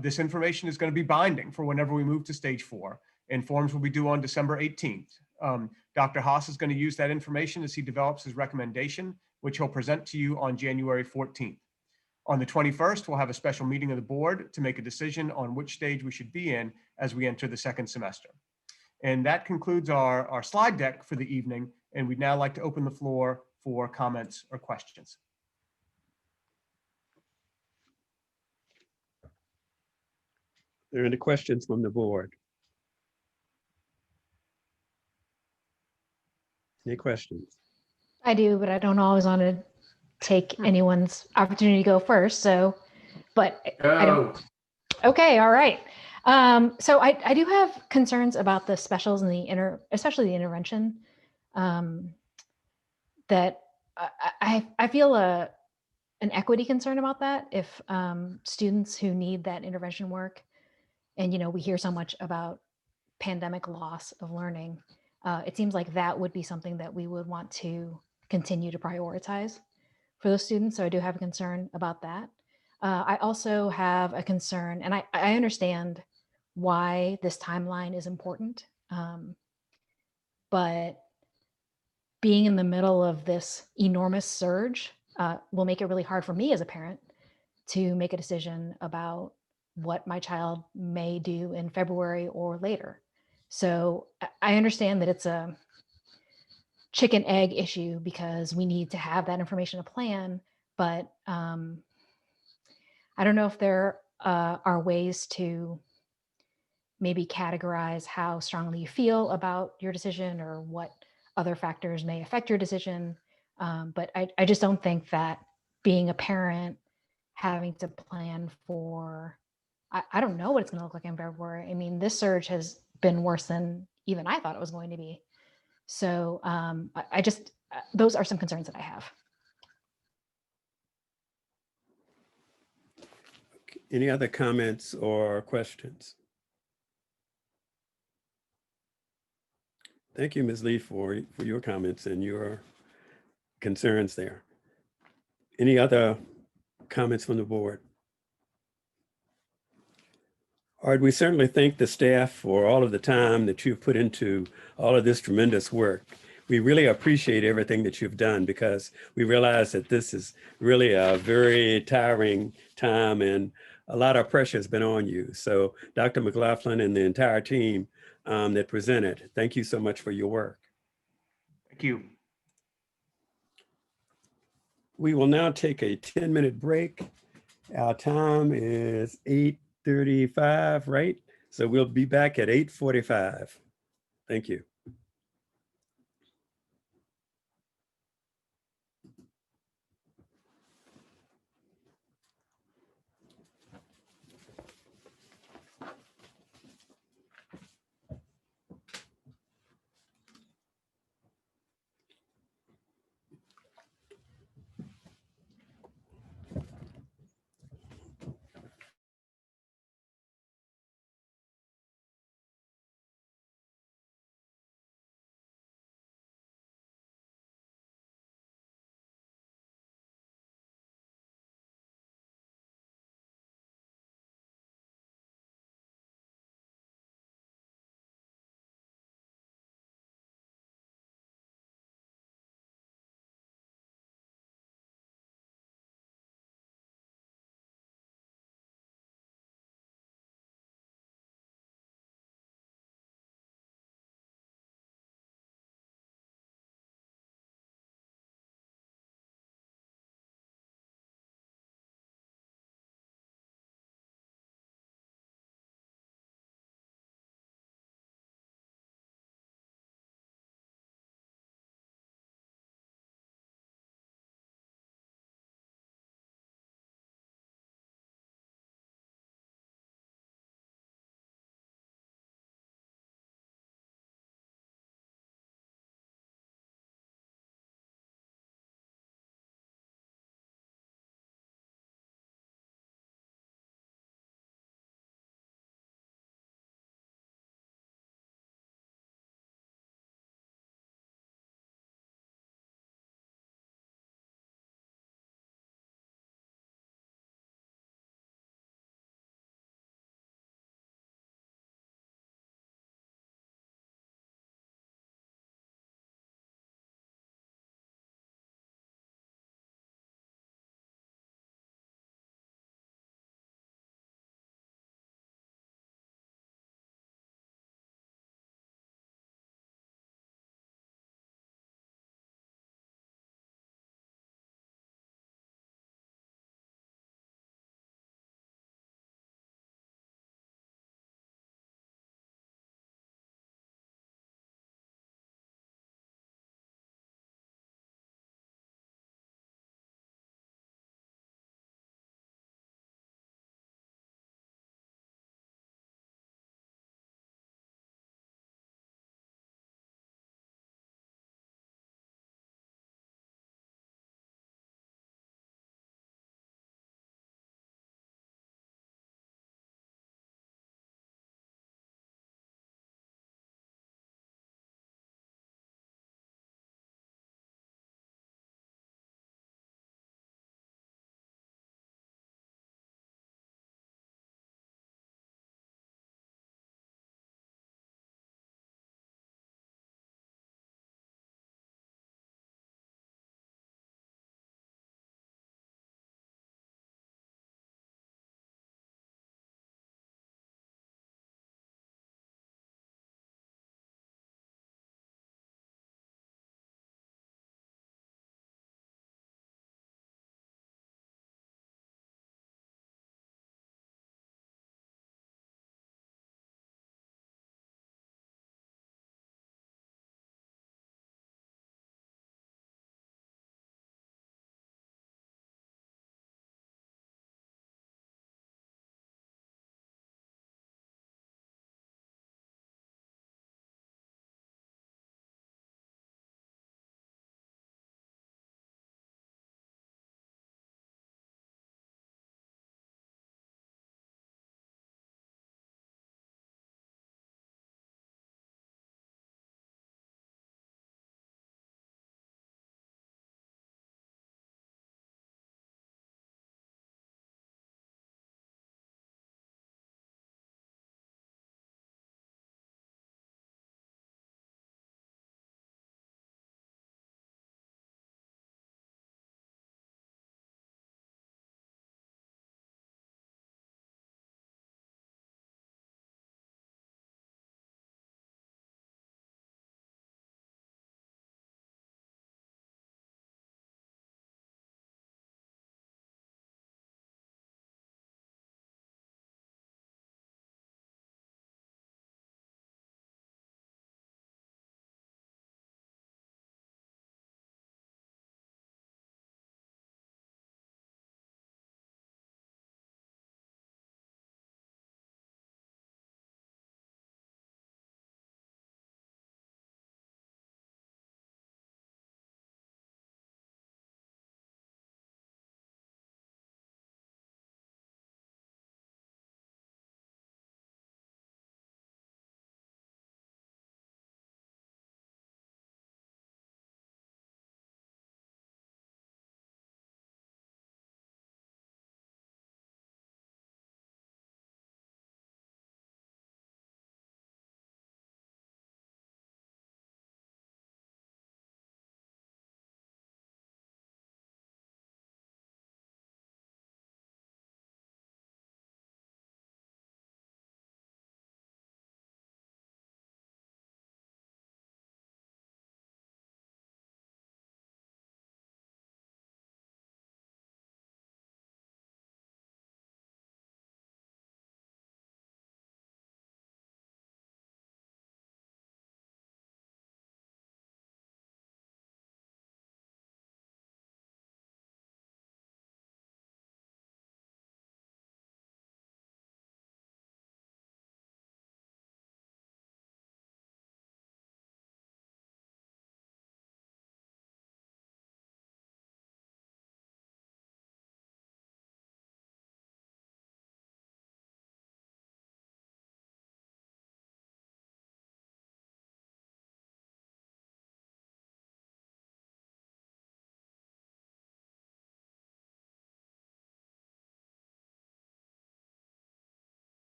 This information is going to be binding for whenever we move to stage 4, and forms will be due on December 18th. Dr. Haas is going to use that information as he develops his recommendation, which he'll present to you on January 14th. On the 21st, we'll have a special meeting of the board to make a decision on which stage we should be in as we enter the 2nd semester. And that concludes our slide deck for the evening. And we'd now like to open the floor for comments or questions. Are there any questions from the board? Any questions? I do, but I don't always want to take anyone's opportunity to go first. So, but I don't. Okay, all right. So I do have concerns about the specials and especially the intervention. That I feel an equity concern about that. If students who need that intervention work, and we hear so much about pandemic loss of learning, it seems like that would be something that we would want to continue to prioritize for those students. So I do have a concern about that. I also have a concern, and I understand why this timeline is important, but being in the middle of this enormous surge will make it really hard for me as a parent to make a decision about what my child may do in February or later. So I understand that it's a chicken egg issue because we need to have that information to plan, but I don't know if there are ways to maybe categorize how strongly you feel about your decision or what other factors may affect your decision. But I just don't think that being a parent, having to plan for, I don't know what it's going to look like in February. I mean, this surge has been worse than even I thought it was going to be. So I just, those are some concerns that I have. Any other comments or questions? Thank you, Ms. Lee, for your comments and your concerns there. Any other comments from the board? All right, we certainly thank the staff for all of the time that you've put into all of this tremendous work. We really appreciate everything that you've done because we realize that this is really a very tiring time and a lot of pressure has been on you. So Dr. McLaughlin and the entire team that presented, thank you so much for your work. Thank you. We will now take a 10-minute break. Our time is 8:35, right? So we'll be back at 8:45. Thank you.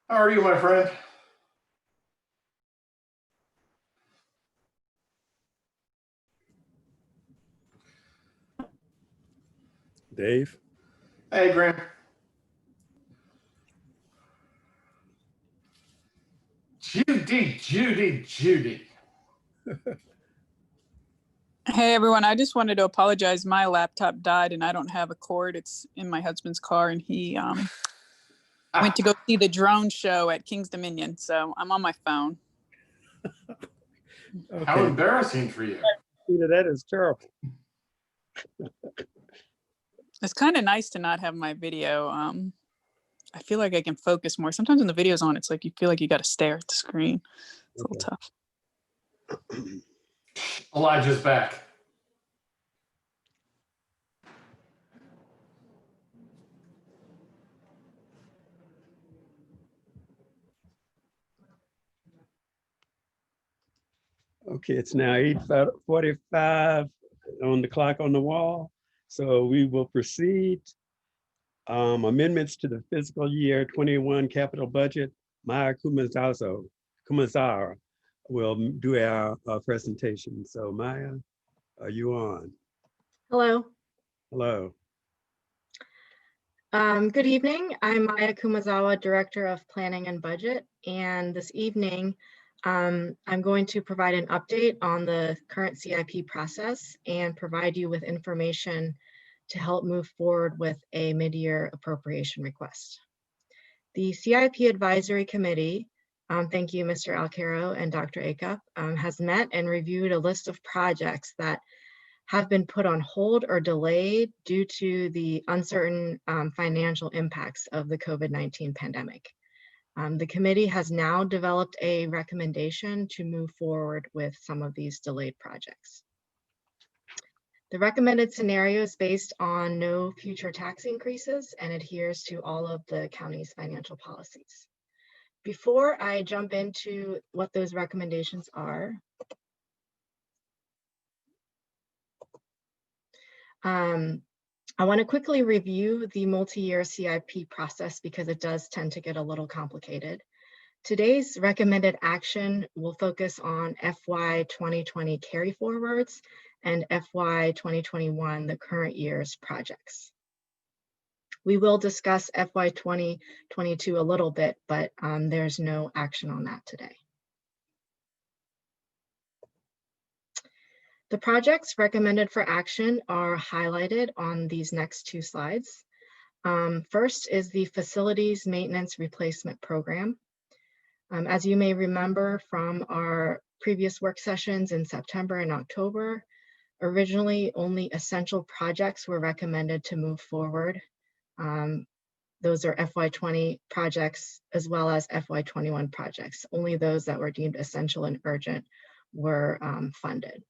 How are you, my friend? Dave? Hey, Graham. Judy. Hey everyone, I just wanted to apologize. My laptop died and I don't have a cord. It's in my husband's car and he went to go see the drone show at King's Dominion. So I'm on my phone. Okay. How embarrassing for you. That is terrible. It's kind of nice to not have my video. I feel like I can focus more. Sometimes when the video's on, it's like you feel like you got to stare at the screen. It's a little tough. Elijah's back. Okay, it's now 8:45 on the clock on the wall. So we will proceed. Amendments to the fiscal year 21 capital budget. Maya Kumazara will do our presentation. So Maya, are you on? Hello. Hello. Good evening. I'm Maya Kumazawa, Director of Planning and Budget. And this evening, I'm going to provide an update on the current CIP process and provide you with information to help move forward with a mid-year appropriation request. The CIP Advisory Committee, thank you, Mr. Alcaro and Dr. Acup, has met and reviewed a list of projects that have been put on hold or delayed due to the uncertain financial impacts of the COVID-19 pandemic. The committee has now developed a recommendation to move forward with some of these delayed projects. The recommended scenario is based on no future tax increases and adheres to all of the county's financial policies. Before I jump into what those recommendations are, I want to quickly review the multi-year CIP process because it does tend to get a little complicated. Today's recommended action will focus on FY 2020 carry forwards and FY 2021, the current year's projects. We will discuss FY 2022 a little bit, but there's no action on that today. The projects recommended for action are highlighted on these next two slides. First is the Facilities Maintenance Replacement Program. As you may remember from our previous work sessions in September and October, originally only essential projects were recommended to move forward. Those are FY 20 projects as well as FY 21 projects. Only those that were deemed essential and urgent were funded.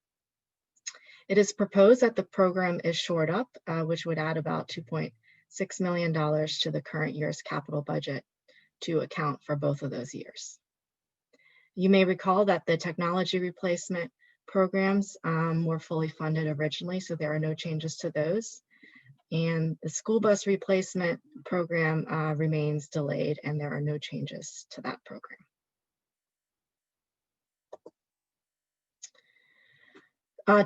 It is proposed that the program is shored up, which would add about $2.6 million to the current year's capital budget to account for both of those years. You may recall that the technology replacement programs were fully funded originally, so there are no changes to those. And the school bus replacement program remains delayed and there are no changes to that program.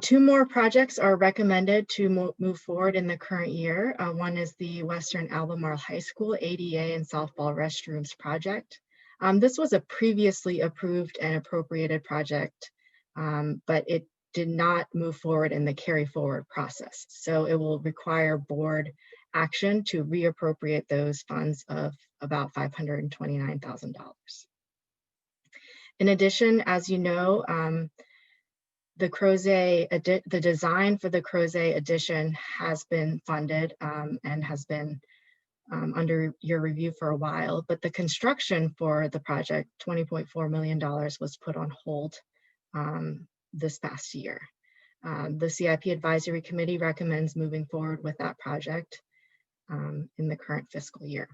Two more projects are recommended to move forward in the current year. One is the Western Albemarle High School ADA and softball restrooms project. This was a previously approved and appropriated project, but it did not move forward in the carry forward process. So it will require board action to reappropriate those funds of about $529,000. In addition, as you know, the design for the Crozet addition has been funded and has been under your review for a while, but the construction for the project, $20.4 million, was put on hold this past year. The CIP Advisory Committee recommends moving forward with that project in the current fiscal year.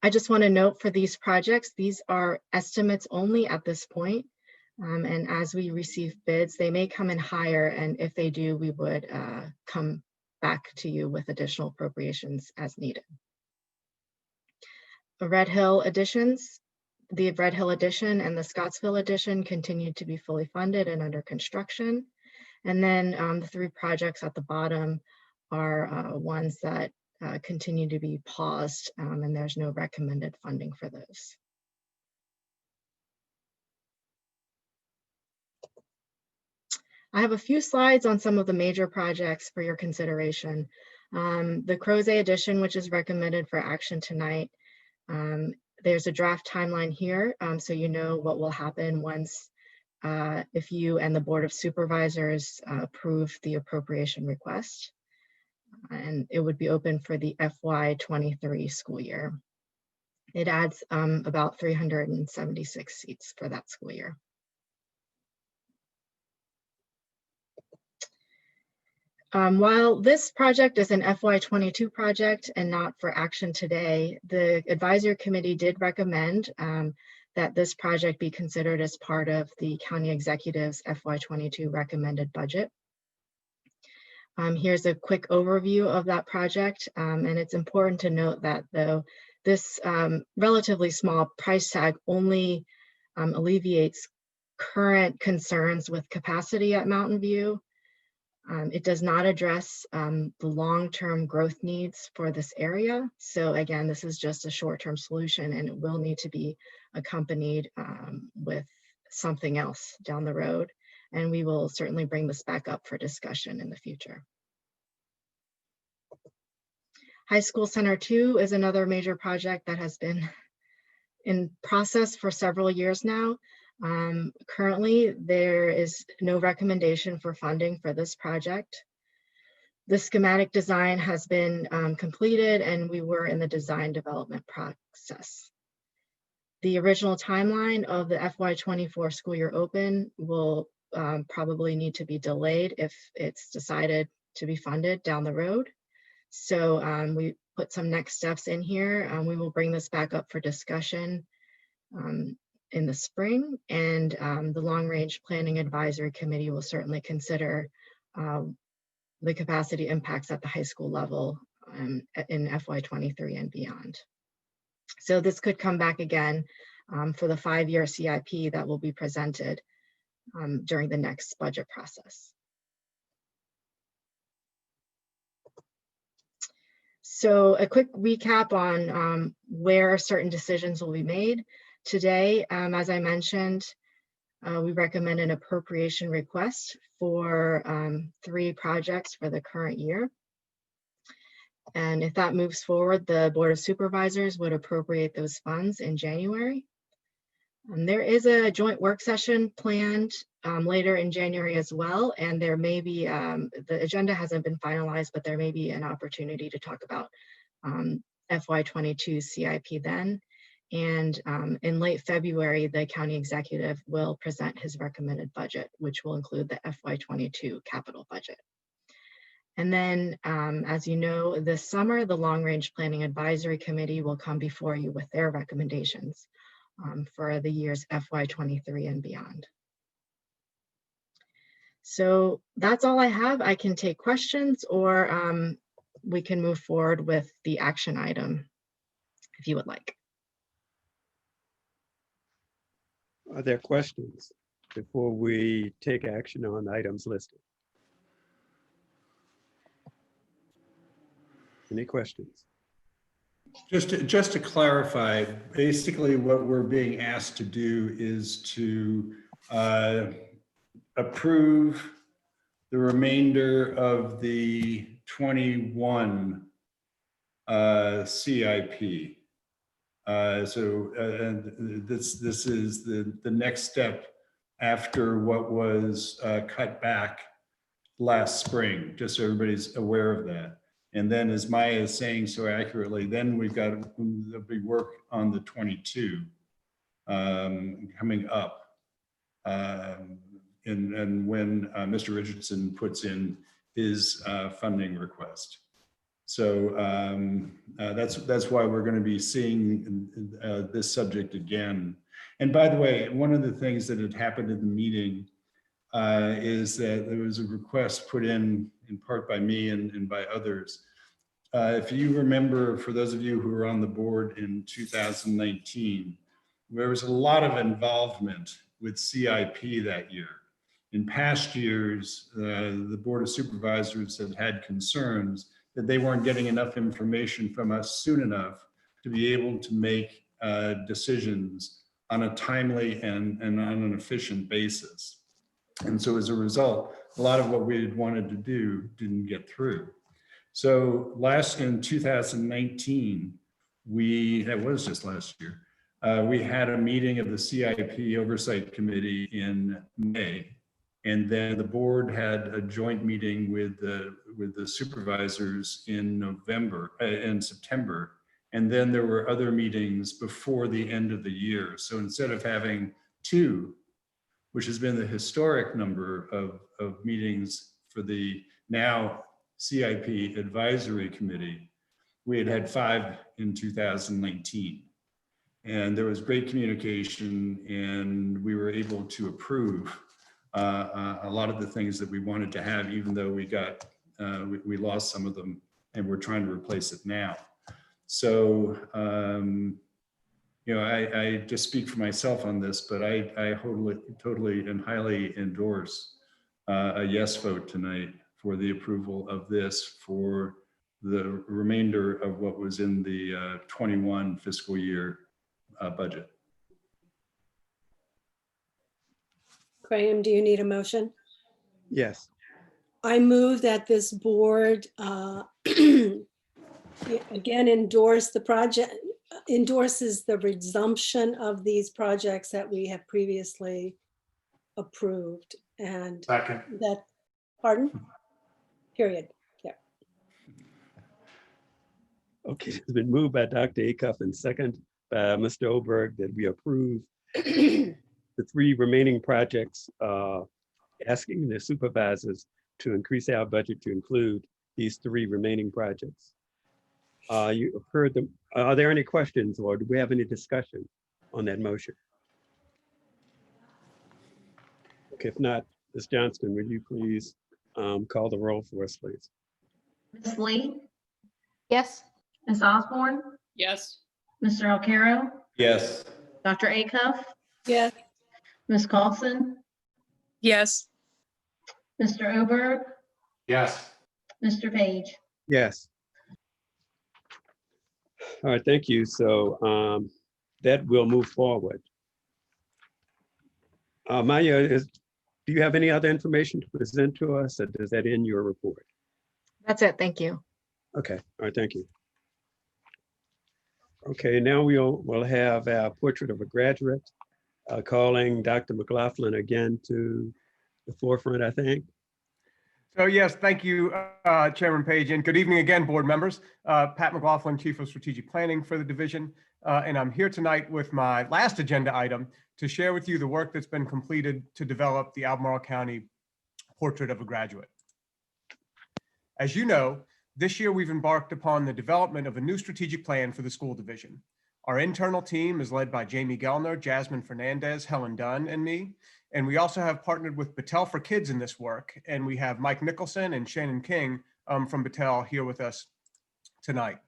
I just want to note for these projects, these are estimates only at this point. And as we receive bids, they may come in higher, and if they do, we would come back to you with additional appropriations as needed. The Red Hill additions, the Red Hill addition and the Scottsville addition continue to be fully funded and under construction. And then the 3 projects at the bottom are ones that continue to be paused, and there's no recommended funding for those. I have a few slides on some of the major projects for your consideration. The Crozet addition, which is recommended for action tonight. There's a draft timeline here, so you know what will happen once if you and the Board of Supervisors approve the appropriation request. And it would be open for the FY23 school year. It adds about 376 seats for that school year. While this project is an FY22 project and not for action today, the advisory committee did recommend that this project be considered as part of the county executive's FY22 recommended budget. Here's a quick overview of that project, and it's important to note that though this relatively small price tag only alleviates current concerns with capacity at Mountain View. It does not address the long-term growth needs for this area. So again, this is just a short-term solution, and it will need to be accompanied with something else down the road. And we will certainly bring this back up for discussion in the future. High School Center 2 is another major project that has been in process for several years now. Currently, there is no recommendation for funding for this project. The schematic design has been completed, and we were in the design development process. The original timeline of the FY24 school year open will probably need to be delayed if it's decided to be funded down the road. So we put some next steps in here. We will bring this back up for discussion in the spring, and the Long Range Planning Advisory Committee will certainly consider the capacity impacts at the high school level in FY23 and beyond. So this could come back again for the 5-year CIP that will be presented during the next budget process. So a quick recap on where certain decisions will be made. Today, as I mentioned, we recommend an appropriation request for 3 projects for the current year. And if that moves forward, the Board of Supervisors would appropriate those funds in January. And there is a joint work session planned later in January as well. And there may be, the agenda hasn't been finalized, but there may be an opportunity to talk about FY22 CIP then. And in late February, the county executive will present his recommended budget, which will include the FY22 capital budget. And then, as you know, this summer, the Long Range Planning Advisory Committee will come before you with their recommendations for the years FY23 and beyond. So that's all I have. I can take questions, or we can move forward with the action item if you would like. Are there questions before we take action on items listed? Any questions? Just to clarify, basically what we're being asked to do is to approve the remainder of the 21 CIP. This is the next step after what was cut back last spring, just so everybody's aware of that. And then, as Maya is saying so accurately, then there'll be work on the 22 coming up. And when Mr. Richardson puts in his funding request. So that's why we're going to be seeing this subject again. And by the way, one of the things that had happened in the meeting is that there was a request put in part by me and by others If you remember, for those of you who were on the board in 2019, there was a lot of involvement with CIP that year. In past years, the Board of Supervisors had had concerns that they weren't getting enough information from us soon enough to be able to make decisions on a timely and on an efficient basis. And so as a result, a lot of what we had wanted to do didn't get through. So in 2019, that was just last year, we had a meeting of the CIP Oversight Committee in May. And then the board had a joint meeting with the supervisors in September. And then there were other meetings before the end of the year. So instead of having 2, which has been the historic number of meetings for the now CIP Advisory Committee, we had 5 in 2019. And there was great communication, and we were able to approve a lot of the things that we wanted to have, even though we lost some of them, and we're trying to replace it now. So, I just speak for myself on this, but I totally and highly endorse a yes vote tonight for the approval of this for the remainder of what was in the 21 fiscal year budget. Graham, do you need a motion? Yes. I move that this board again endorses the resumption of these projects that we have previously approved, and Second. that, pardon? Period. Yeah. Okay, it's been moved by Dr. Acuff and second by Mr. Oberg that we approve the 3 remaining projects, asking the supervisors to increase our budget to include these 3 remaining projects. You have heard them. Are there any questions, or do we have any discussion on that motion? Okay, if not, Ms. Johnston, would you please call the roll for us, please? Ms. Lee, Yes. Ms. Osborne, Yes. Mr. Alcaro, Yes. Dr. Acuff, Yes. Ms. Carlson, Yes. Mr. Oberg, Yes. Mr. Page. Yes. All right, thank you. So that will move forward. Maya, do you have any other information to present to us, or is that in your report? That's it. Thank you. Okay, all right, thank you. Okay, now we'll have our portrait of a graduate, calling Dr. McLaughlin again to the forefront, I think. So yes, thank you, Chairman Page, and good evening again, board members. Pat McLaughlin, Chief of Strategic Planning for the division, and I'm here tonight with my last agenda item to share with you the work that's been completed to develop the Albemarle County Portrait of a Graduate. As you know, this year we've embarked upon the development of a new strategic plan for the school division. Our internal team is led by Jamie Gellner, Jasmine Fernandez, Helen Dunn, and me. And we also have partnered with Battelle for Kids in this work. And we have Mike Nicholson and Shannon King from Battelle here with us tonight.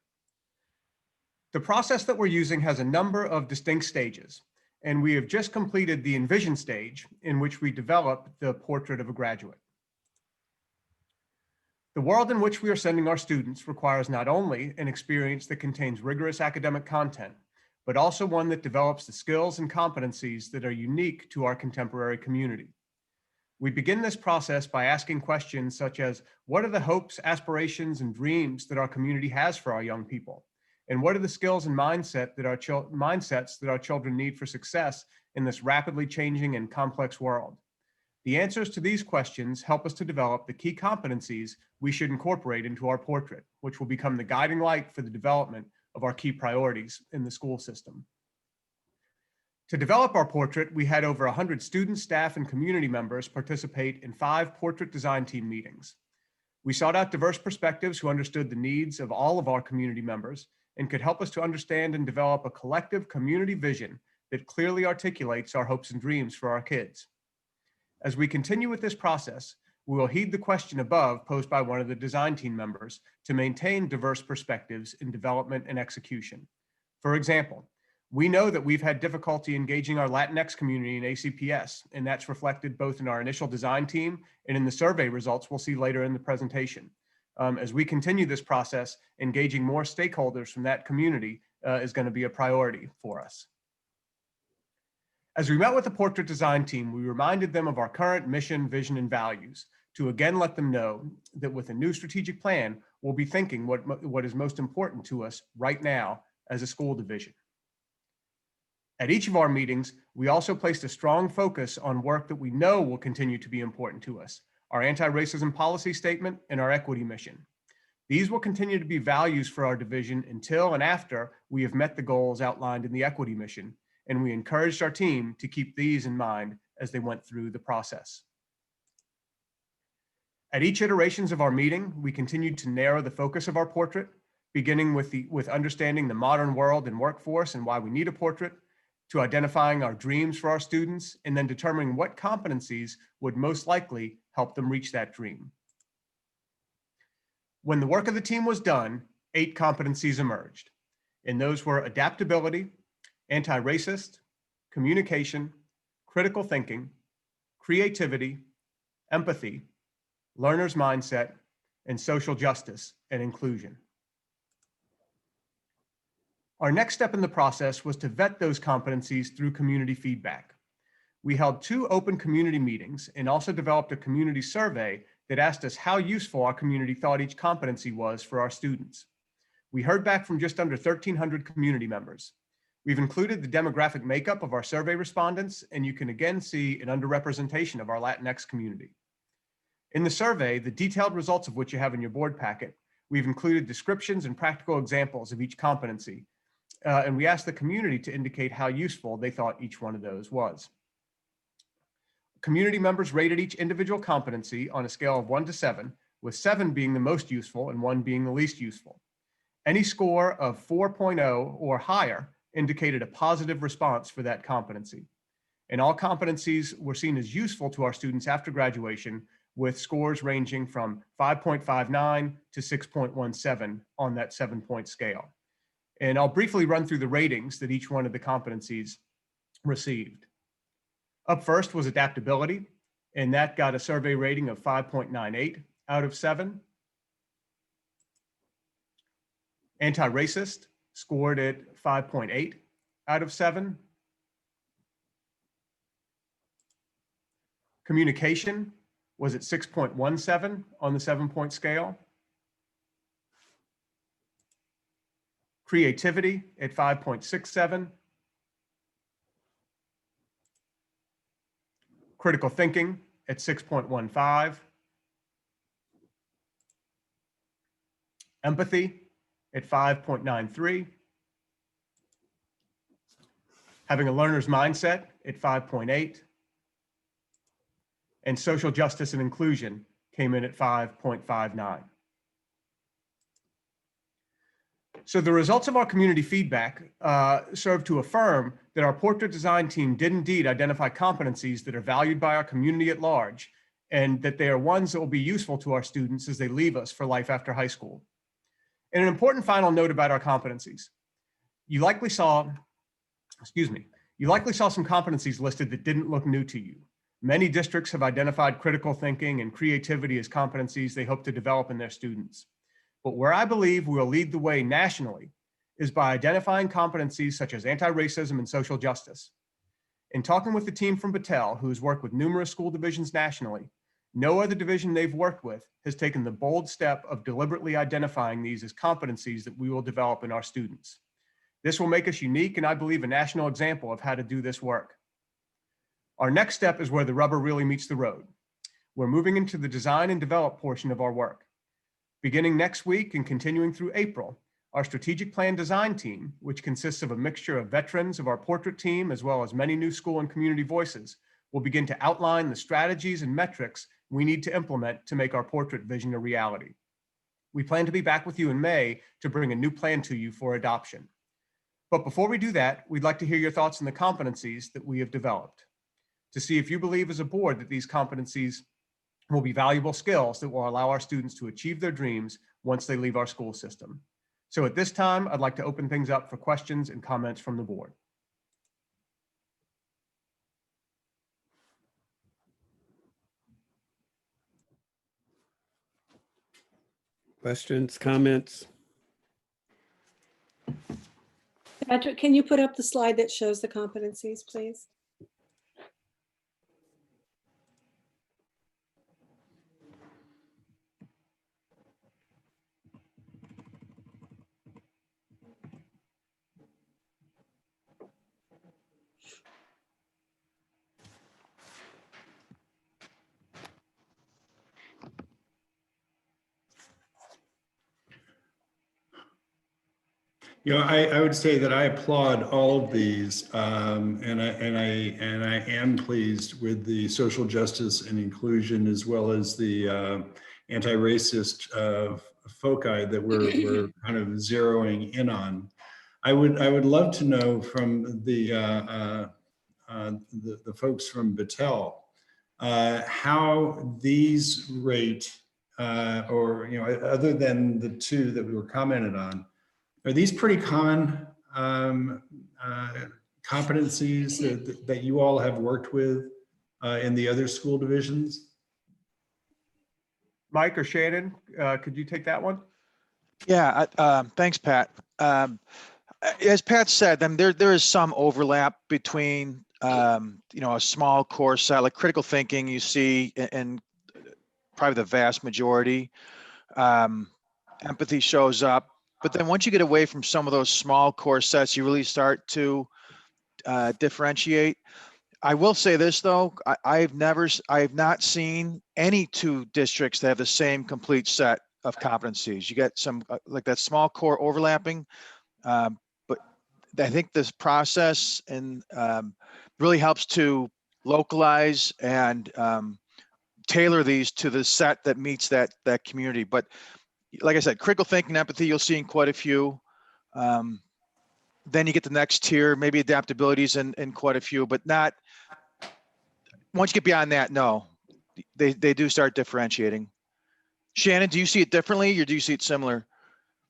The process that we're using has a number of distinct stages. And we have just completed the envision stage in which we develop the portrait of a graduate. The world in which we are sending our students requires not only an experience that contains rigorous academic content, but also one that develops the skills and competencies that are unique to our contemporary community. We begin this process by asking questions such as, what are the hopes, aspirations, and dreams that our community has for our young people? And what are the skills and mindsets that our children need for success in this rapidly changing and complex world? The answers to these questions help us to develop the key competencies we should incorporate into our portrait, which will become the guiding light for the development of our key priorities in the school system. To develop our portrait, we had over 100 students, staff, and community members participate in 5 portrait design team meetings. We sought out diverse perspectives who understood the needs of all of our community members and could help us to understand and develop a collective community vision that clearly articulates our hopes and dreams for our kids. As we continue with this process, we will heed the question above posed by one of the design team members to maintain diverse perspectives in development and execution. For example, we know that we've had difficulty engaging our Latinx community in ACPS, and that's reflected both in our initial design team and in the survey results we'll see later in the presentation. As we continue this process, engaging more stakeholders from that community is going to be a priority for us. As we met with the portrait design team, we reminded them of our current mission, vision, and values to again let them know that with a new strategic plan, we'll be thinking what is most important to us right now as a school division. At each of our meetings, we also placed a strong focus on work that we know will continue to be important to us, our anti-racism policy statement and our equity mission. These will continue to be values for our division until and after we have met the goals outlined in the equity mission, and we encouraged our team to keep these in mind as they went through the process. At each iterations of our meeting, we continued to narrow the focus of our portrait, beginning with understanding the modern world and workforce and why we need a portrait, to identifying our dreams for our students, and then determining what competencies would most likely help them reach that dream. When the work of the team was done, 8 competencies emerged, and those were adaptability, anti-racist, communication, critical thinking, creativity, empathy, learner's mindset, and social justice and inclusion. Our next step in the process was to vet those competencies through community feedback. We held 2 open community meetings and also developed a community survey that asked us how useful our community thought each competency was for our students. We heard back from just under 1,300 community members. We've included the demographic makeup of our survey respondents, and you can again see an underrepresentation of our Latinx community. In the survey, the detailed results of which you have in your board packet, we've included descriptions and practical examples of each competency, and we asked the community to indicate how useful they thought each one of those was. Community members rated each individual competency on a scale of 1 to 7, with 7 being the most useful and 1 being the least useful. Any score of 4.0 or higher indicated a positive response for that competency. And all competencies were seen as useful to our students after graduation, with scores ranging from 5.59 to 6.17 on that 7-point scale. And I'll briefly run through the ratings that each one of the competencies received. Up first was adaptability, and that got a survey rating of 5.98 out of 7. Anti-racist scored at 5.8 out of 7. Communication was at 6.17 on the 7-point scale. Creativity at 5.67. Critical thinking at 6.15. Empathy at 5.93. Having a learner's mindset at 5.8. And social justice and inclusion came in at 5.59. So the results of our community feedback serve to affirm that our portrait design team did indeed identify competencies that are valued by our community at large, and that they are ones that will be useful to our students as they leave us for life after high school. And an important final note about our competencies. You likely saw some competencies listed that didn't look new to you. Many districts have identified critical thinking and creativity as competencies they hope to develop in their students. But where I believe we will lead the way nationally is by identifying competencies such as anti-racism and social justice. In talking with the team from Battelle, who has worked with numerous school divisions nationally, no other division they've worked with has taken the bold step of deliberately identifying these as competencies that we will develop in our students. This will make us unique and I believe a national example of how to do this work. Our next step is where the rubber really meets the road. We're moving into the design and develop portion of our work. Beginning next week and continuing through April, our strategic plan design team, which consists of a mixture of veterans of our portrait team, as well as many new school and community voices, will begin to outline the strategies and metrics we need to implement to make our portrait vision a reality. We plan to be back with you in May to bring a new plan to you for adoption. But before we do that, we'd like to hear your thoughts on the competencies that we have developed, to see if you believe as a board that these competencies will be valuable skills that will allow our students to achieve their dreams once they leave our school system. So at this time, I'd like to open things up for questions and comments from the board. Questions, comments? Patrick, can you put up the slide that shows the competencies, please? You know, I would say that I applaud all of these, and I am pleased with the social justice and inclusion, as well as the anti-racist foci that we're kind of zeroing in on. I would love to know from the folks from Battelle how these rate, or other than the two that we were commented on. Are these pretty common competencies that you all have worked with in the other school divisions? Mike or Shannon, could you take that one? Yeah, thanks, Pat. As Pat said, there is some overlap between a small core set like critical thinking you see in probably the vast majority. Empathy shows up, but then once you get away from some of those small core sets, you really start to differentiate. I will say this though, I have not seen any two districts that have the same complete set of competencies. You get some like that small core overlapping, but I think this process and really helps to localize and tailor these to the set that meets that community. But like I said, critical thinking, empathy, you'll see in quite a few. Then you get the next tier, maybe adaptabilities in quite a few, but not, once you get beyond that, no, they do start differentiating. Shannon, do you see it differently or do you see it similar?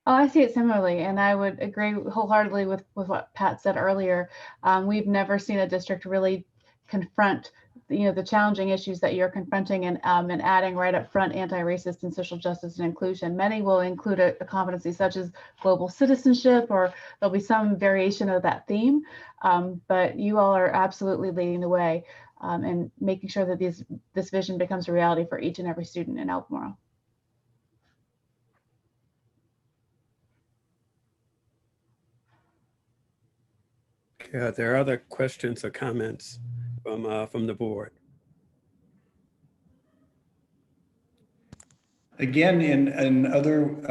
Oh, I see it similarly, and I would agree wholeheartedly with what Pat said earlier. We've never seen a district really confront the challenging issues that you're confronting and adding right up front anti-racist and social justice and inclusion. Many will include a competency such as global citizenship, or there'll be some variation of that theme, but you all are absolutely leading the way and making sure that this vision becomes a reality for each and every student in Albemarle. Okay, are there other questions or comments from the board? Again, in other,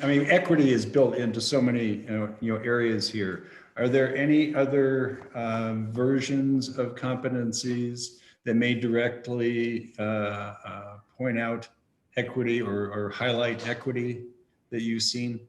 I mean, equity is built into so many areas here. Are there any other versions of competencies that may directly point out equity or highlight equity that you've seen?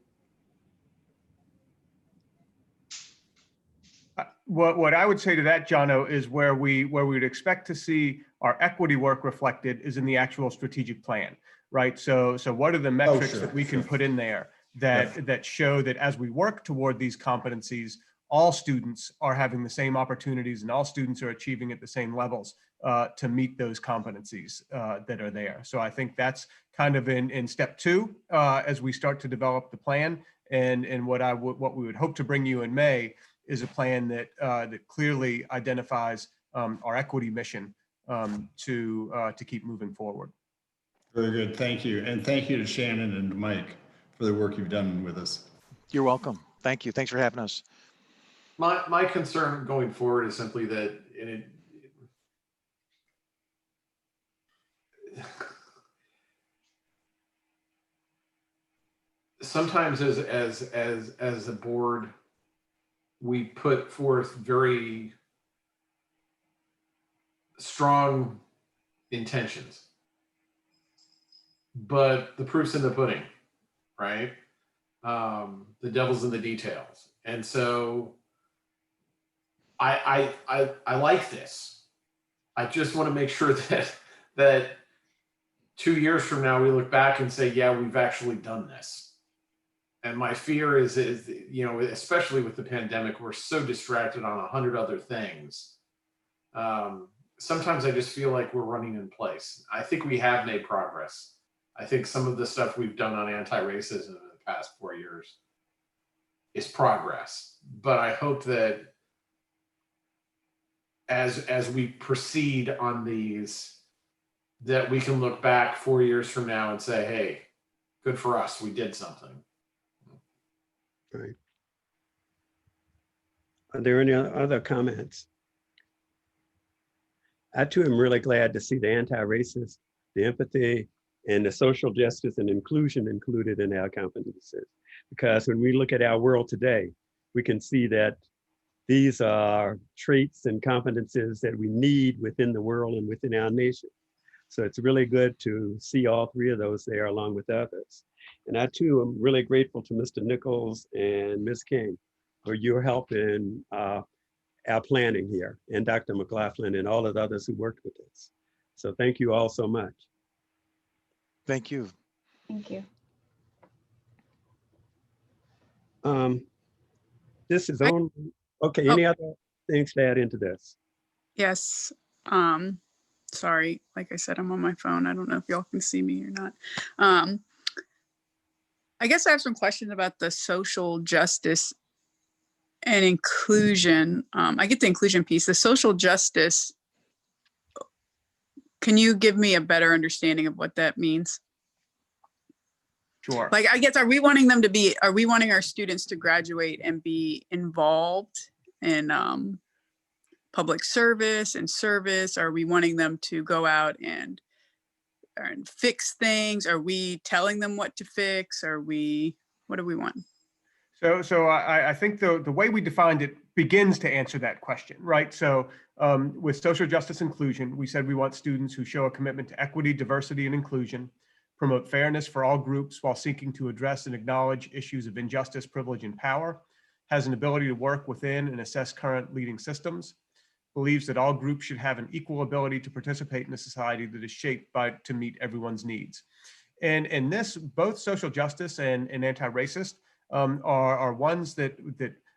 What I would say to that, Jono, is where we would expect to see our equity work reflected is in the actual strategic plan, right? So what are the metrics that we can put in there that show that as we work toward these competencies, all students are having the same opportunities and all students are achieving at the same levels to meet those competencies that are there. So I think that's kind of in step two as we start to develop the plan, and what we would hope to bring you in May is a plan that that clearly identifies our equity mission to keep moving forward. Very good, thank you. And thank you to Shannon and Mike for the work you've done with us. You're welcome. Thank you. Thanks for having us. My concern going forward is simply that sometimes as a board, we put forth very strong intentions, but the proof's in the pudding, right? The devil's in the details. And so I like this. I just want to make sure that that 2 years from now, we look back and say, yeah, we've actually done this. And my fear is, you know, especially with the pandemic, we're so distracted on 100 other things. Sometimes I just feel like we're running in place. I think we have made progress. I think some of the stuff we've done on anti-racism in the past 4 years is progress. But I hope that as we proceed on these, that we can look back 4 years from now and say, hey, good for us, we did something. Right. Are there any other comments? I too am really glad to see the anti-racist, the empathy, and the social justice and inclusion included in our competencies. Because when we look at our world today, we can see that these are traits and competencies that we need within the world and within our nation. So it's really good to see all three of those there along with others. And I too am really grateful to Mr. Nichols and Ms. King for your help in our planning here, and Dr. McLaughlin and all of the others who worked with us. So thank you all so much. Thank you. Thank you. This is on, okay, any other things to add into this? Yes. Sorry, like I said, I'm on my phone. I don't know if y'all can see me or not. I guess I have some questions about the social justice and inclusion. I get the inclusion piece, the social justice. Can you give me a better understanding of what that means? Sure. Like, I guess, are we wanting our students to graduate and be involved in public service and service? Are we wanting them to go out and fix things? Are we telling them what to fix? What do we want? So I think the way we defined it begins to answer that question, right? So with social justice inclusion, we said we want students who show a commitment to equity, diversity, and inclusion, promote fairness for all groups while seeking to address and acknowledge issues of injustice, privilege, and power, has an ability to work within and assess current leading systems, believes that all groups should have an equal ability to participate in a society that is shaped to meet everyone's needs. And this, both social justice and anti-racist, are ones that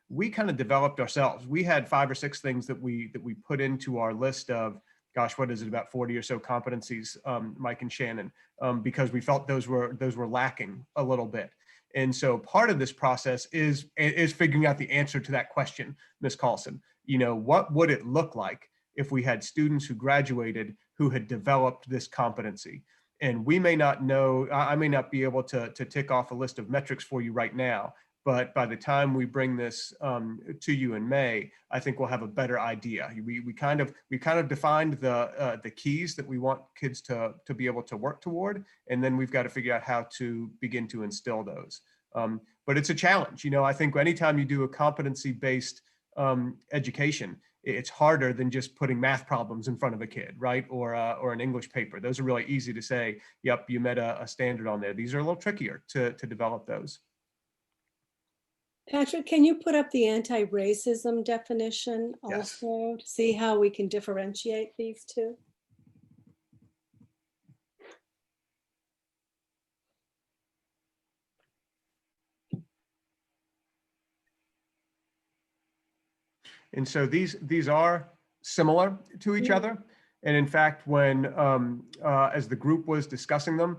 we kind of developed ourselves. We had 5 or 6 things that we put into our list of, gosh, what is it, about 40 or so competencies, Mike and Shannon, because we felt those were lacking a little bit. And so part of this process is figuring out the answer to that question, Ms. Carlson. You know, what would it look like if we had students who graduated who had developed this competency? And we may not know, I may not be able to tick off a list of metrics for you right now, but by the time we bring this to you in May, I think we'll have a better idea. We kind of defined the keys that we want kids to be able to work toward, and then we've got to figure out how to begin to instill those. But it's a challenge. You know, I think anytime you do a competency-based education, it's harder than just putting math problems in front of a kid, right? Or an English paper. Those are really easy to say, yep, you met a standard on there. These are a little trickier to develop those. Patrick, can you put up the anti-racism definition also to see how we can differentiate these two? And so these are similar to each other. And in fact, when as the group was discussing them,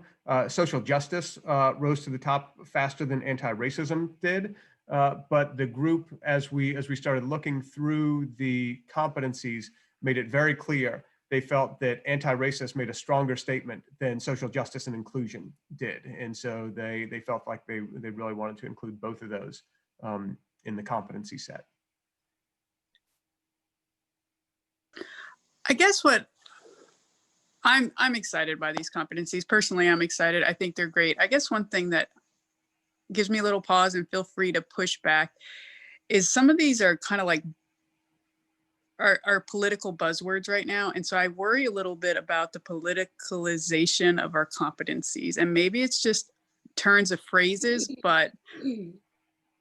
social justice rose to the top faster than anti-racism did. But the group, as we started looking through the competencies, made it very clear they felt that anti-racist made a stronger statement than social justice and inclusion did. And so they felt like they really wanted to include both of those in the competency set. I guess what I'm excited by these competencies. Personally, I'm excited. I think they're great. I guess one thing that gives me a little pause, and feel free to push back, is some of these are kind of like are political buzzwords right now. And so I worry a little bit about the politicalization of our competencies. And maybe it's just turns of phrases, but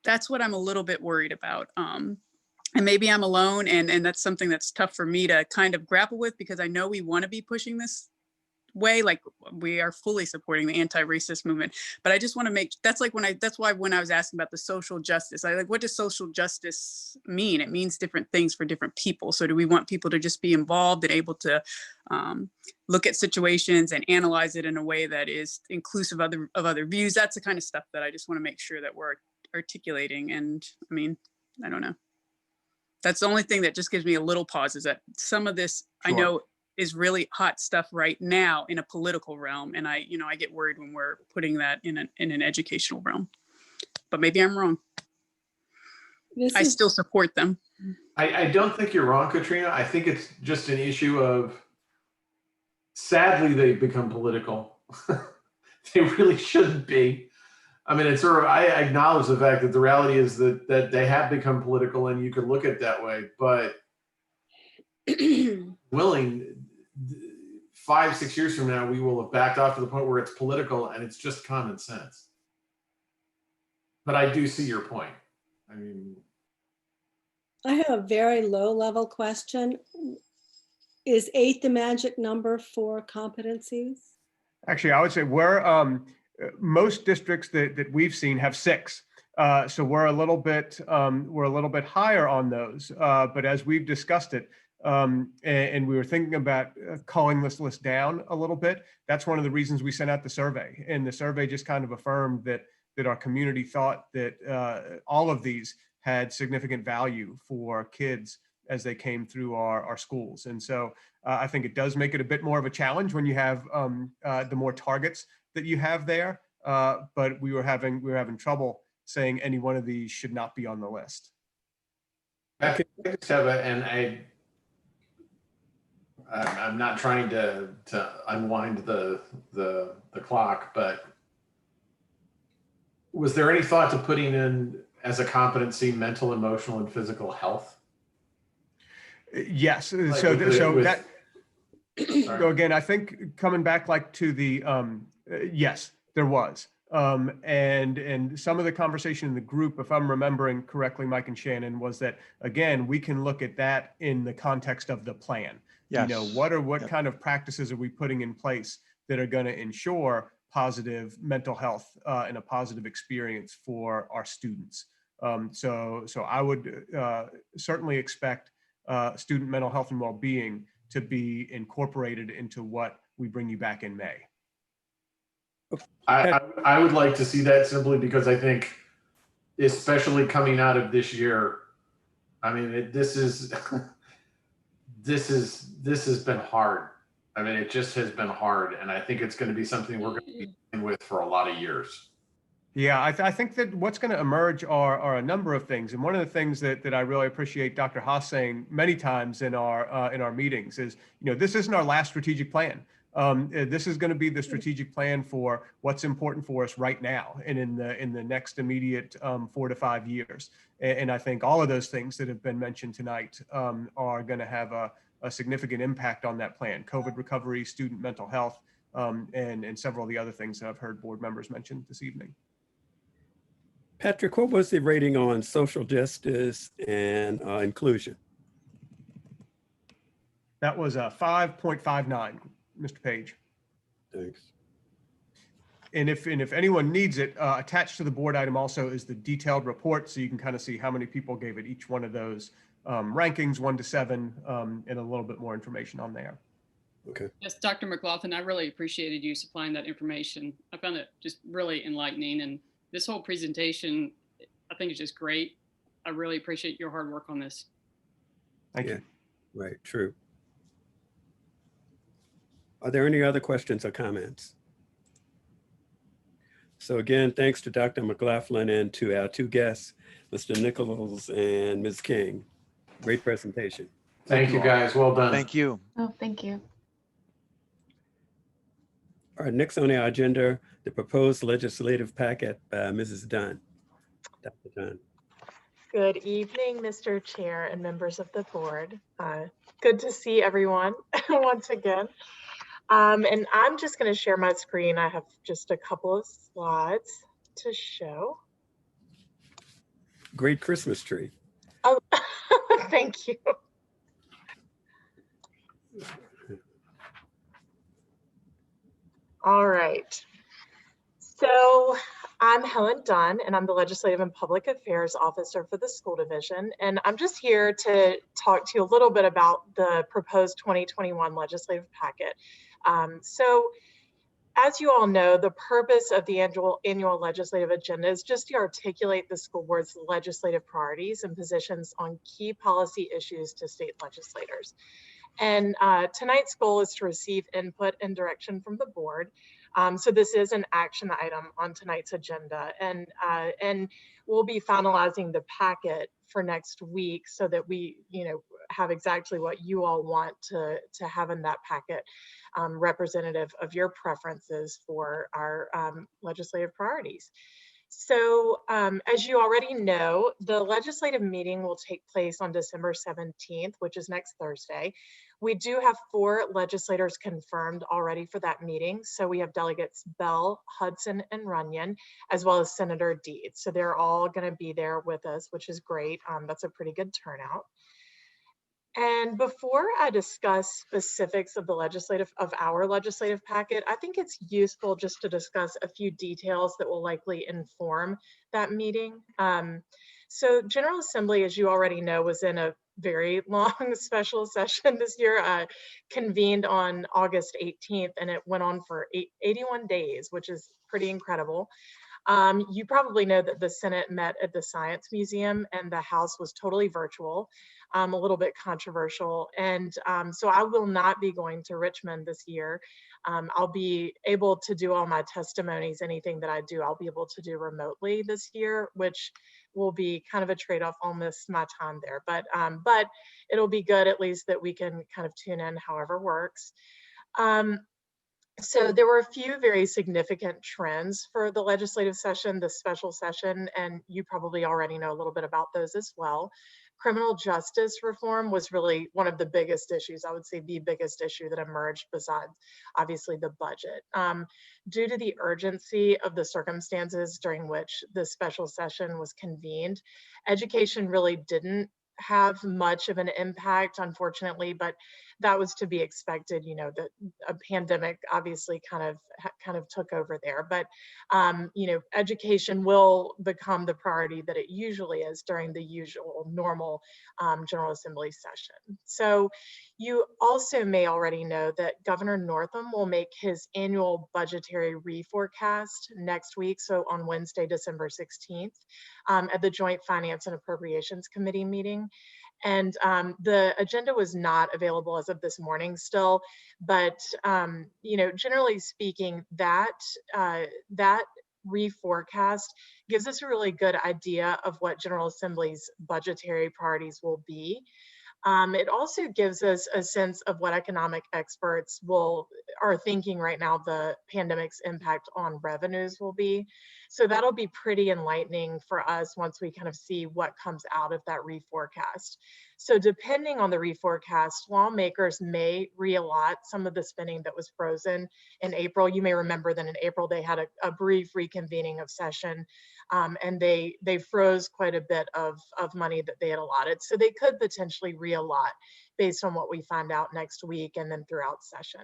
that's what I'm a little bit worried about. And maybe I'm alone, and that's something that's tough for me to kind of grapple with, because I know we want to be pushing this way, like we are fully supporting the anti-racist movement. But I just want to make, that's why when I was asking about the social justice, what does social justice mean? It means different things for different people. So do we want people to just be involved and able to look at situations and analyze it in a way that is inclusive of other views? That's the kind of stuff that I just want to make sure that we're articulating. And I mean, I don't know. That's the only thing that just gives me a little pause, is that some of this I know is really hot stuff right now in a political realm. And I get worried when we're putting that in an educational realm, but maybe I'm wrong. I still support them. I don't think you're wrong, Katrina. I think it's just an issue of, sadly, they've become political. They really shouldn't be. I mean, it's sort of, I acknowledge the fact that the reality is that they have become political, and you could look at it that way, but willing, 5-6 years from now, we will have backed off to the point where it's political and it's just common sense. But I do see your point. I mean, I have a very low level question. Is 8 the magic number for competencies? Actually, I would say most districts that we've seen have 6. So we're a little bit higher on those. But as we've discussed it, and we were thinking about culling this list down a little bit, that's one of the reasons we sent out the survey. And the survey just kind of affirmed that our community thought that all of these had significant value for kids as they came through our schools. And so I think it does make it a bit more of a challenge when you have the more targets that you have there. But we were having trouble saying any one of these should not be on the list. I just have I'm not trying to unwind the clock, but was there any thought to putting in as a competency mental, emotional, and physical health? Yes. Like So Sorry. again, I think coming back to the yes, there was. And some of the conversation in the group, if I'm remembering correctly, Mike and Shannon, was that, again, we can look at that in the context of the plan. Yes. What kind of practices are we putting in place that are going to ensure positive mental health and a positive experience for our students? So I would certainly expect student mental health and well-being to be incorporated into what we bring you back in May. I would like to see that, simply because I think, especially coming out of this year, I mean, this has been hard. I mean, it just has been hard, and I think it's going to be something we're going to be dealing with for a lot of years. Yeah, I think that what's going to emerge are a number of things, and one of the things that I really appreciate Dr. Haas saying many times in our meetings is, this isn't our last strategic plan. This is going to be the strategic plan for what's important for us right now and in the next immediate 4 to 5 years. And I think all of those things that have been mentioned tonight are going to have a significant impact on that plan: COVID recovery, student mental health, and several of the other things that I've heard board members mention this evening. Patrick, what was the rating on social justice and inclusion? That was a 5.59, Mr. Page. Thanks. And if anyone needs it, attached to the board item also is the detailed report, so you can kind of see how many people gave it each one of those rankings, 1 to 7, and a little bit more information on there. Okay. Yes, Dr. McLaughlin, I really appreciated you supplying that information. I found it just really enlightening, and this whole presentation, I think, is just great. I really appreciate your hard work on this. Thank you. Right, true. Are there any other questions or comments? So again, thanks to Dr. McLaughlin and to our 2 guests, Mr. Nichols and Ms. King. Great presentation. Thank you, guys. Well done. Thank you. Oh, thank you. All right, next on our agenda, the proposed legislative packet by Mrs. Dunn. Dr. Dunn. Good evening, Mr. Chair and members of the board. Good to see everyone once again. And I'm just going to share my screen. I have just a couple of slides to show. Great Christmas tree. Oh, thank you. All right. So I'm Helen Dunn, and I'm the Legislative and Public Affairs Officer for the School Division. And I'm just here to talk to you a little bit about the proposed 2021 legislative packet. So as you all know, the purpose of the annual legislative agenda is just to articulate the school board's legislative priorities and positions on key policy issues to state legislators. And tonight's goal is to receive input and direction from the board. So this is an action item on tonight's agenda, and we'll be finalizing the packet for next week so that we, have exactly what you all want to have in that packet, representative of your preferences for our legislative priorities. So as you already know, the legislative meeting will take place on December 17th, which is next Thursday. We do have 4 legislators confirmed already for that meeting. So we have delegates Bell, Hudson, and Runyon, as well as Senator Deed. So they're all going to be there with us, which is great. That's a pretty good turnout. And before I discuss specifics of our legislative packet, I think it's useful just to discuss a few details that will likely inform that meeting. So General Assembly, as you already know, was in a very long special session this year, convened on August 18th, and it went on for 81 days, which is pretty incredible. You probably know that the Senate met at the Science Museum and the House was totally virtual, a little bit controversial. And so I will not be going to Richmond this year. I'll be able to do all my testimonies, anything that I do, I'll be able to do remotely this year, which will be kind of a trade-off. I'll miss my time there, but it'll be good at least that we can kind of tune in however works. So there were a few very significant trends for the legislative session, the special session, and you probably already know a little bit about those as well. Criminal justice reform was really one of the biggest issues, I would say the biggest issue that emerged besides obviously the budget. Due to the urgency of the circumstances during which the special session was convened, education really didn't have much of an impact, unfortunately, but that was to be expected. That a pandemic obviously kind of took over there, but education will become the priority that it usually is during the usual normal General Assembly session. So you also may already know that Governor Northam will make his annual budgetary reforecast next week, so on Wednesday, December 16th, at the Joint Finance and Appropriations Committee meeting. And the agenda was not available as of this morning still, but generally speaking, that reforecast gives us a really good idea of what General Assembly's budgetary priorities will be. It also gives us a sense of what economic experts are thinking right now the pandemic's impact on revenues will be. So that'll be pretty enlightening for us once we kind of see what comes out of that reforecast. So depending on the reforecast, lawmakers may reallot some of the spending that was frozen in April. You may remember that in April they had a brief reconvening of session, and they froze quite a bit of money that they had allotted. So they could potentially reallot based on what we find out next week and then throughout session.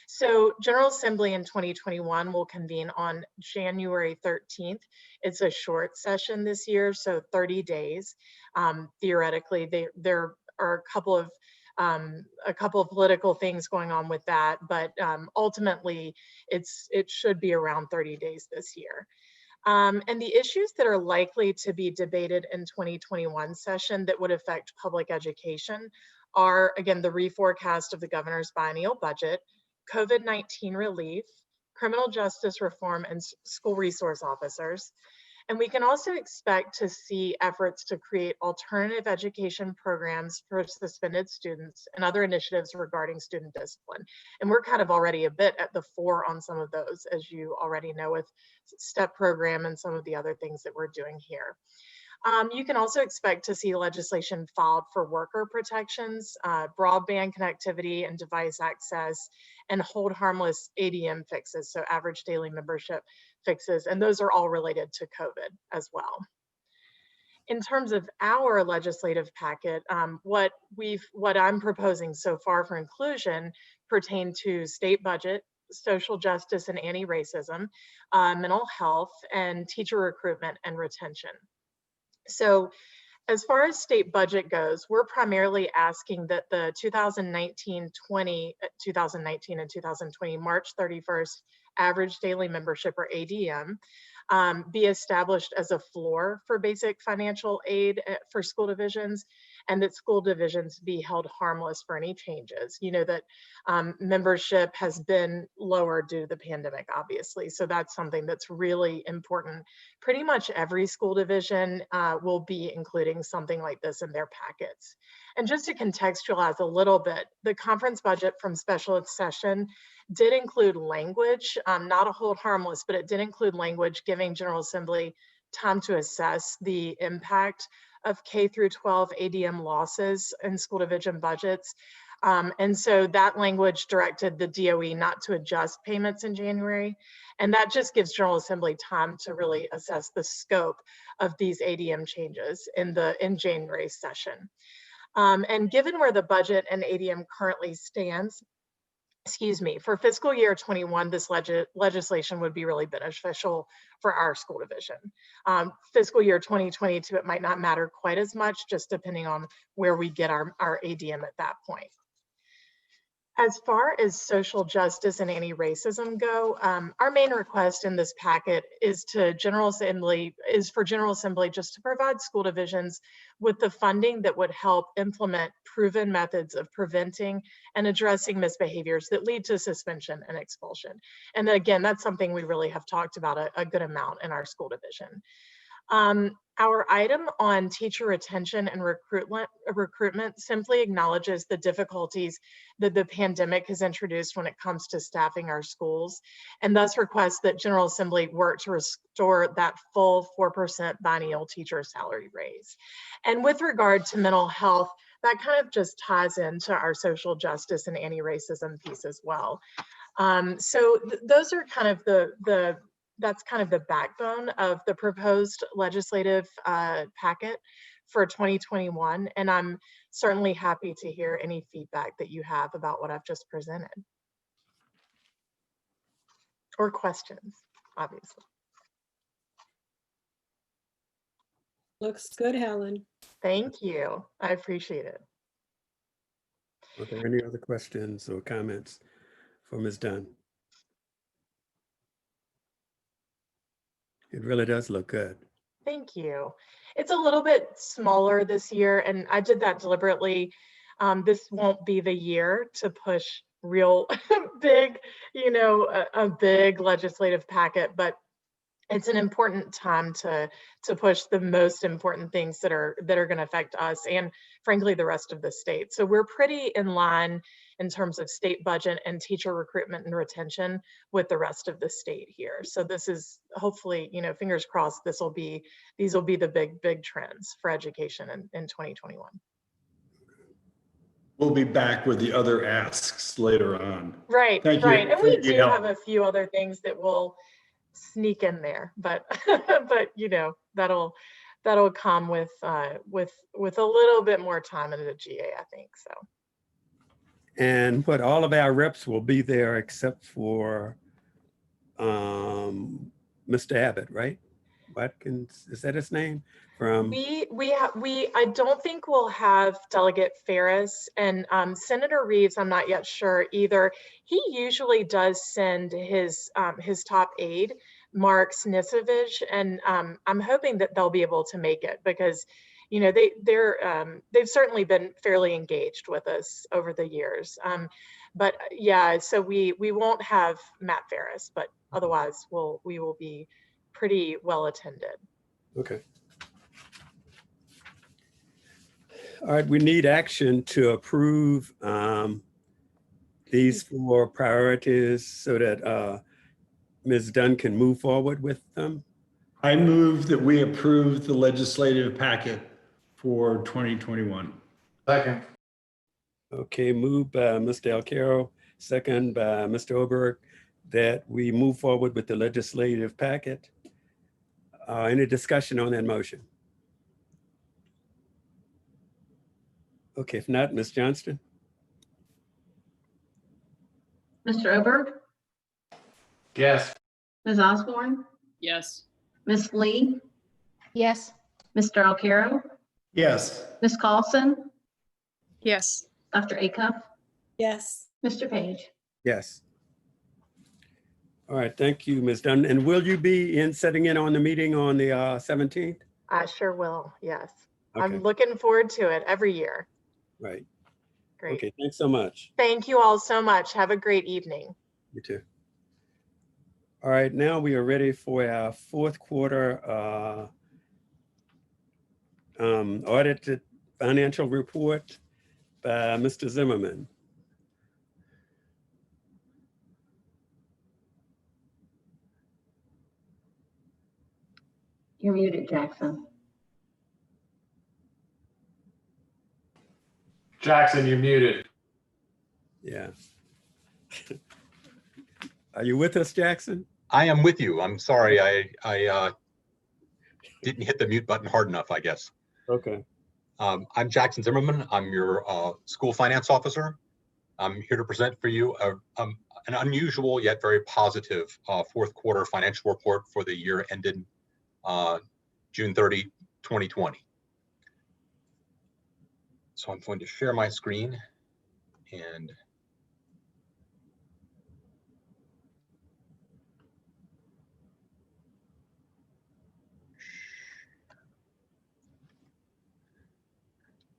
So General Assembly in 2021 will convene on January 13th. It's a short session this year, so 30 days. Theoretically, there are a couple of political things going on with that, but ultimately it should be around 30 days this year. And the issues that are likely to be debated in 2021 session that would affect public education are, again, the reforecast of the governor's biennial budget, COVID-19 relief, criminal justice reform, and school resource officers. And we can also expect to see efforts to create alternative education programs for suspended students and other initiatives regarding student discipline. And we're kind of already a bit at the fore on some of those, as you already know, with STEP program and some of the other things that we're doing here. You can also expect to see legislation filed for worker protections, broadband connectivity and device access, and hold harmless ADM fixes, so average daily membership fixes, and those are all related to COVID as well. In terms of our legislative packet, what I'm proposing so far for inclusion pertain to state budget, social justice and anti-racism, mental health, and teacher recruitment and retention. So as far as state budget goes, we're primarily asking that the 2019 and 2020 March 31st average daily membership, or ADM, be established as a floor for basic financial aid for school divisions, and that school divisions be held harmless for any changes. You know that membership has been lower due to the pandemic, obviously, so that's something that's really important. Pretty much every school division will be including something like this in their packets. And just to contextualize a little bit, the conference budget from special ed session did include language, not a hold harmless, but it did include language giving General Assembly time to assess the impact of K through 12 ADM losses in school division budgets. And so that language directed the DOE not to adjust payments in January. And that just gives General Assembly time to really assess the scope of these ADM changes in January session. And given where the budget and ADM currently stands, for fiscal year 21, this legislation would be really beneficial for our school division. Fiscal year 2022, it might not matter quite as much, just depending on where we get our ADM at that point. As far as social justice and anti-racism go, our main request in this packet is for General Assembly just to provide school divisions with the funding that would help implement proven methods of preventing and addressing misbehaviors that lead to suspension and expulsion. And again, that's something we really have talked about a good amount in our school division. Our item on teacher retention and recruitment simply acknowledges the difficulties that the pandemic has introduced when it comes to staffing our schools, and thus requests that General Assembly work to restore that full 4% biennial teacher salary raise. And with regard to mental health, that kind of just ties into our social justice and anti-racism piece as well. So those are kind of that's kind of the backbone of the proposed legislative packet for 2021. And I'm certainly happy to hear any feedback that you have about what I've just presented. Or questions, obviously. Looks good, Helen. Thank you. I appreciate it. Are there any other questions or comments for Ms. Dunn? It really does look good. Thank you. It's a little bit smaller this year, and I did that deliberately. This won't be the year to push real big, a big legislative packet, but it's an important time to push the most important things that are going to affect us and frankly the rest of the state. So we're pretty in line in terms of state budget and teacher recruitment and retention with the rest of the state here. So this is hopefully, fingers crossed, these will be the big trends for education in 2021. We'll be back with the other asks later on. Right, Thank right. you. And we Thank you, do Helen. have a few other things that will sneak in there, but that'll come with a little bit more time in the GA, I think so. And what all of our reps will be there except for Mr. Abbott, right? Watkins, is that his name? I don't think we'll have Delegate Ferris, and Senator Reeves, I'm not yet sure either. He usually does send his top aide, Mark Snisevich, and I'm hoping that they'll be able to make it because they've certainly been fairly engaged with us over the years. But yeah, so we won't have Matt Ferris, but otherwise we will be pretty well attended. Okay. All right, we need action to approve these 4 priorities so that Ms. Dunn can move forward with them. I move that we approve the legislative packet for 2021. Second. Okay, moved by Mr. Alcaro, second by Mr. Oberg, that we move forward with the legislative packet. Any discussion on that motion? Okay, if not, Ms. Johnston. Mr. Oberg, Yes. Ms. Osborne, Yes. Ms. Lee, Yes. Mr. Alcarro, Yes. Ms. Carlson, Yes. Dr. Acuff, Yes. Mr. Page. Yes. All right, thank you, Ms. Dunn. And will you be setting in on the meeting on the 17th? I sure will. Yes. Okay. I'm looking forward to it every year. Right. Great. Okay, thanks so much. Thank you all so much. Have a great evening. You too. All right, now we are ready for our fourth quarter audited financial report by Mr. Zimmerman. You're muted, Jackson. Jackson, you're muted. Yeah. Are you with us, Jackson? I am with you. I'm sorry. I didn't hit the mute button hard enough, I guess. Okay. I'm Jackson Zimmerman. I'm your school finance officer. I'm here to present for you an unusual yet very positive fourth quarter financial report for the year ended June 30, 2020. So I'm going to share my screen and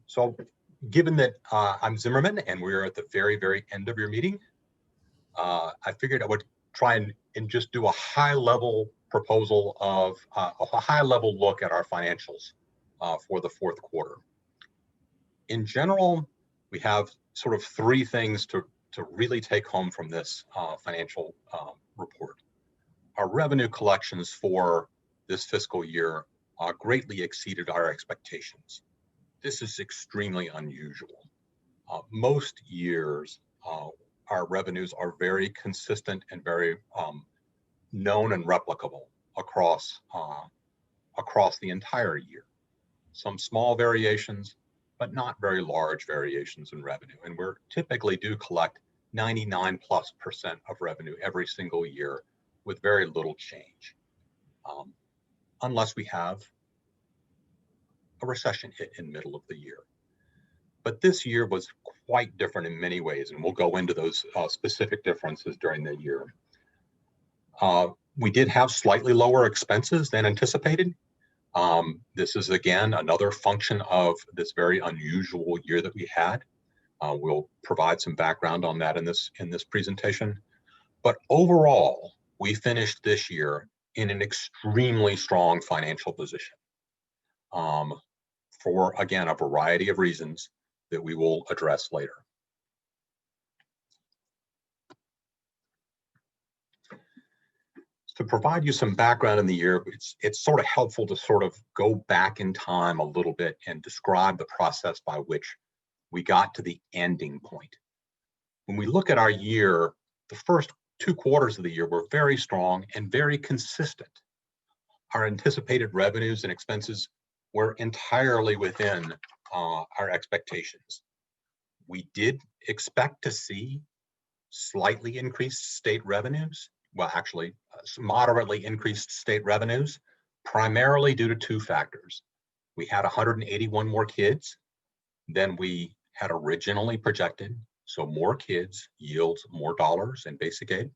so given that I'm Zimmerman and we're at the very, very end of your meeting, I figured I would try and just do a high level proposal of a high level look at our financials for the fourth quarter. In general, we have sort of three things to really take home from this financial report. Our revenue collections for this fiscal year greatly exceeded our expectations. This is extremely unusual. Most years, our revenues are very consistent and very known and replicable across the entire year. Some small variations, but not very large variations in revenue. And we're typically do collect 99+% of revenue every single year with very little change, unless we have a recession hit in the middle of the year. But this year was quite different in many ways, and we'll go into those specific differences during the year. We did have slightly lower expenses than anticipated. This is, again, another function of this very unusual year that we had. We'll provide some background on that in this presentation. But overall, we finished this year in an extremely strong financial position for, again, a variety of reasons that we will address later. To provide you some background in the year, it's sort of helpful to sort of go back in time a little bit and describe the process by which we got to the ending point. When we look at our year, the first 2 quarters of the year were very strong and very consistent. Our anticipated revenues and expenses were entirely within our expectations. We did expect to see slightly increased state revenues. Well, actually, moderately increased state revenues, primarily due to 2 factors. We had 181 more kids than we had originally projected. So more kids yields more dollars in basic aid.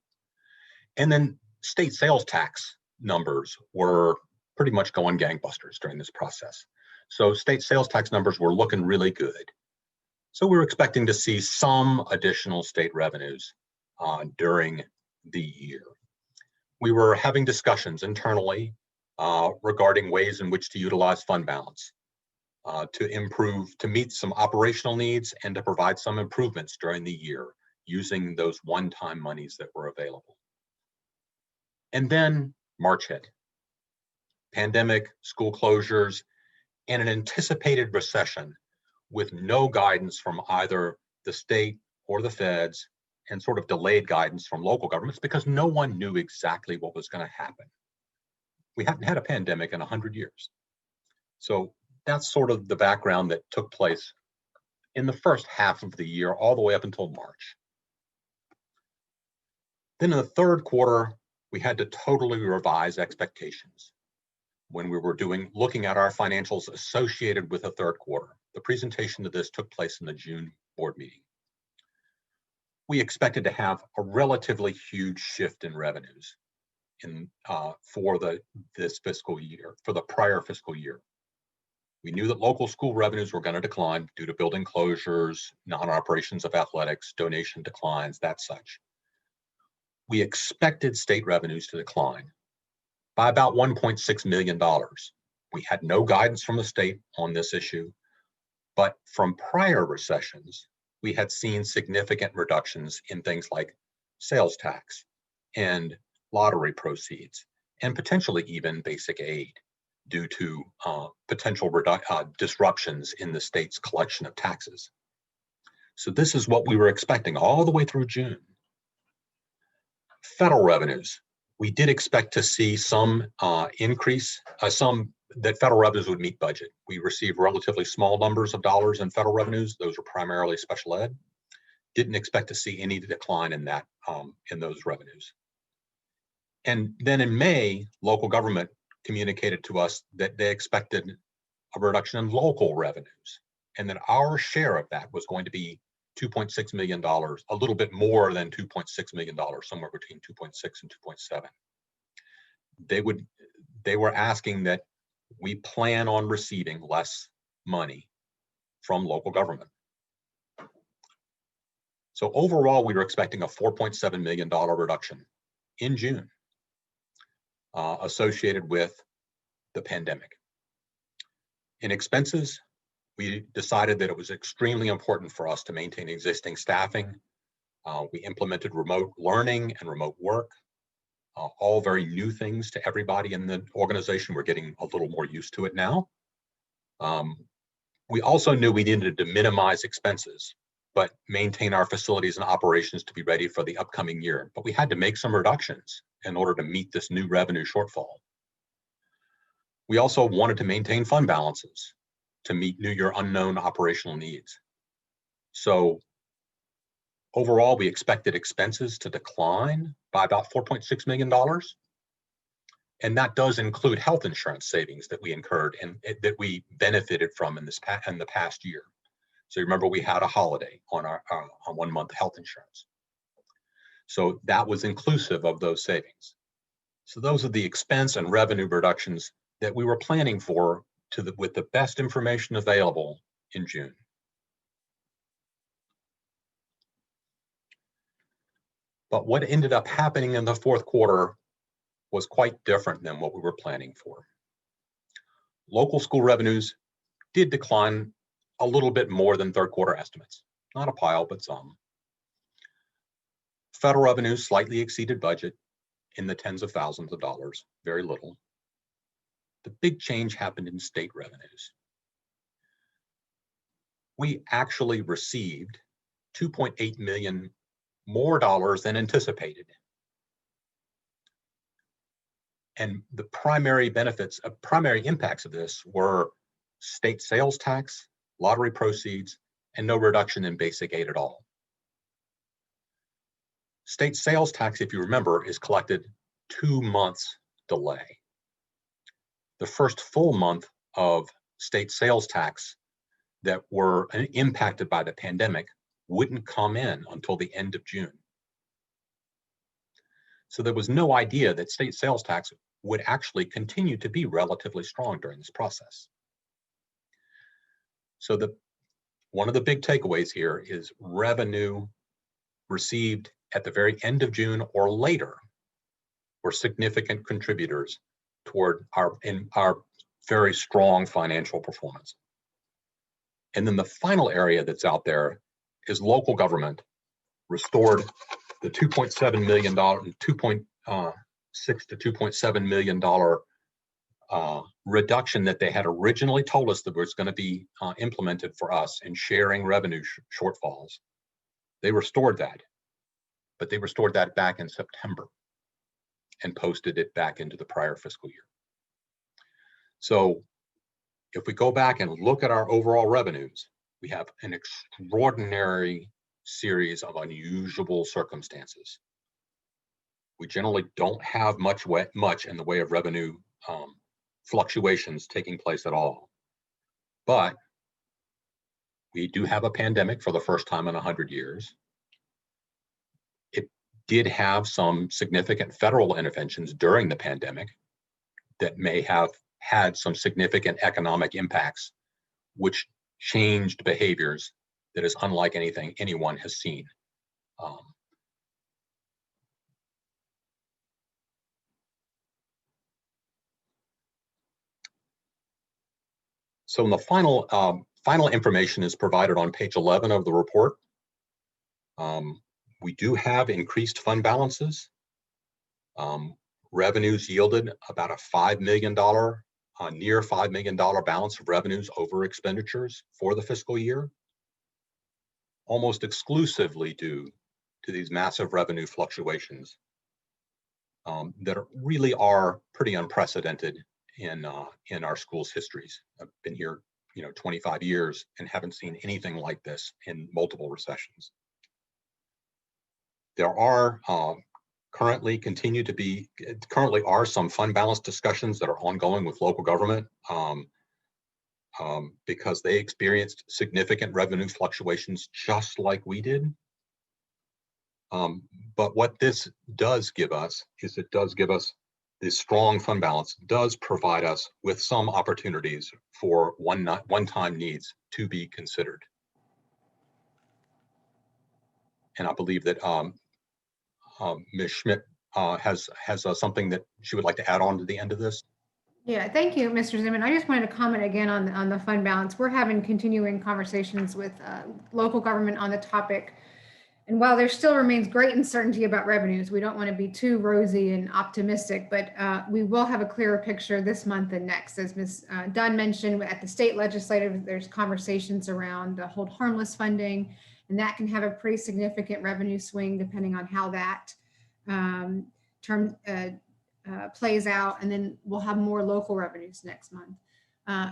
And then state sales tax numbers were pretty much going gangbusters during this process. So state sales tax numbers were looking really good. So we were expecting to see some additional state revenues during the year. We were having discussions internally regarding ways in which to utilize fund balance to meet some operational needs and to provide some improvements during the year using those one-time monies that were available. And then March hit. Pandemic, school closures, and an anticipated recession with no guidance from either the state or the feds, and sort of delayed guidance from local governments because no one knew exactly what was going to happen. We haven't had a pandemic in 100 years. So that's sort of the background that took place in the first half of the year, all the way up until March. Then in the third quarter, we had to totally revise expectations when we were looking at our financials associated with the third quarter. The presentation of this took place in the June board meeting. We expected to have a relatively huge shift in revenues for this fiscal year, for the prior fiscal year. We knew that local school revenues were going to decline due to building closures, non-operations of athletics, donation declines, that such. We expected state revenues to decline by about $1.6 million. We had no guidance from the state on this issue, but from prior recessions, we had seen significant reductions in things like sales tax and lottery proceeds, and potentially even basic aid due to potential disruptions in the state's collection of taxes. So this is what we were expecting all the way through June. Federal revenues, we did expect to see some increase, that federal revenues would meet budget. We received relatively small numbers of dollars in federal revenues. Those were primarily special ed. Didn't expect to see any decline in that, in those revenues. And then in May, local government communicated to us that they expected a reduction in local revenues, and that our share of that was going to be $2.6 million, a little bit more than $2.6 million, somewhere between 2.6 and 2.7. They were asking that we plan on receiving less money from local government. So overall, we were expecting a $4.7 million reduction in June associated with the pandemic. In expenses, we decided that it was extremely important for us to maintain existing staffing. We implemented remote learning and remote work, all very new things to everybody in the organization. We're getting a little more used to it now. We also knew we needed to minimize expenses, but maintain our facilities and operations to be ready for the upcoming year. But we had to make some reductions in order to meet this new revenue shortfall. We also wanted to maintain fund balances to meet new year unknown operational needs. So overall, we expected expenses to decline by about $4.6 million. And that does include health insurance savings that we incurred and that we benefited from in the past year. So remember, we had a holiday on our on 1 month health insurance. So that was inclusive of those savings. So those are the expense and revenue reductions that we were planning for with the best information available in June. But what ended up happening in the fourth quarter was quite different than what we were planning for. Local school revenues did decline a little bit more than third quarter estimates. Not a pile, but some. Federal revenues slightly exceeded budget in the tens of thousands of dollars, very little. The big change happened in state revenues. We actually received $2.8 million more dollars than anticipated. And the primary impacts of this were state sales tax, lottery proceeds, and no reduction in basic aid at all. State sales tax, if you remember, is collected 2 months delay. The first full month of state sales tax that were impacted by the pandemic wouldn't come in until the end of June. So there was no idea that state sales tax would actually continue to be relatively strong during this process. So one of the big takeaways here is revenue received at the very end of June or later were significant contributors toward our very strong financial performance. And then the final area that's out there is local government restored the $2.7 million, $2.6 to $2.7 million reduction that they had originally told us that was going to be implemented for us in sharing revenue shortfalls. They restored that, but they restored that back in September and posted it back into the prior fiscal year. So if we go back and look at our overall revenues, we have an extraordinary series of unusual circumstances. We generally don't have much in the way of revenue fluctuations taking place at all. But we do have a pandemic for the first time in 100 years. It did have some significant federal interventions during the pandemic that may have had some significant economic impacts, which changed behaviors that is unlike anything anyone has seen. So the final information is provided on page 11 of the report. We do have increased fund balances. Revenues yielded about a $5 million, near $5 million balance of revenues over expenditures for the fiscal year, almost exclusively due to these massive revenue fluctuations that really are pretty unprecedented in our school's histories. I've been here, 25 years and haven't seen anything like this in multiple recessions. There are currently are some fund balance discussions that are ongoing with local government because they experienced significant revenue fluctuations just like we did. But what this does give us is it does give us this strong fund balance does provide us with some opportunities for one-time needs to be considered. And I believe that Ms. Schmidt has something that she would like to add on to the end of this. Yeah, thank you, Mr. Zimmerman. I just wanted to comment again on the fund balance. We're having continuing conversations with local government on the topic. And while there still remains great uncertainty about revenues, we don't want to be too rosy and optimistic, but we will have a clearer picture this month and next. As Ms. Dunn mentioned, at the state legislative, there's conversations around hold harmless funding, and that can have a pretty significant revenue swing depending on how that term plays out. And then we'll have more local revenues next month.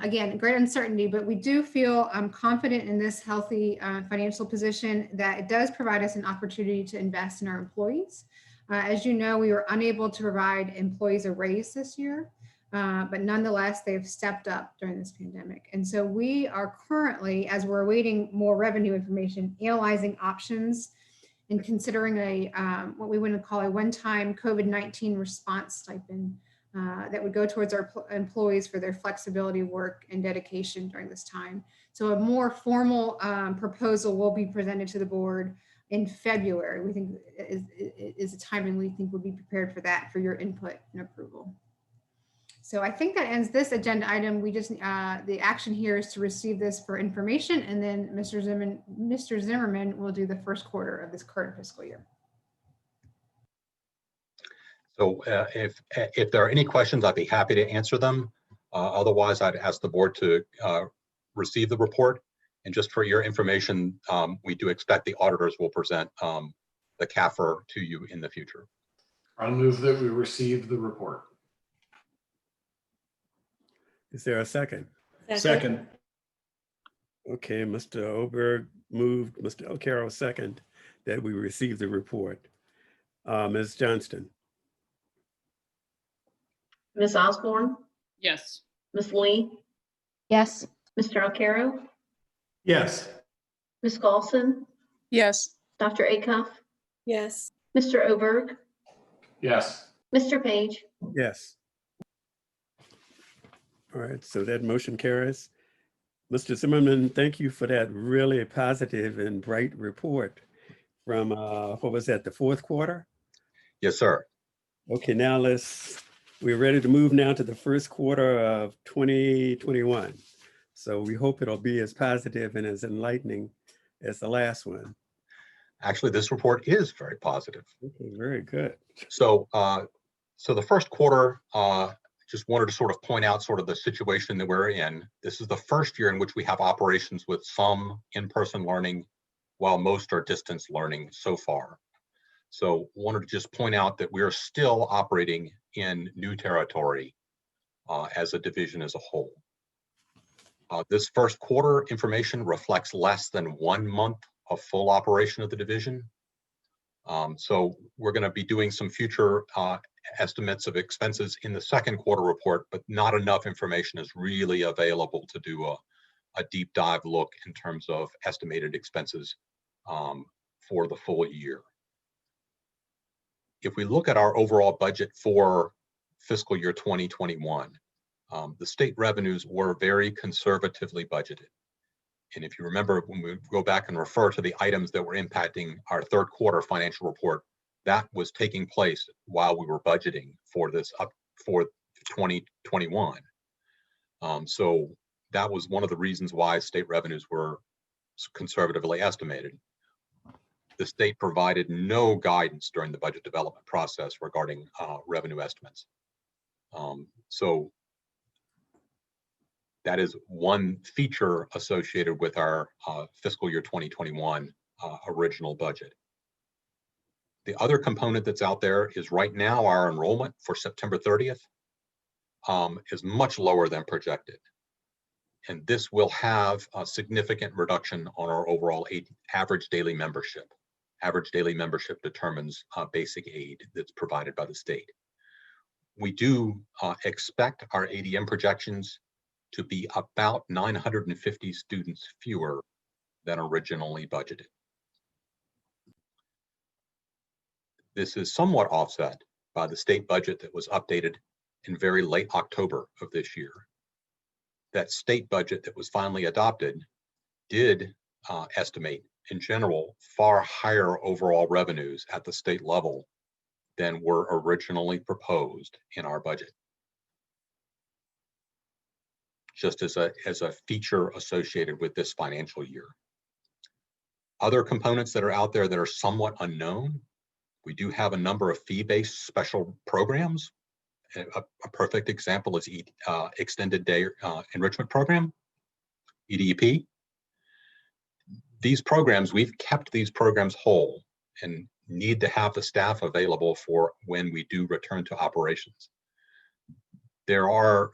Again, great uncertainty, but we do feel confident in this healthy financial position that it does provide us an opportunity to invest in our employees. As you know, we were unable to provide employees a raise this year, but nonetheless, they've stepped up during this pandemic. And so we are currently, as we're awaiting more revenue information, analyzing options and considering what we would call a one-time COVID-19 response stipend that would go towards our employees for their flexibility, work, and dedication during this time. So a more formal proposal will be presented to the board in February. We think is a time when we think we'll be prepared for that, for your input and approval. So I think that ends this agenda item. We just, the action here is to receive this for information, and then Mr. Zimmerman will do the first quarter of this current fiscal year. So if there are any questions, I'd be happy to answer them. Otherwise, I'd ask the board to receive the report. And just for your information, we do expect the auditors will present the CAFR to you in the future. I'll move that we receive the report. Is there a second? Second. Okay, Mr. Oberg moved, Mr. O'Carroll second, that we receive the report. Ms. Johnston. Ms. Osborne, Yes. Ms. Lee, Yes. Mr. Alcaro, Yes. Ms. Galson, Yes. Dr. Acuff, Yes. Mr. Oberg, Yes. Mr. Page. Yes. All right, so that motion carries. Mr. Zimmerman, thank you for that really positive and bright report from, what was that, the fourth quarter? Yes, sir. Okay, now we're ready to move now to the first quarter of 2021. So we hope it'll be as positive and as enlightening as the last one. Actually, this report is very positive. Okay, very good. So, so the first quarter, just wanted to sort of point out sort of the situation that we're in. This is the first year in which we have operations with some in-person learning, while most are distance learning so far. So wanted to just point out that we are still operating in new territory as a division as a whole. This first quarter information reflects less than 1 month of full operation of the division. So we're going to be doing some future estimates of expenses in the second quarter report, but not enough information is really available to do a deep dive look in terms of estimated expenses for the full year. If we look at our overall budget for fiscal year 2021, the state revenues were very conservatively budgeted. And if you remember, when we go back and refer to the items that were impacting our third quarter financial report, that was taking place while we were budgeting for this up for 2021. So that was one of the reasons why state revenues were conservatively estimated. The state provided no guidance during the budget development process regarding revenue estimates. So that is one feature associated with our fiscal year 2021 original budget. The other component that's out there is right now our enrollment for September 30th is much lower than projected. And this will have a significant reduction on our overall average daily membership. Average daily membership determines basic aid that's provided by the state. We do expect our ADM projections to be about 950 students fewer than originally budgeted. This is somewhat offset by the state budget that was updated in very late October of this year. That state budget that was finally adopted did estimate, in general, far higher overall revenues at the state level than were originally proposed in our budget. Just as a feature associated with this financial year. Other components that are out there that are somewhat unknown, we do have a number of fee-based special programs. A perfect example is Extended Day Enrichment Program, EDEP. These programs, we've kept these programs whole and need to have the staff available for when we do return to operations. There are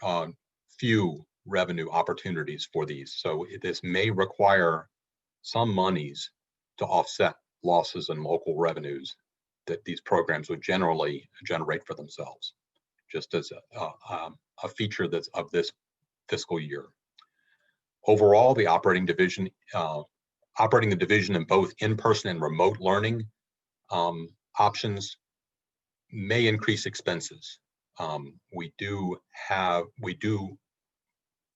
few revenue opportunities for these, so this may require some monies to offset losses in local revenues that these programs would generally generate for themselves, just as a feature that's of this fiscal year. Overall, the operating the division in both in-person and remote learning options may increase expenses. We do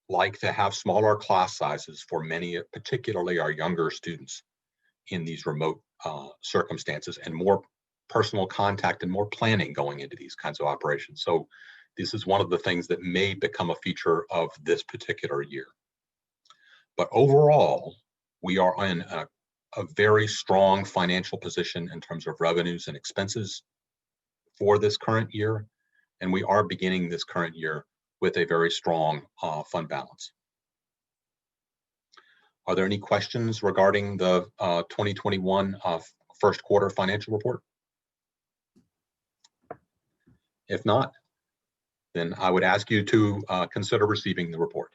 like to have smaller class sizes for many, particularly our younger students in these remote circumstances, and more personal contact and more planning going into these kinds of operations. So this is one of the things that may become a feature of this particular year. But overall, we are in a very strong financial position in terms of revenues and expenses for this current year. And we are beginning this current year with a very strong fund balance. Are there any questions regarding the 2021 first quarter financial report? If not, then I would ask you to consider receiving the report.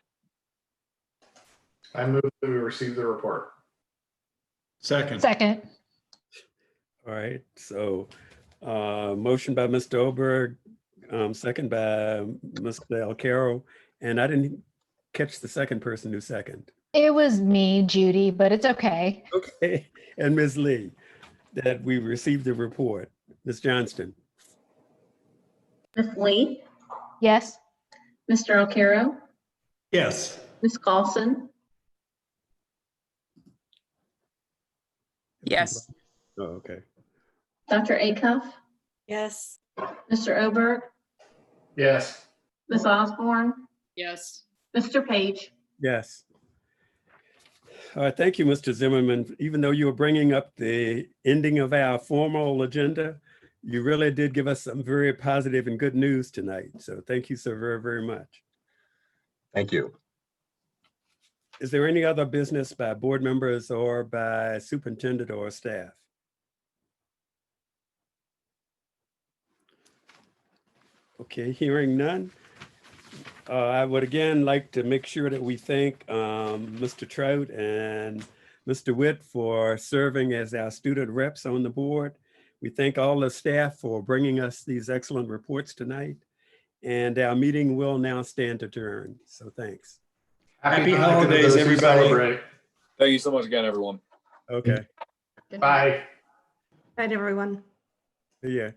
I move that we receive the report. Second. Second. All right, so motion by Mr. Oberg, second by Mr. Alcaro, and I didn't catch the second person who seconded. It was me, Judy, but it's okay. Okay, and Ms. Lee, that we received the report. Ms. Johnston. Ms. Lee, Yes. Mr. Alcaro, Yes. Ms. Carlson, Yes. Oh, okay. Dr. Acuff, Yes. Mr. Oberg, Yes. Ms. Osborne, Yes. Mr. Page. Yes. All right, thank you, Mr. Zimmerman. Even though you were bringing up the ending of our formal agenda, you really did give us some very positive and good news tonight. So thank you so very, very much. Thank you. Is there any other business by board members or by superintendent or staff? Okay, hearing none. I would again like to make sure that we thank Mr. Trout and Mr. Witt for serving as our student reps on the board. We thank all the staff for bringing us these excellent reports tonight. And our meeting will now stand adjourned. So thanks. Happy Hanukkah to holidays, those who everybody. celebrate. Thank you so much again, everyone. Okay. Good night. Bye. Night, everyone. Yeah.